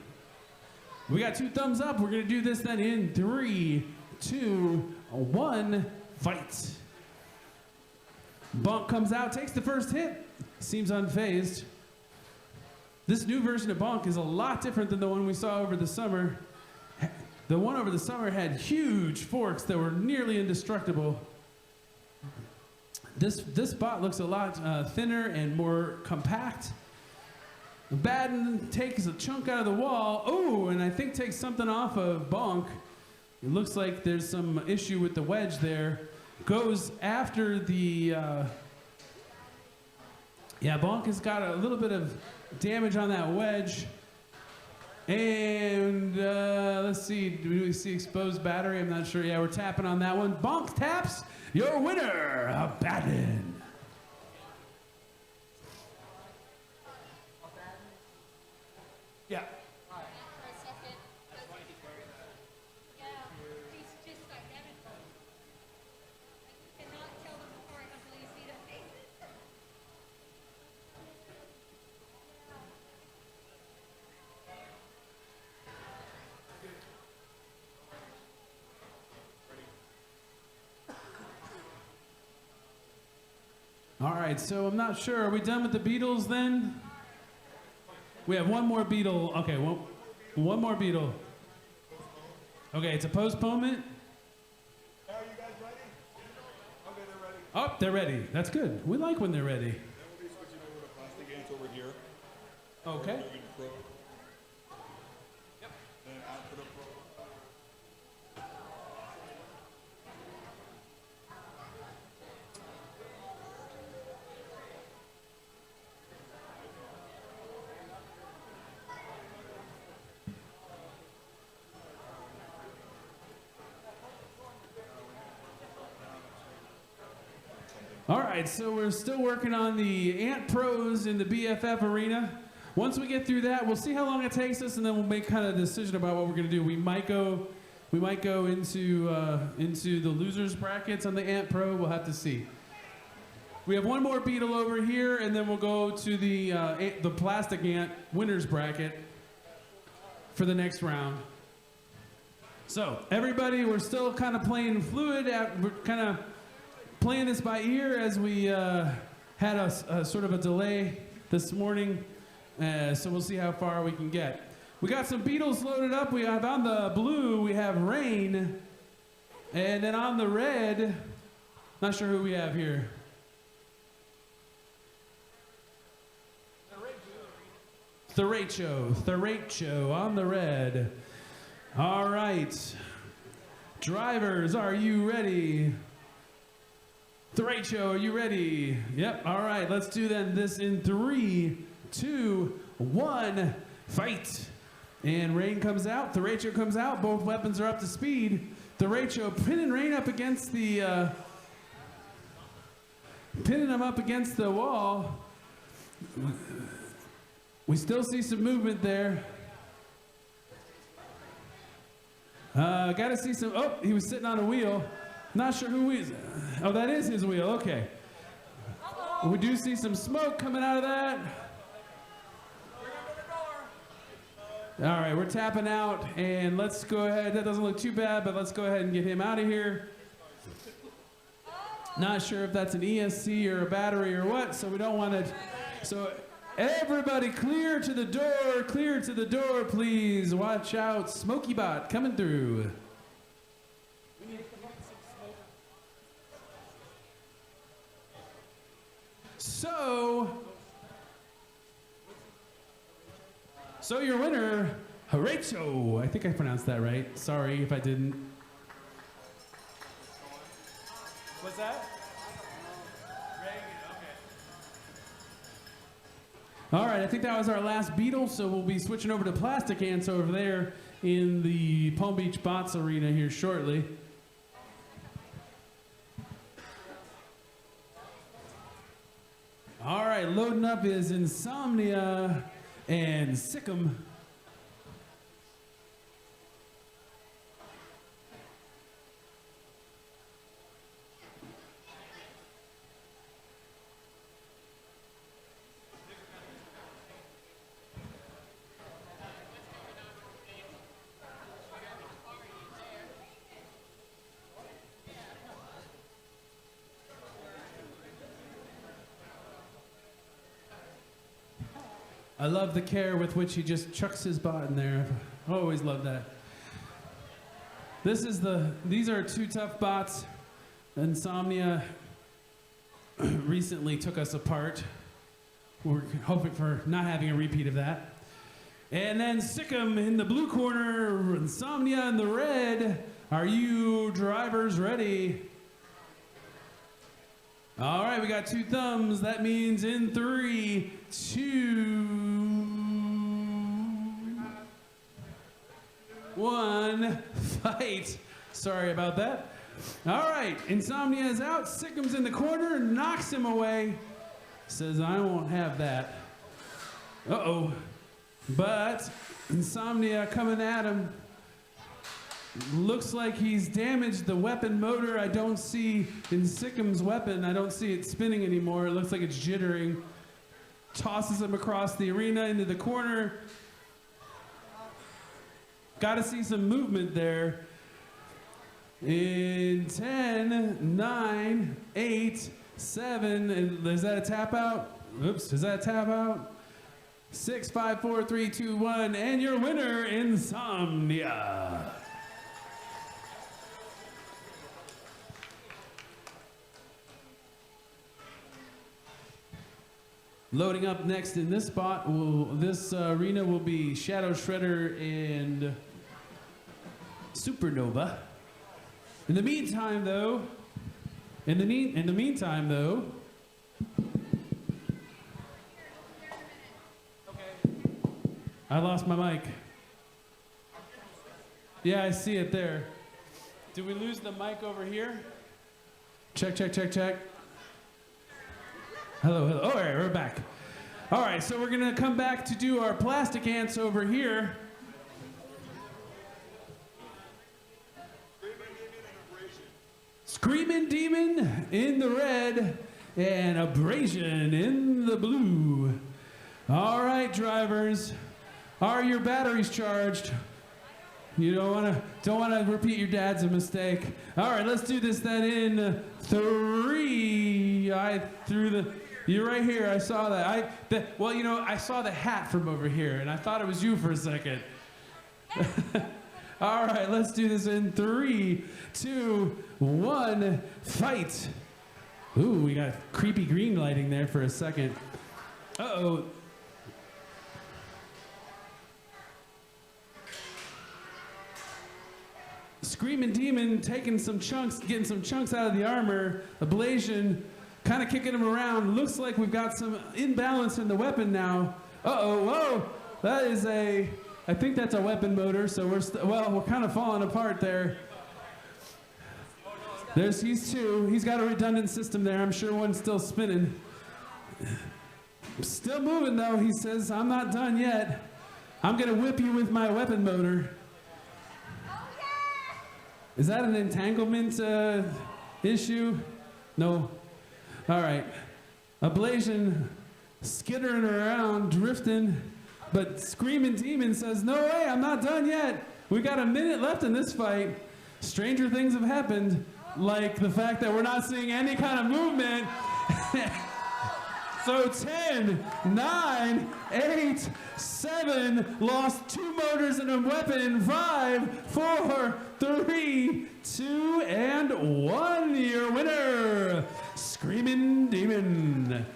We got 2 thumbs up. We're gonna do this then in 3, 2, 1, fight. Bonk comes out, takes the first hit. Seems unfazed. This new version of Bonk is a lot different than the one we saw over the summer. The one over the summer had huge forks that were nearly indestructible. This bot looks a lot thinner and more compact. Abaddon takes a chunk out of the wall. Oh, and I think takes something off of Bonk. It looks like there's some issue with the wedge there. Goes after the... yeah, Bonk has got a little bit of damage on that wedge. And let's see, do we see exposed battery? I'm not sure. Yeah, we're tapping on that one. Bonk taps, your winner, Abaddon. Yeah. For a second. Yeah, he's just identical. You cannot tell them apart until you see their faces. All right, so I'm not sure. Are we done with the Beatles then? We have one more Beatle. Okay, one more Beatle. Okay, it's a postponement. Are you guys ready? Okay, they're ready. Oh, they're ready. That's good. We like when they're ready. Then we'll be switching over to plastic ants over here. Okay. We're gonna pro. Yep. Then out to the pro. All right, so we're still working on the Ant Pros in the BFF arena. Once we get through that, we'll see how long it takes us, and then we'll make kind of a decision about what we're gonna do. We might go into the losers brackets on the Ant Pro. We'll have to see. We have one more beetle over here, and then we'll go to the plastic ant winners bracket for the next round. So everybody, we're still kind of playing fluid. We're kind of playing this by ear as we had a sort of a delay this morning. So we'll see how far we can get. We got some beetles loaded up. We have on the blue, we have Rain. And then on the red, not sure who we have here. Theracho on the red. All right. Drivers, are you ready? Theracho, are you ready? Yep, all right, let's do then this in 3, 2, 1, fight. And Rain comes out, Theracho comes out, both weapons are up to speed. Theracho pinning Rain up against the, pinning him up against the wall. We still see some movement there. Gotta see some, oh, he was sitting on a wheel. Not sure who he is. Oh, that is his wheel, okay. We do see some smoke coming out of that. All right, we're tapping out, and let's go ahead. That doesn't look too bad, but let's go ahead and get him out of here. Not sure if that's an ESC or a battery or what, so we don't want to. So everybody clear to the door, please. Watch out, Smoky Bot coming through. So your winner, Theracho. I think I pronounced that right. Sorry if I didn't. What's that? Reagan, okay. All right, I think that was our last beetle, so we'll be switching over to plastic ants over there in the Palm Beach Bots Arena here shortly. All right, loading up is Insomnia and Sikkim. I love the care with which he just chucks his bot in there. I always love that. These are two tough bots. Insomnia recently took us apart. We're hoping for not having a repeat of that. And then Sikkim in the blue corner, Insomnia in the red. Are you drivers ready? All right, we got two thumbs. That means in 3, 2, 1, fight. Sorry about that. All right, Insomnia is out. Sikkim's in the corner, knocks him away. Says, I won't have that. Uh-oh. But Insomnia coming at him. Looks like he's damaged the weapon motor. I don't see in Sikkim's weapon, I don't see it spinning anymore. It looks like it's jittering. Tosses him across the arena into the corner. Gotta see some movement there. In 10, 9, 8, 7, and is that a tap out? Oops, is that a tap out? 6, 5, 4, 3, 2, 1, and your winner, Insomnia. Loading up next in this spot, this arena will be Shadow Shredder and Supernova. In the meantime, though, I lost my mic. Yeah, I see it there. Did we lose the mic over here? Check, check, check, check. Hello, hello. All right, we're back. All right, so we're gonna come back to do our plastic ants over here. Screaming Demon in the red and Abrasion in the blue. All right, drivers, are your batteries charged? You don't wanna repeat your dad's a mistake. All right, let's do this then in 3. You're right here. I saw that. I saw the hat from over here, and I thought it was you for a second. All right, let's do this in 3, 2, 1, fight. Ooh, we got creepy green lighting there for a second. Uh-oh. Screaming Demon taking some chunks, getting some chunks out of the armor. Ablation kind of kicking him around. Looks like we've got some imbalance in the weapon now. Uh-oh, whoa. That is I think that's a weapon motor, so we're kind of falling apart there. He's 2. He's got a redundant system there. I'm sure one's still spinning. Still moving though. He says, I'm not done yet. I'm gonna whip you with my weapon motor. Is that an entanglement issue? No. All right. Ablation skittering around, drifting, but Screaming Demon says, no way, I'm not done yet. We got a minute left in this fight. Stranger things have happened, like the fact that we're not seeing any kind of movement. So 10, 9, 8, 7, lost 2 motors and a weapon. 5, 4, 3, 2, and 1. Your winner, Screaming Demon.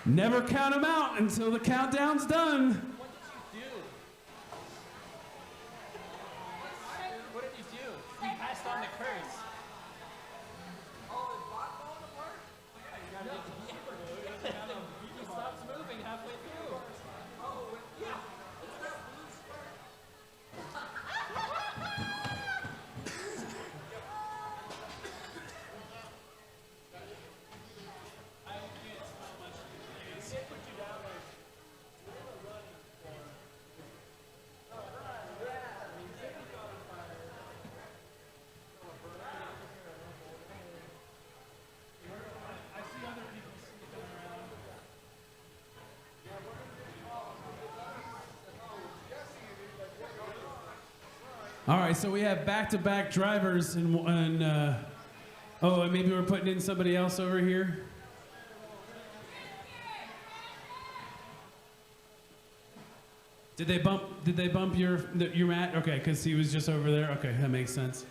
Never count them out until the countdown's done. What did you do? You passed on the curse. He stops moving halfway through. All right, so we have back-to-back drivers, and maybe we're putting in somebody else over here. Did they bump your mat? Okay, because he was just over there. Okay, that makes sense.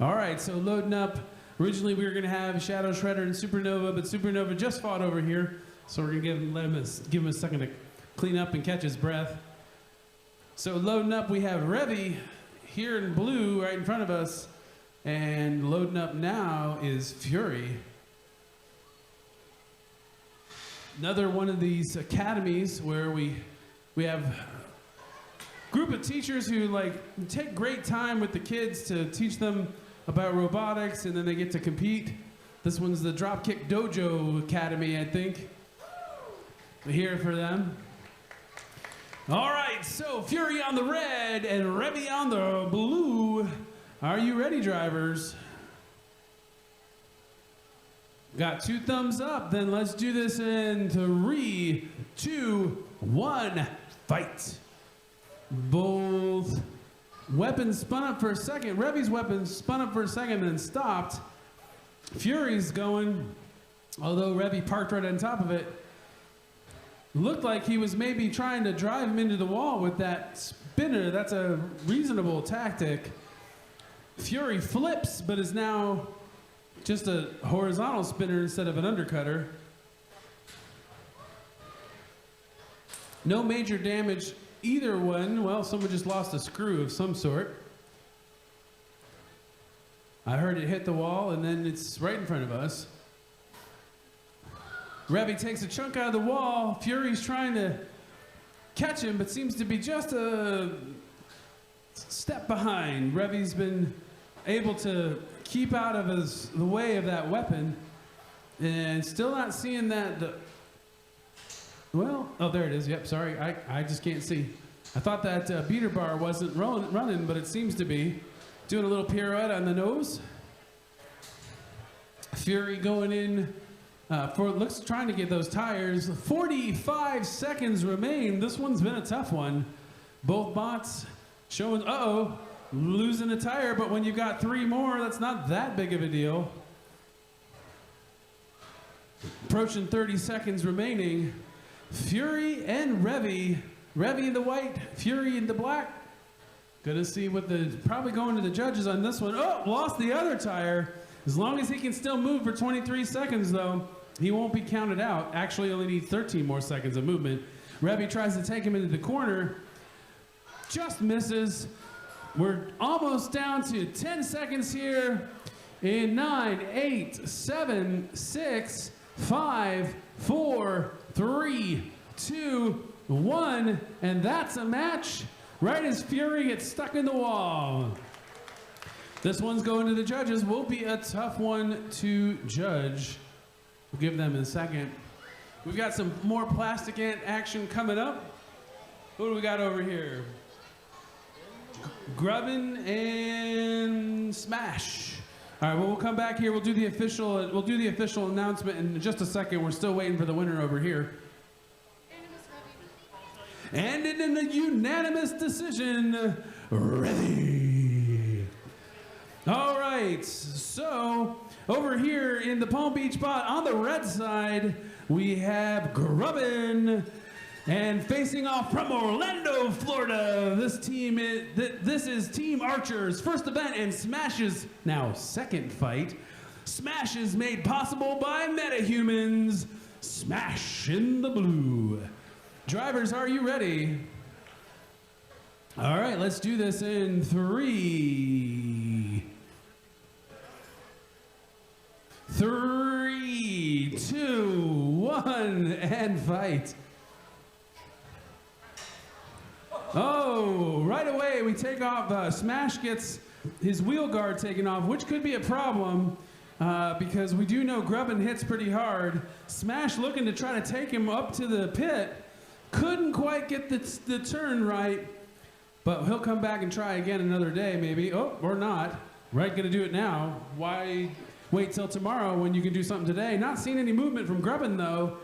All right, so loading up. Originally, we were going to have Shadow Shredder and Supernova, but Supernova just fought over here, so we're going to give him a second to clean up and catch his breath. So loading up, we have Revy here in blue right in front of us, and loading up now is Fury. Another one of these academies where we have a group of teachers who take great time with the kids to teach them about robotics, and then they get to compete. This one's the Dropkick Dojo Academy, I think. We're here for them. All right, so Fury on the red and Revy on the blue. Are you ready, drivers? Got 2 thumbs up, then let's do this in 3, 2, 1, fight. Both weapons spun up for a second. Revy's weapon spun up for a second and then stopped. Fury's going, although Revy parked right on top of it. Looked like he was maybe trying to drive him into the wall with that spinner. That's a reasonable tactic. Fury flips, but is now just a horizontal spinner instead of an undercutter. No major damage either one. Well, someone just lost a screw of some sort. I heard it hit the wall, and then it's right in front of us. Revy takes a chunk out of the wall. Fury's trying to catch him, but seems to be just a step behind. Revy's been able to keep out of the way of that weapon, and still not seeing that. Well, oh, there it is. Yep, sorry, I just can't see. I thought that beater bar wasn't running, but it seems to be. Doing a little pirouette on the nose. Fury going in trying to get those tires. 45 seconds remain. This one's been a tough one. Both bots showing, losing a tire, but when you've got 3 more, that's not that big of a deal. Approaching 30 seconds remaining. Fury and Revy. Revy in the white, Fury in the black. Gonna see what probably going to the judges on this one. Oh, lost the other tire. As long as he can still move for 23 seconds though, he won't be counted out. Actually only needs 13 more seconds of movement. Revy tries to take him into the corner. Just misses. We're almost down to 10 seconds here. In 9, 8, 7, 6, 5, 4, 3, 2, 1. And that's a match. Right as Fury gets stuck in the wall. This one's going to the judges. Will be a tough one to judge. We'll give them a second. We've got some more Plastic Ant action coming up. Who do we got over here? Grubbin and Smash. All right, well, we'll come back here. We'll do the official announcement in just a second. We're still waiting for the winner over here. And in a unanimous decision, Revy. All right, so over here in the Palm Beach bot on the red side, we have Grubbin. And facing off from Orlando, Florida, this is Team Archer's first event and Smash's now second fight. Smash is made possible by MetaHumans. Smash in the blue. Drivers, are you ready? All right, let's do this in 3, 2, 1, and fight. Oh, right away we take off. Smash gets his wheel guard taken off, which could be a problem because we do know Grubbin hits pretty hard. Smash looking to try to take him up to the pit. Couldn't quite get the turn right, but he'll come back and try again another day maybe. Oh, or not. Right, gonna do it now. Why wait till tomorrow when you can do something today? Not seeing any movement from Grubbin though.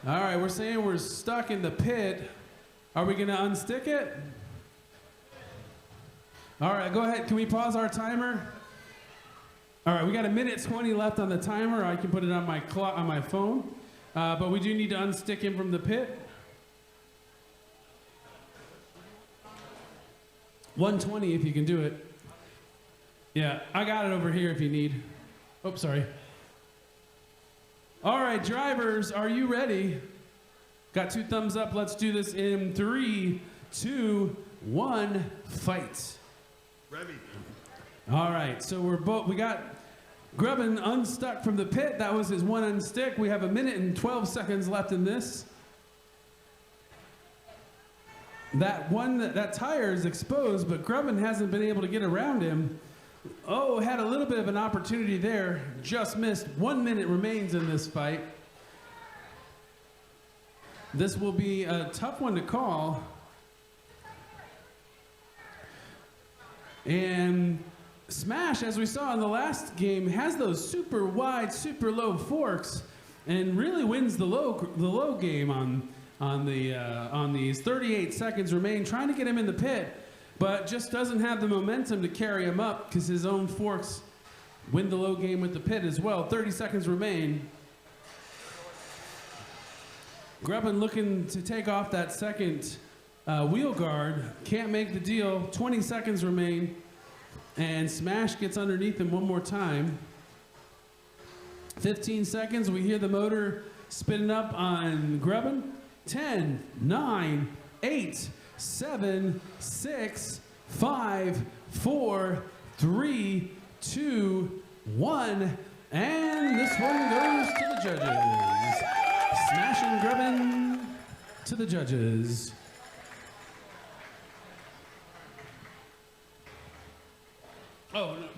All right, we're saying we're stuck in the pit. Are we gonna unstick it? All right, go ahead. Can we pause our timer? All right, we got 1:20 left on the timer. I can put it on my clock on my phone, but we do need to unstick him from the pit. 1:20 if you can do it. Yeah, I got it over here if you need. Oh, sorry. All right, drivers, are you ready? Got 2 thumbs up. Let's do this in 3, 2, 1, fight. Revy. All right, so we got Grubbin unstuck from the pit. That was his one unstick. We have 1:12 seconds left in this. That tire is exposed, but Grubbin hasn't been able to get around him. Oh, had a little bit of an opportunity there. Just missed. 1 minute remains in this fight. This will be a tough one to call. And Smash, as we saw in the last game, has those super wide, super low forks, and really wins the low game on these. 38 seconds remain. Trying to get him in the pit. but just doesn't have the momentum to carry him up because his own forks win the low game with the pit as well. 30 seconds remain. Grubbin looking to take off that second wheel guard. Can't make the deal. 20 seconds remain. And Smash gets underneath him one more time. 15 seconds. We hear the motor spinning up on Grubbin. 10, 9, 8, 7, 6, 5, 4, 3, 2, 1. And this one goes to the judges. Smash and Grubbin to the judges. Oh, no.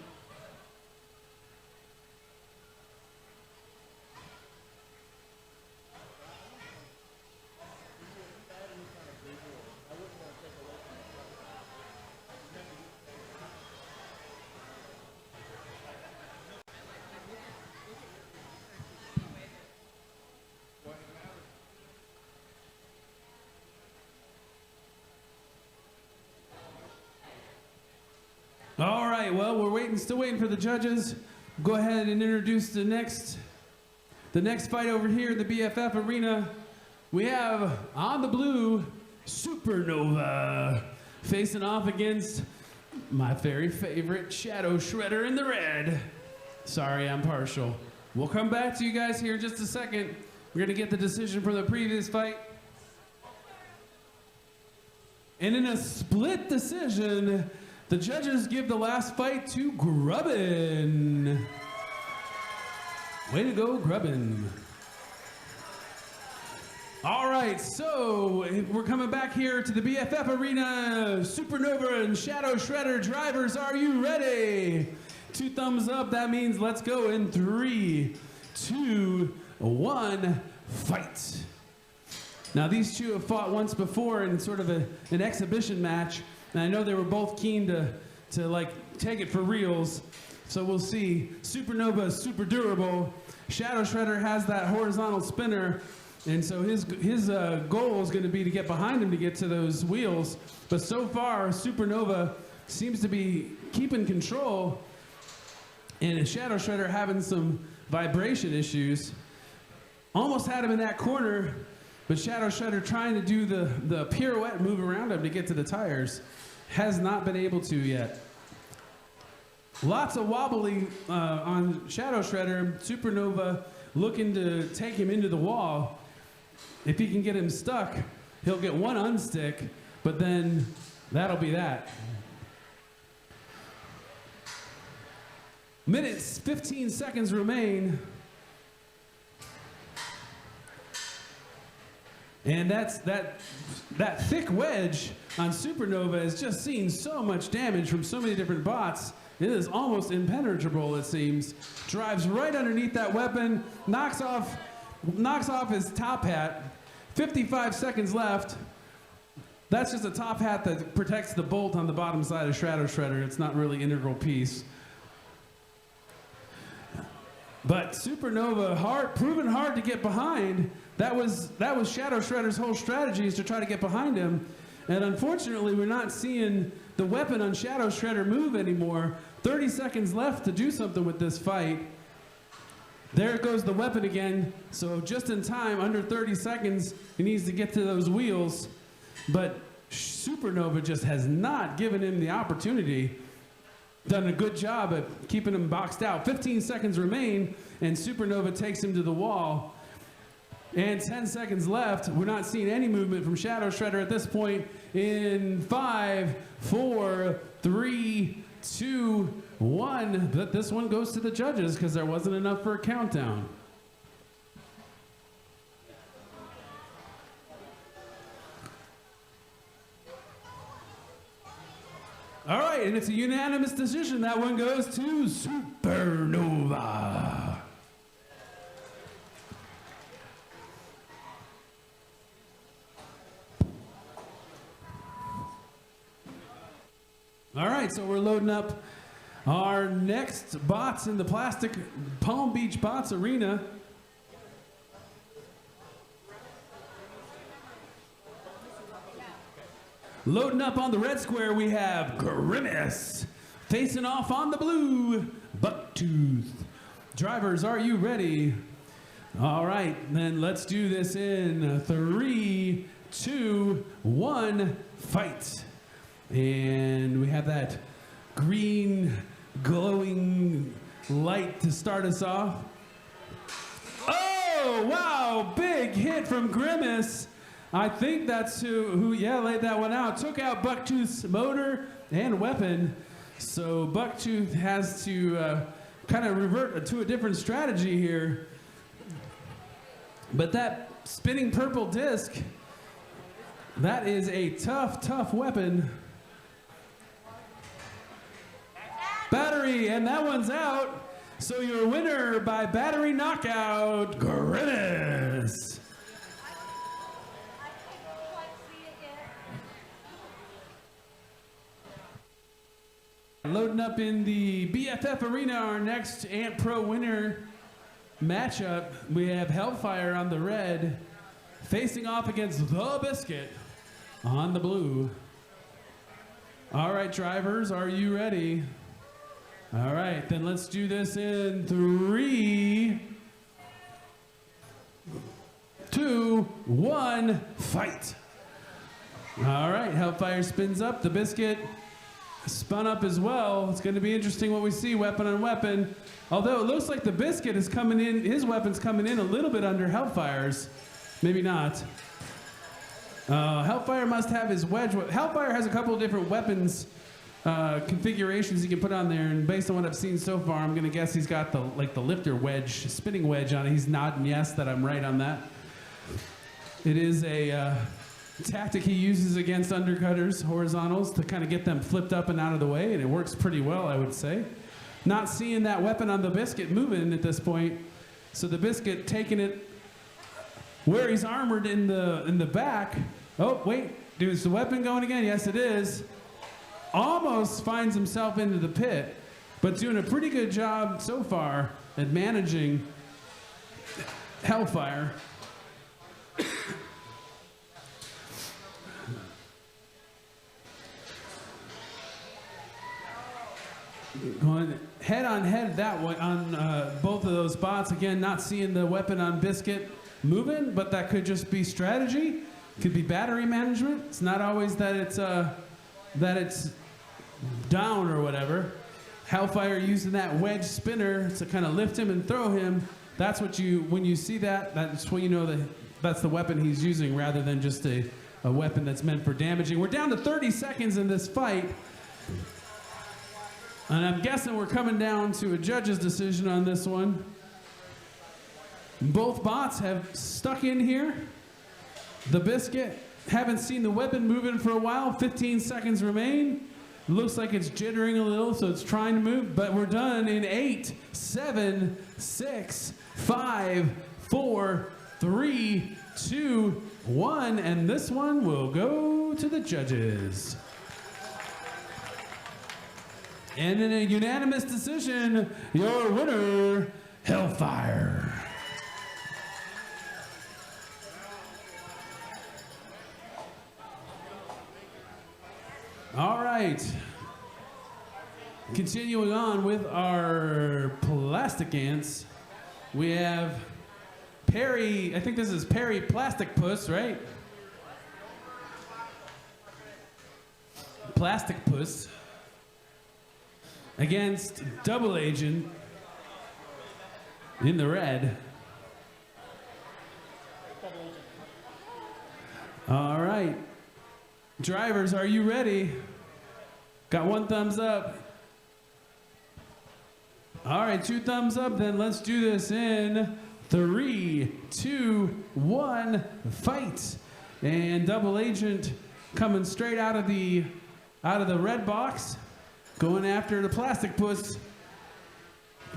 All right, well, we're still waiting for the judges. Go ahead and introduce the next fight over here in the BFF arena. We have on the blue, Supernova, facing off against my very favorite Shadow Shredder in the red. Sorry, I'm partial. We'll come back to you guys here in just a second. We're gonna get the decision from the previous fight. And in a split decision, the judges give the last fight to Grubbin. Way to go, Grubbin. All right, so we're coming back here to the BFF arena. Supernova and Shadow Shredder drivers, are you ready? 2 thumbs up, that means let's go in 3, 2, 1, fight. Now these two have fought once before in sort of an exhibition match. And I know they were both keen to like take it for reals. So we'll see. Supernova is super durable. Shadow Shredder has that horizontal spinner. And so his goal is going to be to get behind him to get to those wheels. But so far, Supernova seems to be keeping control. And Shadow Shredder having some vibration issues. Almost had him in that corner. But Shadow Shredder trying to do the pirouette move around him to get to the tires. Has not been able to yet. Lots of wobbly on Shadow Shredder. Supernova looking to take him into the wall. If he can get him stuck, he'll get one unstick, but then that'll be that. Minutes, 15 seconds remain. And that thick wedge on Supernova has just seen so much damage from so many different bots. It is almost impenetrable, it seems. Drives right underneath that weapon, knocks off his top hat. 55 seconds left. That's just a top hat that protects the bolt on the bottom side of Shadow Shredder. It's not really an integral piece. But Supernova, proven hard to get behind. That was Shadow Shredder's whole strategy, is to try to get behind him. And unfortunately, we're not seeing the weapon on Shadow Shredder move anymore. 30 seconds left to do something with this fight. There goes the weapon again. So just in time, under 30 seconds, he needs to get to those wheels. But Supernova just has not given him the opportunity. Done a good job at keeping him boxed out. 15 seconds remain, and Supernova takes him to the wall. And 10 seconds left. We're not seeing any movement from Shadow Shredder at this point. In 5, 4, 3, 2, 1. But this one goes to the judges because there wasn't enough for a countdown. All right, and it's a unanimous decision. That one goes to Supernova. All right, so we're loading up our next bots in the plastic Palm Beach Bots Arena. Loading up on the red square, we have Grimace. Facing off on the blue, Bucktooth. Drivers, are you ready? All right, then let's do this in 3, 2, 1, fight. And we have that green glowing light to start us off. Oh, wow, big hit from Grimace. I think that's who laid that one out. Took out Bucktooth's motor and weapon. So Bucktooth has to kind of revert to a different strategy here. But that spinning purple disc, that is a tough, tough weapon. Battery, and that one's out. So your winner by battery knockout, Grimace. I can't quite see it yet. Loading up in the BFF Arena, our next Ant Pro winner matchup, we have Hellfire on the red, facing off against The Biscuit on the blue. All right, drivers, are you ready? All right, then let's do this in 3, 2, 1, fight. All right, Hellfire spins up, The Biscuit spun up as well. It's going to be interesting what we see weapon on weapon. Although it looks like The Biscuit is coming in, his weapon's coming in a little bit under Hellfire's. Maybe not. Hellfire must have his wedge. Hellfire has a couple of different weapons configurations he can put on there, and based on what I've seen so far, I'm going to guess he's got the lifter wedge, spinning wedge on it. He's nodding yes that I'm right on that. It is a tactic he uses against undercutters, horizontals, to kind of get them flipped up and out of the way, and it works pretty well, I would say. Not seeing that weapon on The Biscuit moving at this point, so The Biscuit taking it where he's armored in the back. Oh, wait, is the weapon going again? Yes, it is. Almost finds himself into the pit, but doing a pretty good job so far at managing Hellfire. Going head on head that way on both of those spots. Again, not seeing the weapon on Biscuit moving, but that could just be strategy. Could be battery management. It's not always that it's down or whatever. Hellfire using that wedge spinner to kind of lift him and throw him. That's what when you see that, that's when you know that that's the weapon he's using rather than just a weapon that's meant for damaging. We're down to 30 seconds in this fight. And I'm guessing we're coming down to a judge's decision on this one. Both bots have stuck in here. The Biscuit, haven't seen the weapon moving for a while. 15 seconds remain. Looks like it's jittering a little, so it's trying to move. But we're done in 8, 7, 6, 5, 4, 3, 2, 1. And this one will go to the judges. And in a unanimous decision, your winner, Hellfire. All right. Continuing on with our plastic ants, we have Perry, I think this is Perry Plastic Puss, right? Plastic Puss against Double Agent in the red. All right. Drivers, are you ready? Got 1 thumbs up. All right, 2 thumbs up, then let's do this in 3, 2, 1, fight. And Double Agent coming straight out of the red box, going after the Plastic Puss.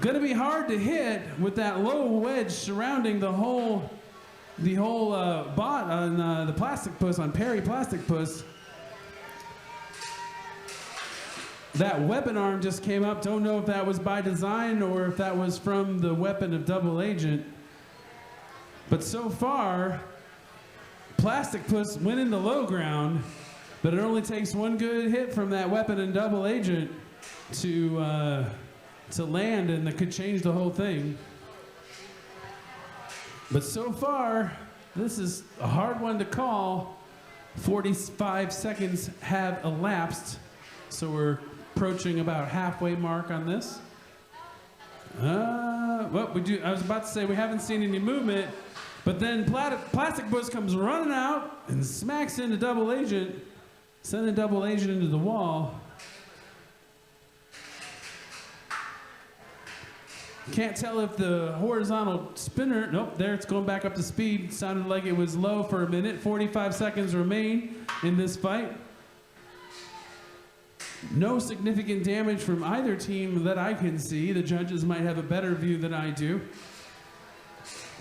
Gonna be hard to hit with that low wedge surrounding the whole bot on the Plastic Puss, on Perry Plastic Puss. That weapon arm just came up. Don't know if that was by design or if that was from the weapon of Double Agent. But so far, Plastic Puss winning the low ground. But it only takes one good hit from that weapon and double agent to land, and that could change the whole thing. But so far, this is a hard one to call. 45 seconds have elapsed, so we're approaching about halfway mark on this. Well, I was about to say we haven't seen any movement, but then Plastic Bush comes running out and smacks into Double Agent, sending Double Agent into the wall. Can't tell if the horizontal spinner, nope, there it's going back up to speed. Sounded like it was low for a minute. 45 seconds remain in this fight. No significant damage from either team that I can see. The judges might have a better view than I do.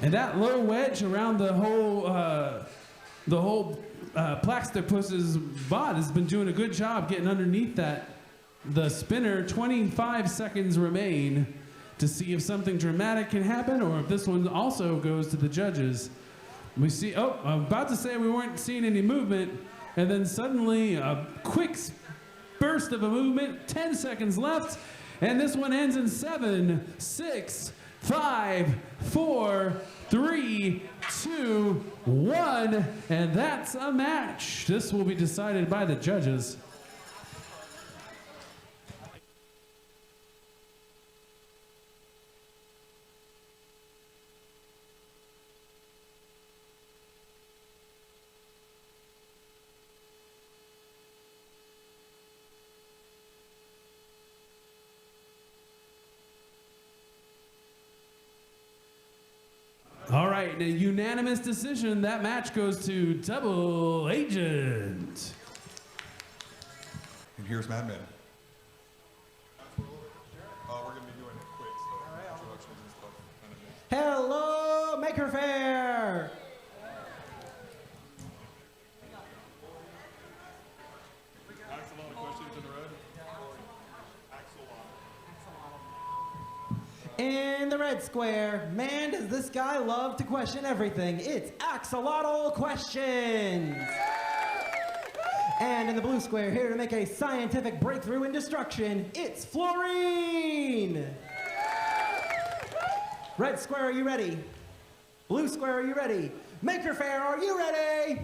And that low wedge around the whole Platypus's bot has been doing a good job getting underneath the spinner. 25 seconds remain to see if something dramatic can happen or if this one also goes to the judges. We see, oh, I'm about to say we weren't seeing any movement, and then suddenly a quick burst of a movement, 10 seconds left, and this one ends in 7, 6, 5, 4, 3, 2, 1, and that's a match. This will be decided by the judges. All right, a unanimous decision. That match goes to Double Agent. And here's Mad Men. We're going to be doing it quick, so introductions and stuff. Hello, Maker Faire! Axolotl questions in the red. In the red square, man, does this guy love to question everything. It's Axolotl Questions! And in the blue square, here to make a scientific breakthrough in destruction, it's Florine! Red square, are you ready? Blue square, are you ready? Maker Faire, are you ready?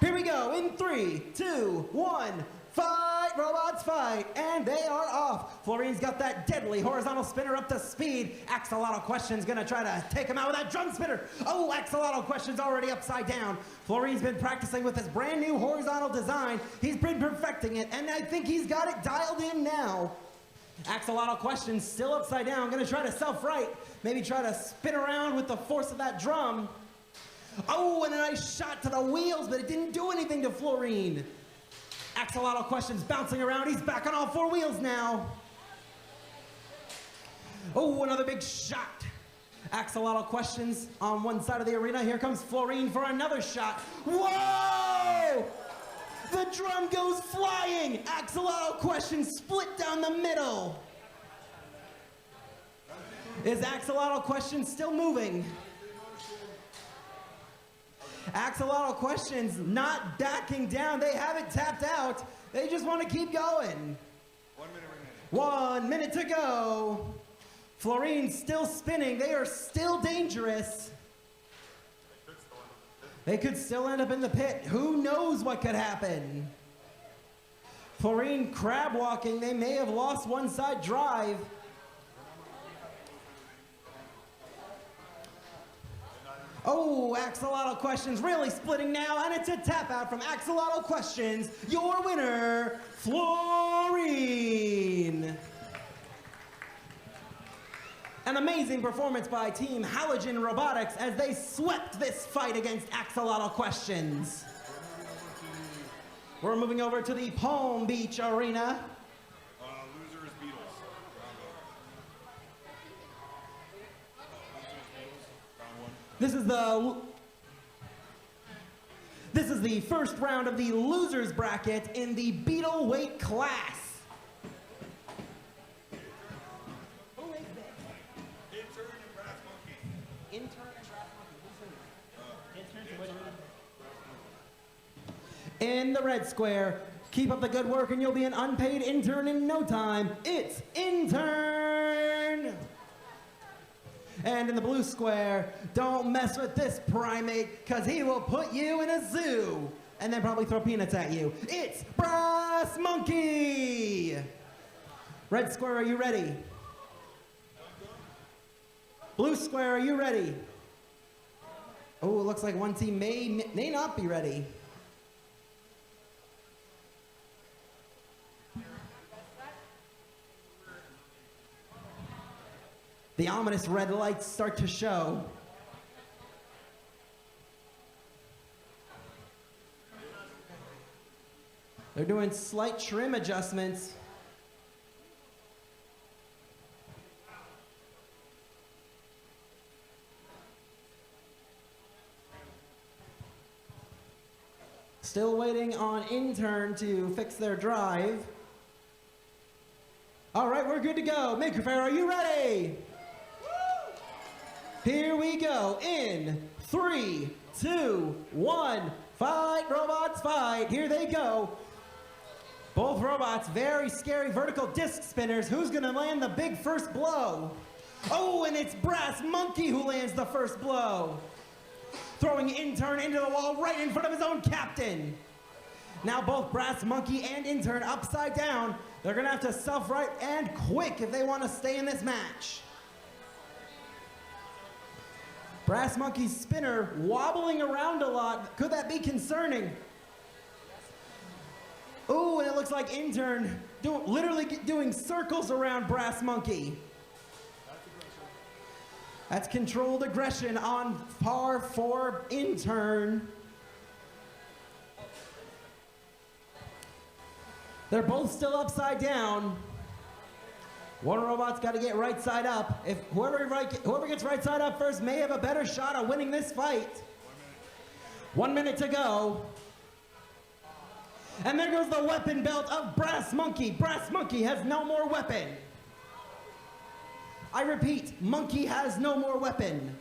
Here we go, in 3, 2, 1, fight, robots, fight, and they are off. Florine's got that deadly horizontal spinner up to speed. Axolotl Question's gonna try to take him out with that drum spinner. Oh, Axolotl Question's already upside down. Florine's been practicing with his brand new horizontal design. He's been perfecting it, and I think he's got it dialed in now. Axolotl Question's still upside down, gonna try to self-right. Maybe try to spin around with the force of that drum. Oh, and a nice shot to the wheels, but it didn't do anything to Florine. Axolotl Question's bouncing around. He's back on all 4 wheels now. Oh, another big shot. Axolotl Questions on one side of the arena. Here comes Florine for another shot. Whoa! The drum goes flying. Axolotl Questions split down the middle. Is Axolotl Questions still moving? Axolotl Questions not backing down. They haven't tapped out. They just want to keep going. 1 minute remaining. 1 minute to go. Florine's still spinning. They are still dangerous. They could still end up in the pit. Who knows what could happen? Florine crab walking. They may have lost one side drive. Oh, Axolotl Questions really splitting now, and it's a tap out from Axolotl Questions. Your winner, Florine. An amazing performance by Team Halogen Robotics as they swept this fight against Axolotl Questions. We're moving over to the Palm Beach Arena. Losers, Beatles. Round 1. This is the first round of the losers bracket in the Beetle weight class. Who is this? Intern and Brass Monkey. Intern and Brass Monkey. Who's in there? In the red square, keep up the good work and you'll be an unpaid intern in no time. It's Intern! And in the blue square, don't mess with this primate, cause he will put you in a zoo and then probably throw peanuts at you. It's Brass Monkey! Red square, are you ready? Blue square, are you ready? Oh, it looks like one team may not be ready. The ominous red lights start to show. They're doing slight trim adjustments. Still waiting on Intern to fix their drive. All right, we're good to go. Maker Faire, are you ready? Here we go. In 3, 2, 1, fight, robots, fight. Here they go. Both robots, very scary vertical disc spinners. Who's gonna land the big first blow? Oh, and it's Brass Monkey who lands the first blow. Throwing Intern into the wall right in front of his own captain. Now both Brass Monkey and Intern upside down. They're gonna have to self-right and quick if they want to stay in this match. Brass Monkey's spinner wobbling around a lot. Could that be concerning? Ooh, and it looks like Intern literally doing circles around Brass Monkey. That's controlled aggression on par for Intern. They're both still upside down. One robot's got to get right side up. If whoever gets right side up first may have a better shot at winning this fight. 1 minute to go. And there goes the weapon belt of Brass Monkey. Brass Monkey has no more weapon. I repeat, Monkey has no more weapon.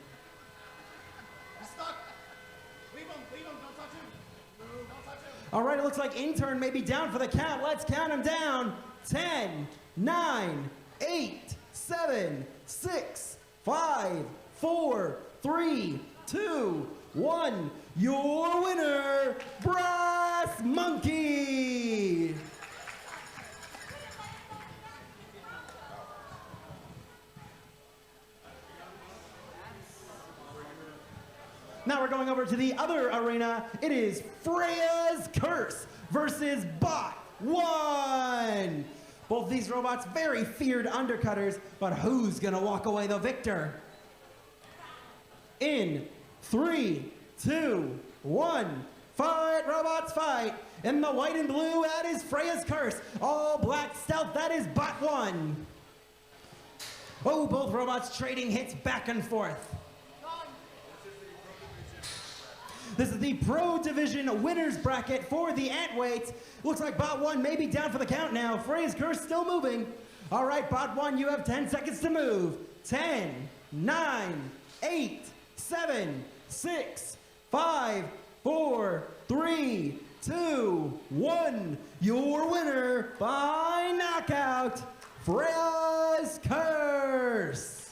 He's stuck. Leave him, don't touch him. Don't touch him. All right, it looks like Intern may be down for the count. Let's count him down. 10, 9, 8, 7, 6, 5, 4, 3, 2, 1. Your winner, Brass Monkey. Now we're going over to the other arena. It is Freya's Curse versus Bot 1. Both these robots very feared undercutters, but who's gonna walk away the victor? In 3, 2, 1, fight, robots, fight. In the white and blue, that is Freya's Curse. All black stealth, that is Bot 1. Oh, both robots trading hits back and forth. This is the Pro Division winners bracket for the Antweights. Looks like Bot 1 may be down for the count now. Freya's Curse still moving. All right, Bot 1, you have 10 seconds to move. 10, 9, 8, 7, 6, 5, 4, 3, 2, 1. Your winner by knockout, Freya's Curse.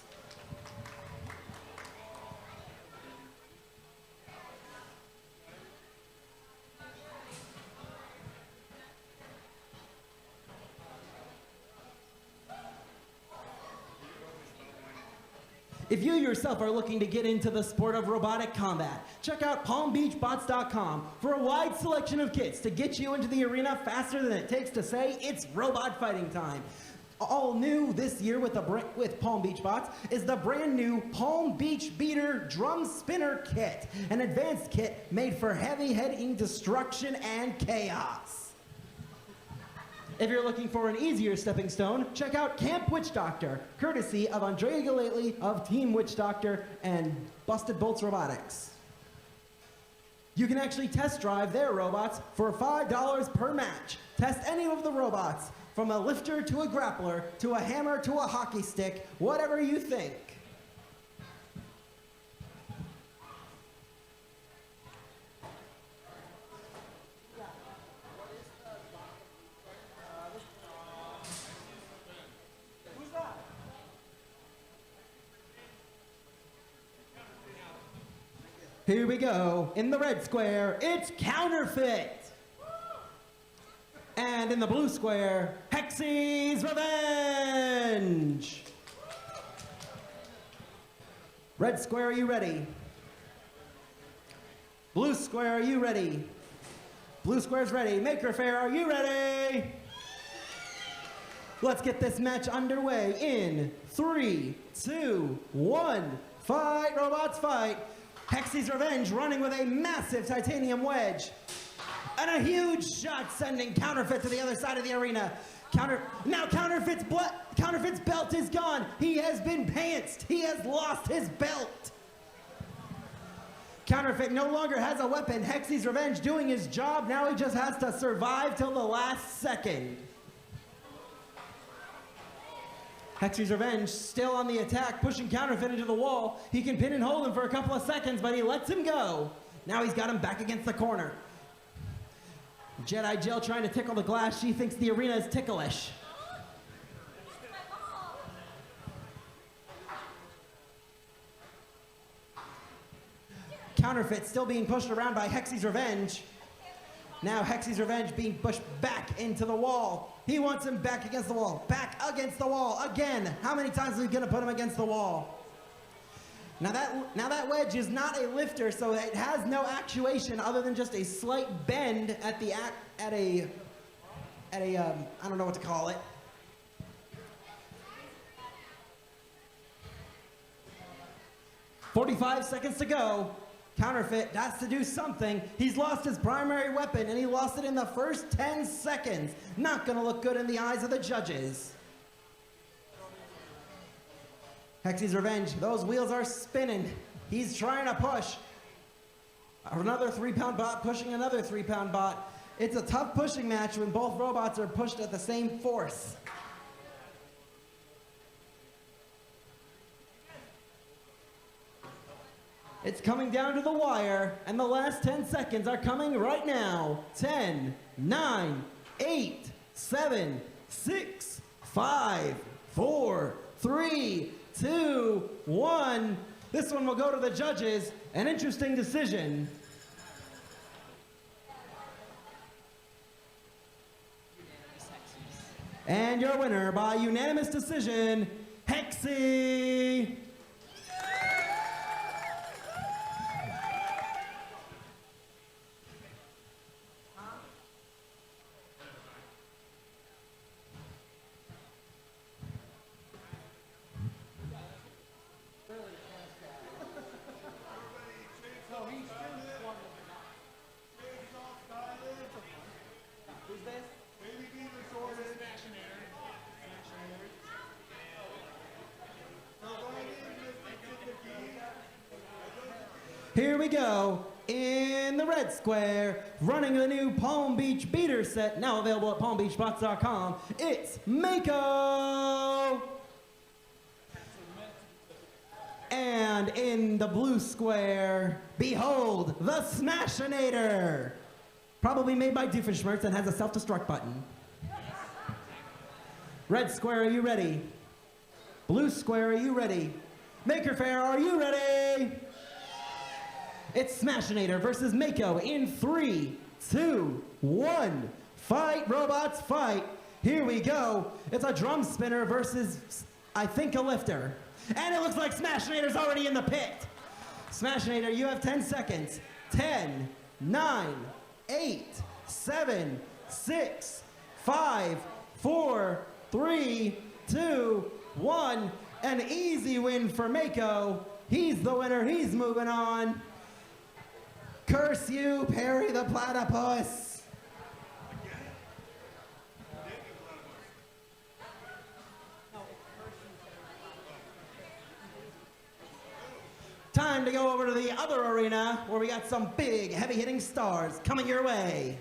If you yourself are looking to get into the sport of robotic combat, check out PalmBeachBots.com for a wide selection of kits to get you into the arena faster than it takes to say it's robot fighting time. All new this year with Palm Beach Bots is the brand new Palm Beach Beater Drum Spinner Kit, an advanced kit made for heavy-hitting destruction and chaos. If you're looking for an easier stepping stone, check out Camp Witch Doctor, courtesy of Andrea Galately of Team Witch Doctor and Busted Bolts Robotics. You can actually test drive their robots for $5 per match. Test any of the robots, from a lifter to a grappler, to a hammer to a hockey stick, whatever you think. Here we go. In the red square, it's Counterfeit. And in the blue square, Hexy's Revenge. Red square, are you ready? Blue square, are you ready? Blue square's ready. Maker Faire, are you ready? Let's get this match underway in 3, 2, 1. Fight, robots, fight. Hexy's Revenge running with a massive titanium wedge. And a huge shot sending Counterfeit to the other side of the arena. Now Counterfeit's belt is gone. He has been pantsed. He has lost his belt. Counterfeit no longer has a weapon. Hexy's Revenge doing his job. Now he just has to survive till the last second. Hexy's Revenge still on the attack, pushing Counterfeit into the wall. He can pin and hold him for a couple of seconds, but he lets him go. Now he's got him back against the corner. Jedi Jill trying to tickle the glass. She thinks the arena is ticklish. Counterfeit still being pushed around by Hexy's Revenge. Now Hexy's Revenge being pushed back into the wall. He wants him back against the wall. Back against the wall. Again. How many times are we going to put him against the wall? Now that wedge is not a lifter, so it has no actuation other than just a slight bend at a I don't know what to call it. "45 seconds to go. Counterfeit has to do something. He's lost his primary weapon, and he lost it in the first 10 seconds. Not gonna look good in the eyes of the judges. Hexy's Revenge, those wheels are spinning. He's trying to push. Another 3-pound bot pushing another 3-pound bot. It's a tough pushing match when both robots are pushed at the same force. It's coming down to the wire, and the last 10 seconds are coming right now. 10, 9, 8, 7, 6, 5, 4, 3, 2, 1. This one will go to the judges. An interesting decision. And your winner by unanimous decision, Hexy. Here we go. In the red square, running the new Palm Beach beater set, now available at palmbeachbots.com, it's Mako! And in the blue square, behold, the Smashinator! Probably made by Doofenshmirtz and has a self-destruct button. Red square, are you ready? Blue square, are you ready? Maker Faire, are you ready? It's Smashinator versus Mako in 3, 2, 1. Fight, robots, fight. Here we go. It's a drum spinner versus, I think, a lifter. And it looks like Smashinator's already in the pit. Smashinator, you have 10 seconds. 10, 9, 8, 7, 6, 5, 4, 3, 2, 1. An easy win for Mako. He's the winner. He's moving on. Curse you, Perry the Platypus. Time to go over to the other arena where we got some big, heavy-hitting stars coming your way.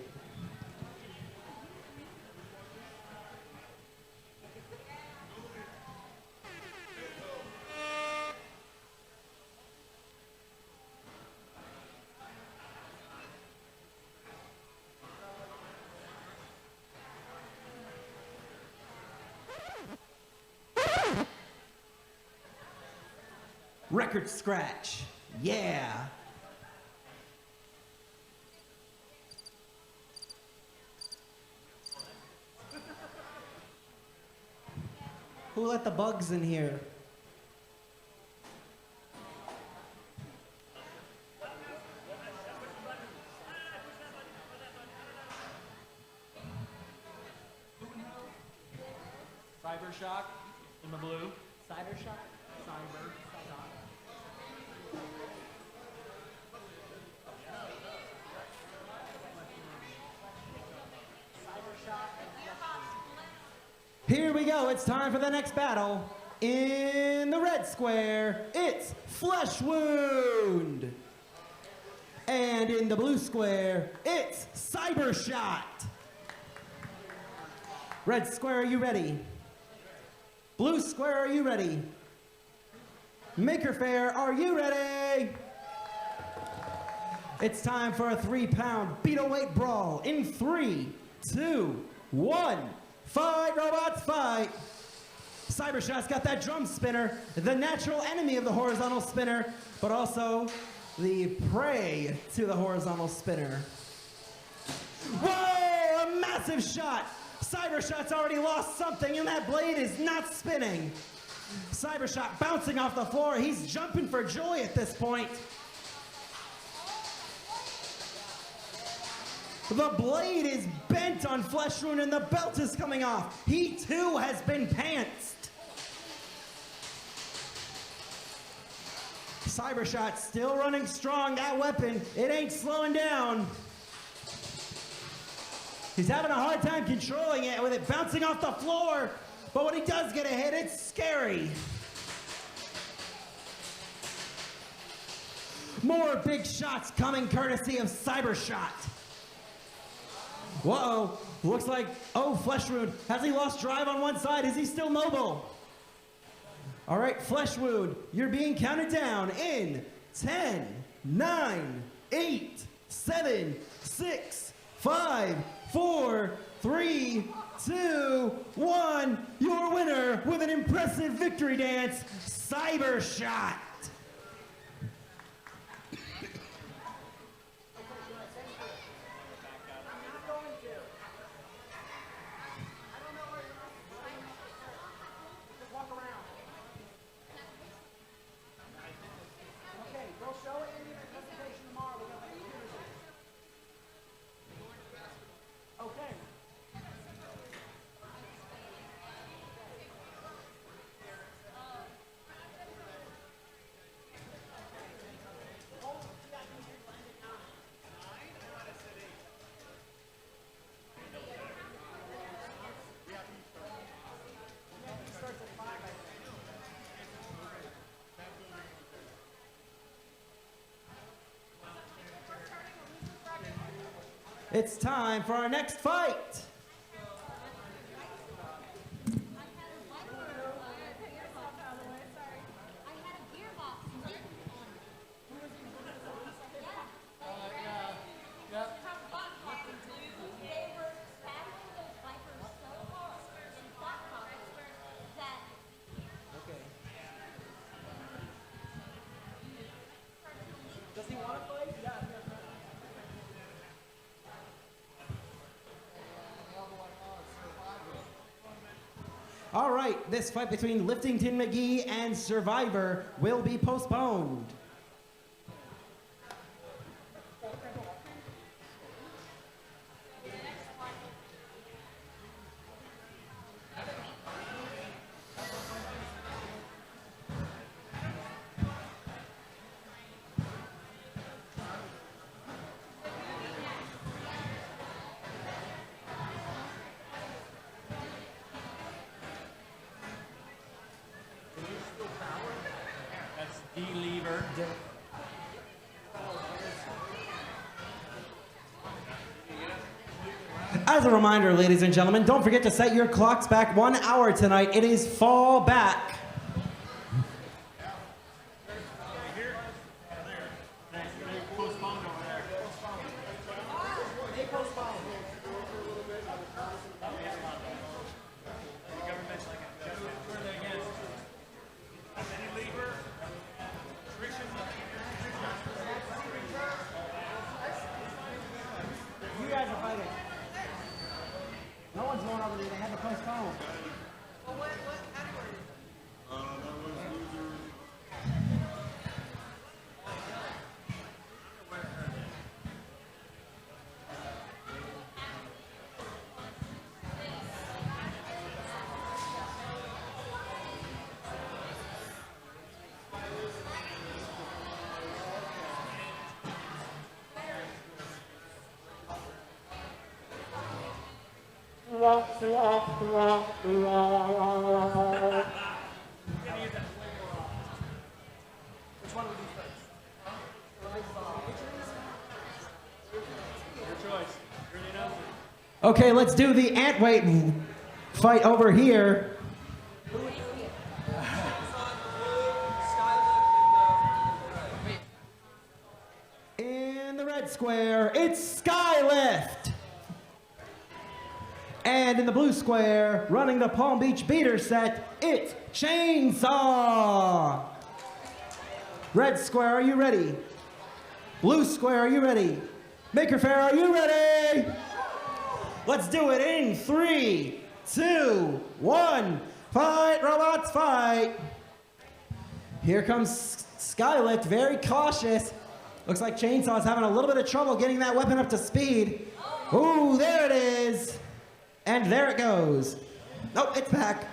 Record scratch, yeah. Who let the bugs in here? Cyber Shock in the blue. Cider shot? Cyber Shock. Here we go. It's time for the next battle. In the red square, it's Flesh Wound. And in the blue square, it's Cyber Shot. Red square, are you ready? Blue square, are you ready? Maker Faire, are you ready? It's time for a 3-pound beetle-weight brawl in 3, 2, 1. Fight, robots, fight! Cybershot's got that drum spinner, the natural enemy of the horizontal spinner, but also the prey to the horizontal spinner. Whoa! A massive shot! Cybershot's already lost something, and that blade is not spinning. Cybershot bouncing off the floor. He's jumping for joy at this point. The blade is bent on Flesh Wound and the belt is coming off. He too has been pantsed. Cybershot still running strong. That weapon, it ain't slowing down. He's having a hard time controlling it with it bouncing off the floor. But when he does get a hit, it's scary. More big shots coming courtesy of Cybershot. Whoa, looks like, oh, Flesh Wound. Has he lost drive on one side? Is he still mobile? All right, Flesh Wound, you're being counted down in 10, 9, 8, 7, 6, 5, 4, 3, 2, 1. Your winner with an impressive victory dance, Cybershot. It's time for our next fight. Does he want to fight? Yeah. All right, this fight between Liftington McGee and Survivor will be postponed. That's D-lever. As a reminder, ladies and gentlemen, don't forget to set your clocks back 1 hour tonight. It is fall back. You guys are fighting. No one's going over there. They had to postpone. That was loser. Okay, let's do the ant weight fight over here. In the red square, it's Skylift. And in the blue square, running the Palm Beach beater set, it's Chainsaw. Red square, are you ready? Blue square, are you ready? Maker Faire, are you ready? Let's do it in 3, 2, 1. Fight, robots, fight. Here comes Skylift, very cautious. Looks like Chainsaw's having a little bit of trouble getting that weapon up to speed. Ooh, there it is. And there it goes. Nope, it's back.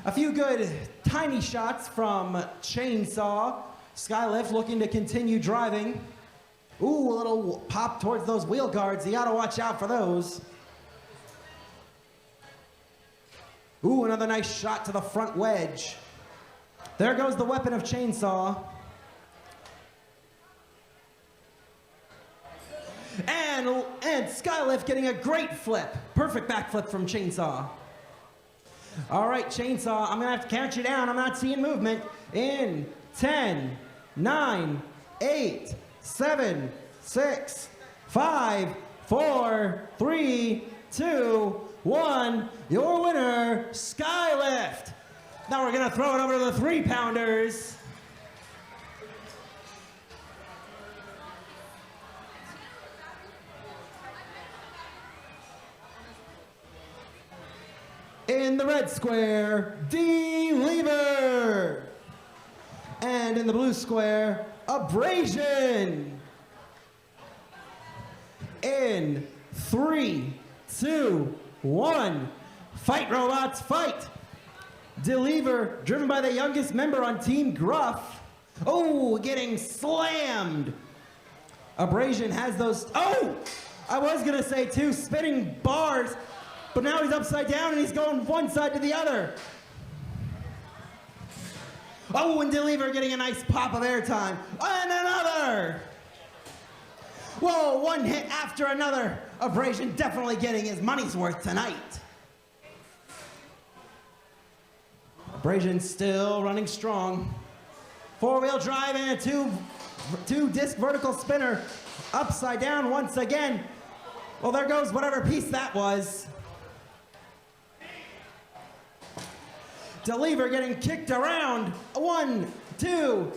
A few good tiny shots from Chainsaw. Skylift looking to continue driving. Ooh, a little pop towards those wheel guards. You gotta watch out for those. Ooh, another nice shot to the front wedge. There goes the weapon of Chainsaw. And Skylift getting a great flip. Perfect backflip from Chainsaw. All right, Chainsaw, I'm gonna have to count you down. I'm not seeing movement. In 10, 9, 8, 7, 6, 5, 4, 3, 2, 1. Your winner, Skylift. Now we're gonna throw it over to the 3-pounders. In the red square, D-Lever. And in the blue square, Abrasion. In 3, 2, 1. Fight, robots, fight. D-Lever, driven by the youngest member on Team Gruff. Oh, getting slammed. Abrasion has those, oh! I was gonna say 2 spinning bars, but now he's upside down and he's going one side to the other. Oh, and D-Lever getting a nice pop of airtime. And another! Whoa, one hit after another. Abrasion definitely getting his money's worth tonight. Abrasion still running strong. 4-wheel drive and a two-disc vertical spinner. Upside down once again. Well, there goes whatever piece that was. D-Lever getting kicked around. 1, 2,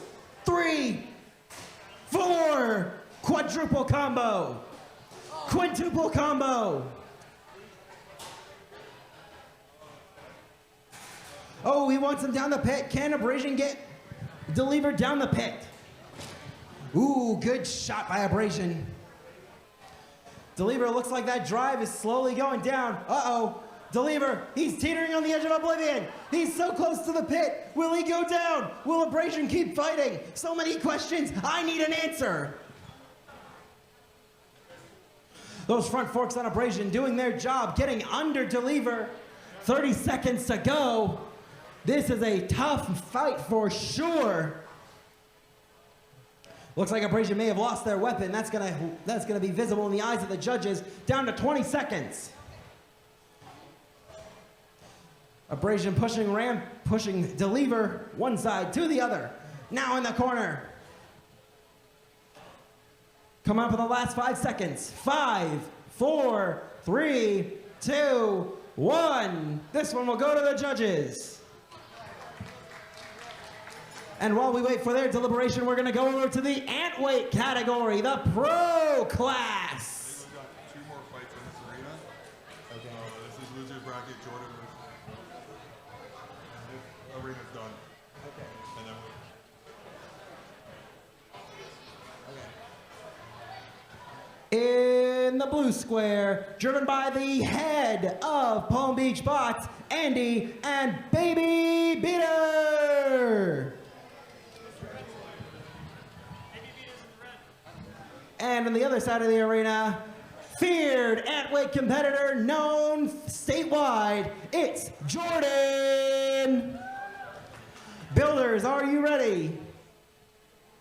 3, 4. Quadruple combo. Quintuple combo. Oh, he wants him down the pit. Can Abrasion get D-Lever down the pit? Ooh, good shot by Abrasion. D-Lever looks like that drive is slowly going down. Uh-oh. D-Lever, he's teetering on the edge of oblivion. He's so close to the pit. Will he go down? Will Abrasion keep fighting? So many questions. I need an answer. Those front forks on Abrasion doing their job, getting under D-Lever. 30 seconds to go. This is a tough fight for sure. Looks like Abrasion may have lost their weapon. That's gonna be visible in the eyes of the judges. Down to 20 seconds. Abrasion pushing D-Lever one side to the other. Now in the corner. Come up with the last 5 seconds. 5, 4, 3, 2, 1. This one will go to the judges. And while we wait for their deliberation, we're gonna go over to the ant weight category, the pro class. choose bracket. Jordan is. His arena's done. Okay. And then In the blue square, driven by the head of Palm Beach Bots, Andy and Baby Beater. And on the other side of the arena, feared at-weight competitor known statewide, it's Jordan. Builders, are you ready?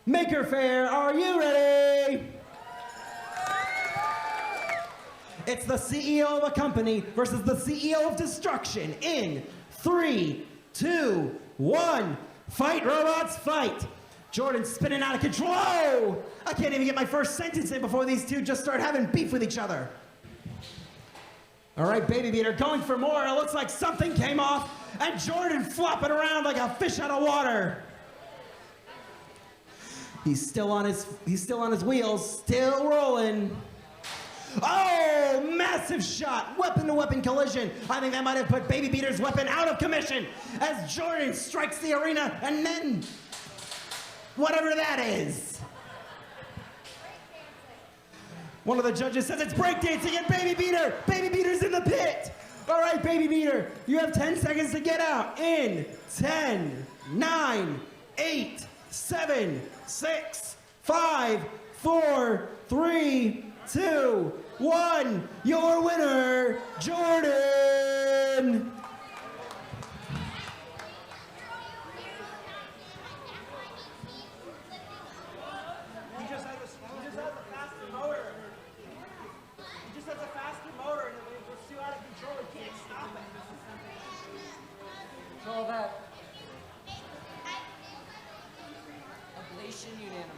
Maker Faire, are you ready? It's the CEO of a company versus the CEO of destruction in 3, 2, 1. Fight, robots, fight. Jordan's spinning out of control. Whoa! I can't even get my first sentence in before these two just start having beef with each other. All right, Baby Beater going for more. It looks like something came off, and Jordan flopping around like a fish out of water. He's still on his wheels, still rolling. Oh, massive shot, weapon-to-weapon collision. I think that might have put Baby Beater's weapon out of commission as Jordan strikes the arena and then whatever that is. One of the judges says it's breakdancing and Baby Beater's in the pit. All right, Baby Beater, you have 10 seconds to get out in 10, 9, 8, 7, 6, 5, 4, 3, 2, 1. Your winner, Jordan. He just has a faster motor. He just has a faster motor, and it's too out of control. He can't stop it. It's all that ablation unanimous.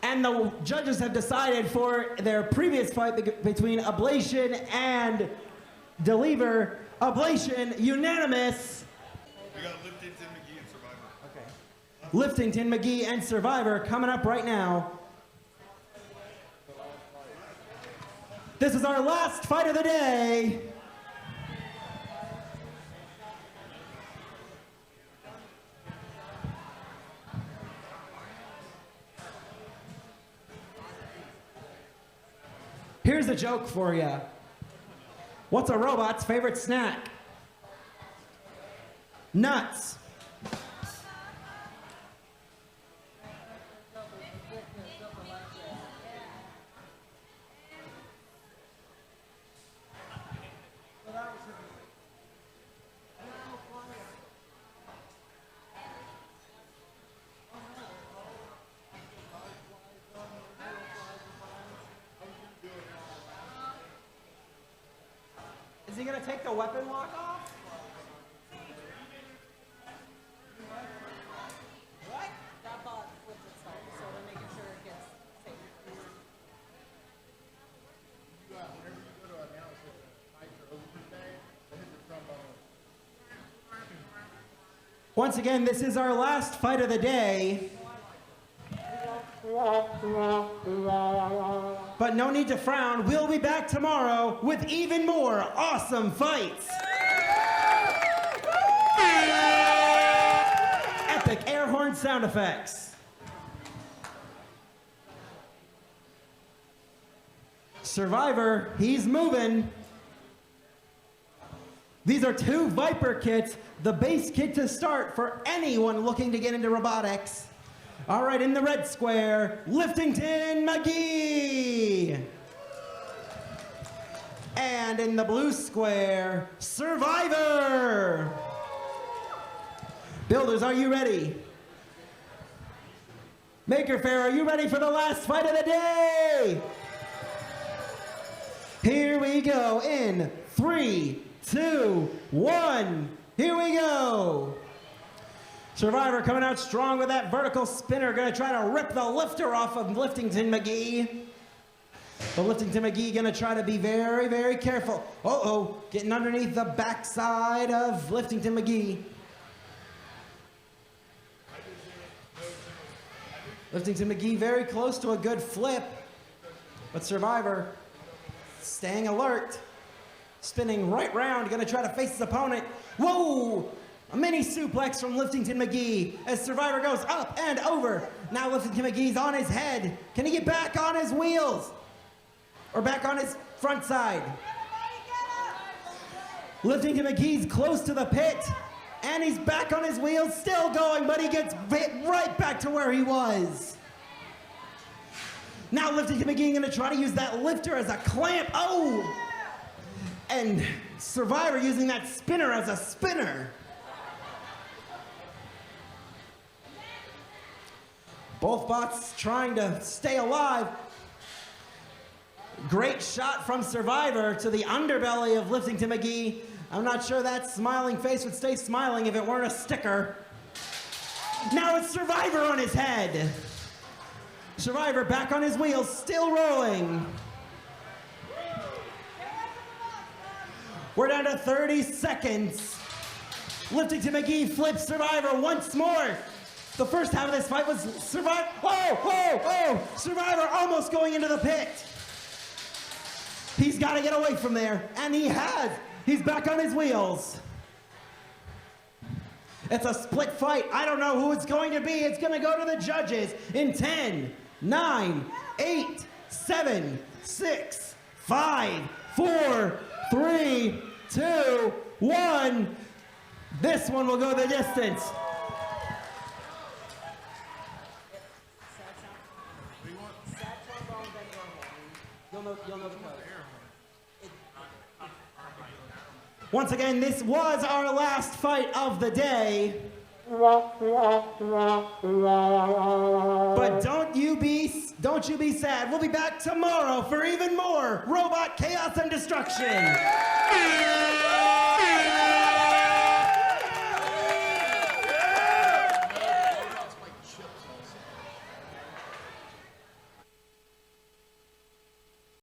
And the judges have decided for their previous fight between Ablation and Deliver, Ablation unanimous. we got Liftington, McGee, and Survivor. Okay. Liftington, McGee, and Survivor coming up right now. This is our last fight of the day. Here's a joke for you. What's a robot's favorite snack? Nuts. Is he gonna take the weapon lock off? What? That bot flipped itself, so we're making sure it gets safe. Once again, this is our last fight of the day. But no need to frown. We'll be back tomorrow with even more awesome fights. Epic air horn sound effects. Survivor, he's moving. These are 2 Viper kits, the base kit to start for anyone looking to get into robotics. All right, in the red square, Liftington McGee. And in the blue square, Survivor. Builders, are you ready? Maker Faire, are you ready for the last fight of the day? Here we go in 3, 2, 1. Here we go. Survivor coming out strong with that vertical spinner, gonna try to rip the lifter off of Liftington McGee. But Liftington McGee gonna try to be very, very careful. Uh-oh, getting underneath the backside of Liftington McGee. Liftington McGee very close to a good flip, but Survivor staying alert. Spinning right round, gonna try to face his opponent. Whoa! A mini suplex from Liftington McGee as Survivor goes up and over. Now Liftington McGee's on his head. Can he get back on his wheels? Or back on his front side? Liftington McGee's close to the pit. And he's back on his wheels, still going, but he gets hit right back to where he was. Now Liftington McGee gonna try to use that lifter as a clamp. Oh! And Survivor using that spinner as a spinner. Both bots trying to stay alive. Great shot from Survivor to the underbelly of Liftington McGee. I'm not sure that smiling face would stay smiling if it weren't a sticker. Now it's Survivor on his head. Survivor back on his wheels, still rolling. We're down to 30 seconds. Liftington McGee flips Survivor once more. The first half of this fight was Survivor. Oh! Survivor almost going into the pit. He's got to get away from there, and he has. He's back on his wheels. It's a split fight. I don't know who it's going to be. It's going to go to the judges in 10, 9, 8, 7, 6, 5, 4, 3, 2, 1. This one will go the distance. You'll know the code. Once again, this was our last fight of the day. But don't you be sad. We'll be back tomorrow for even more Robot Chaos and Destruction.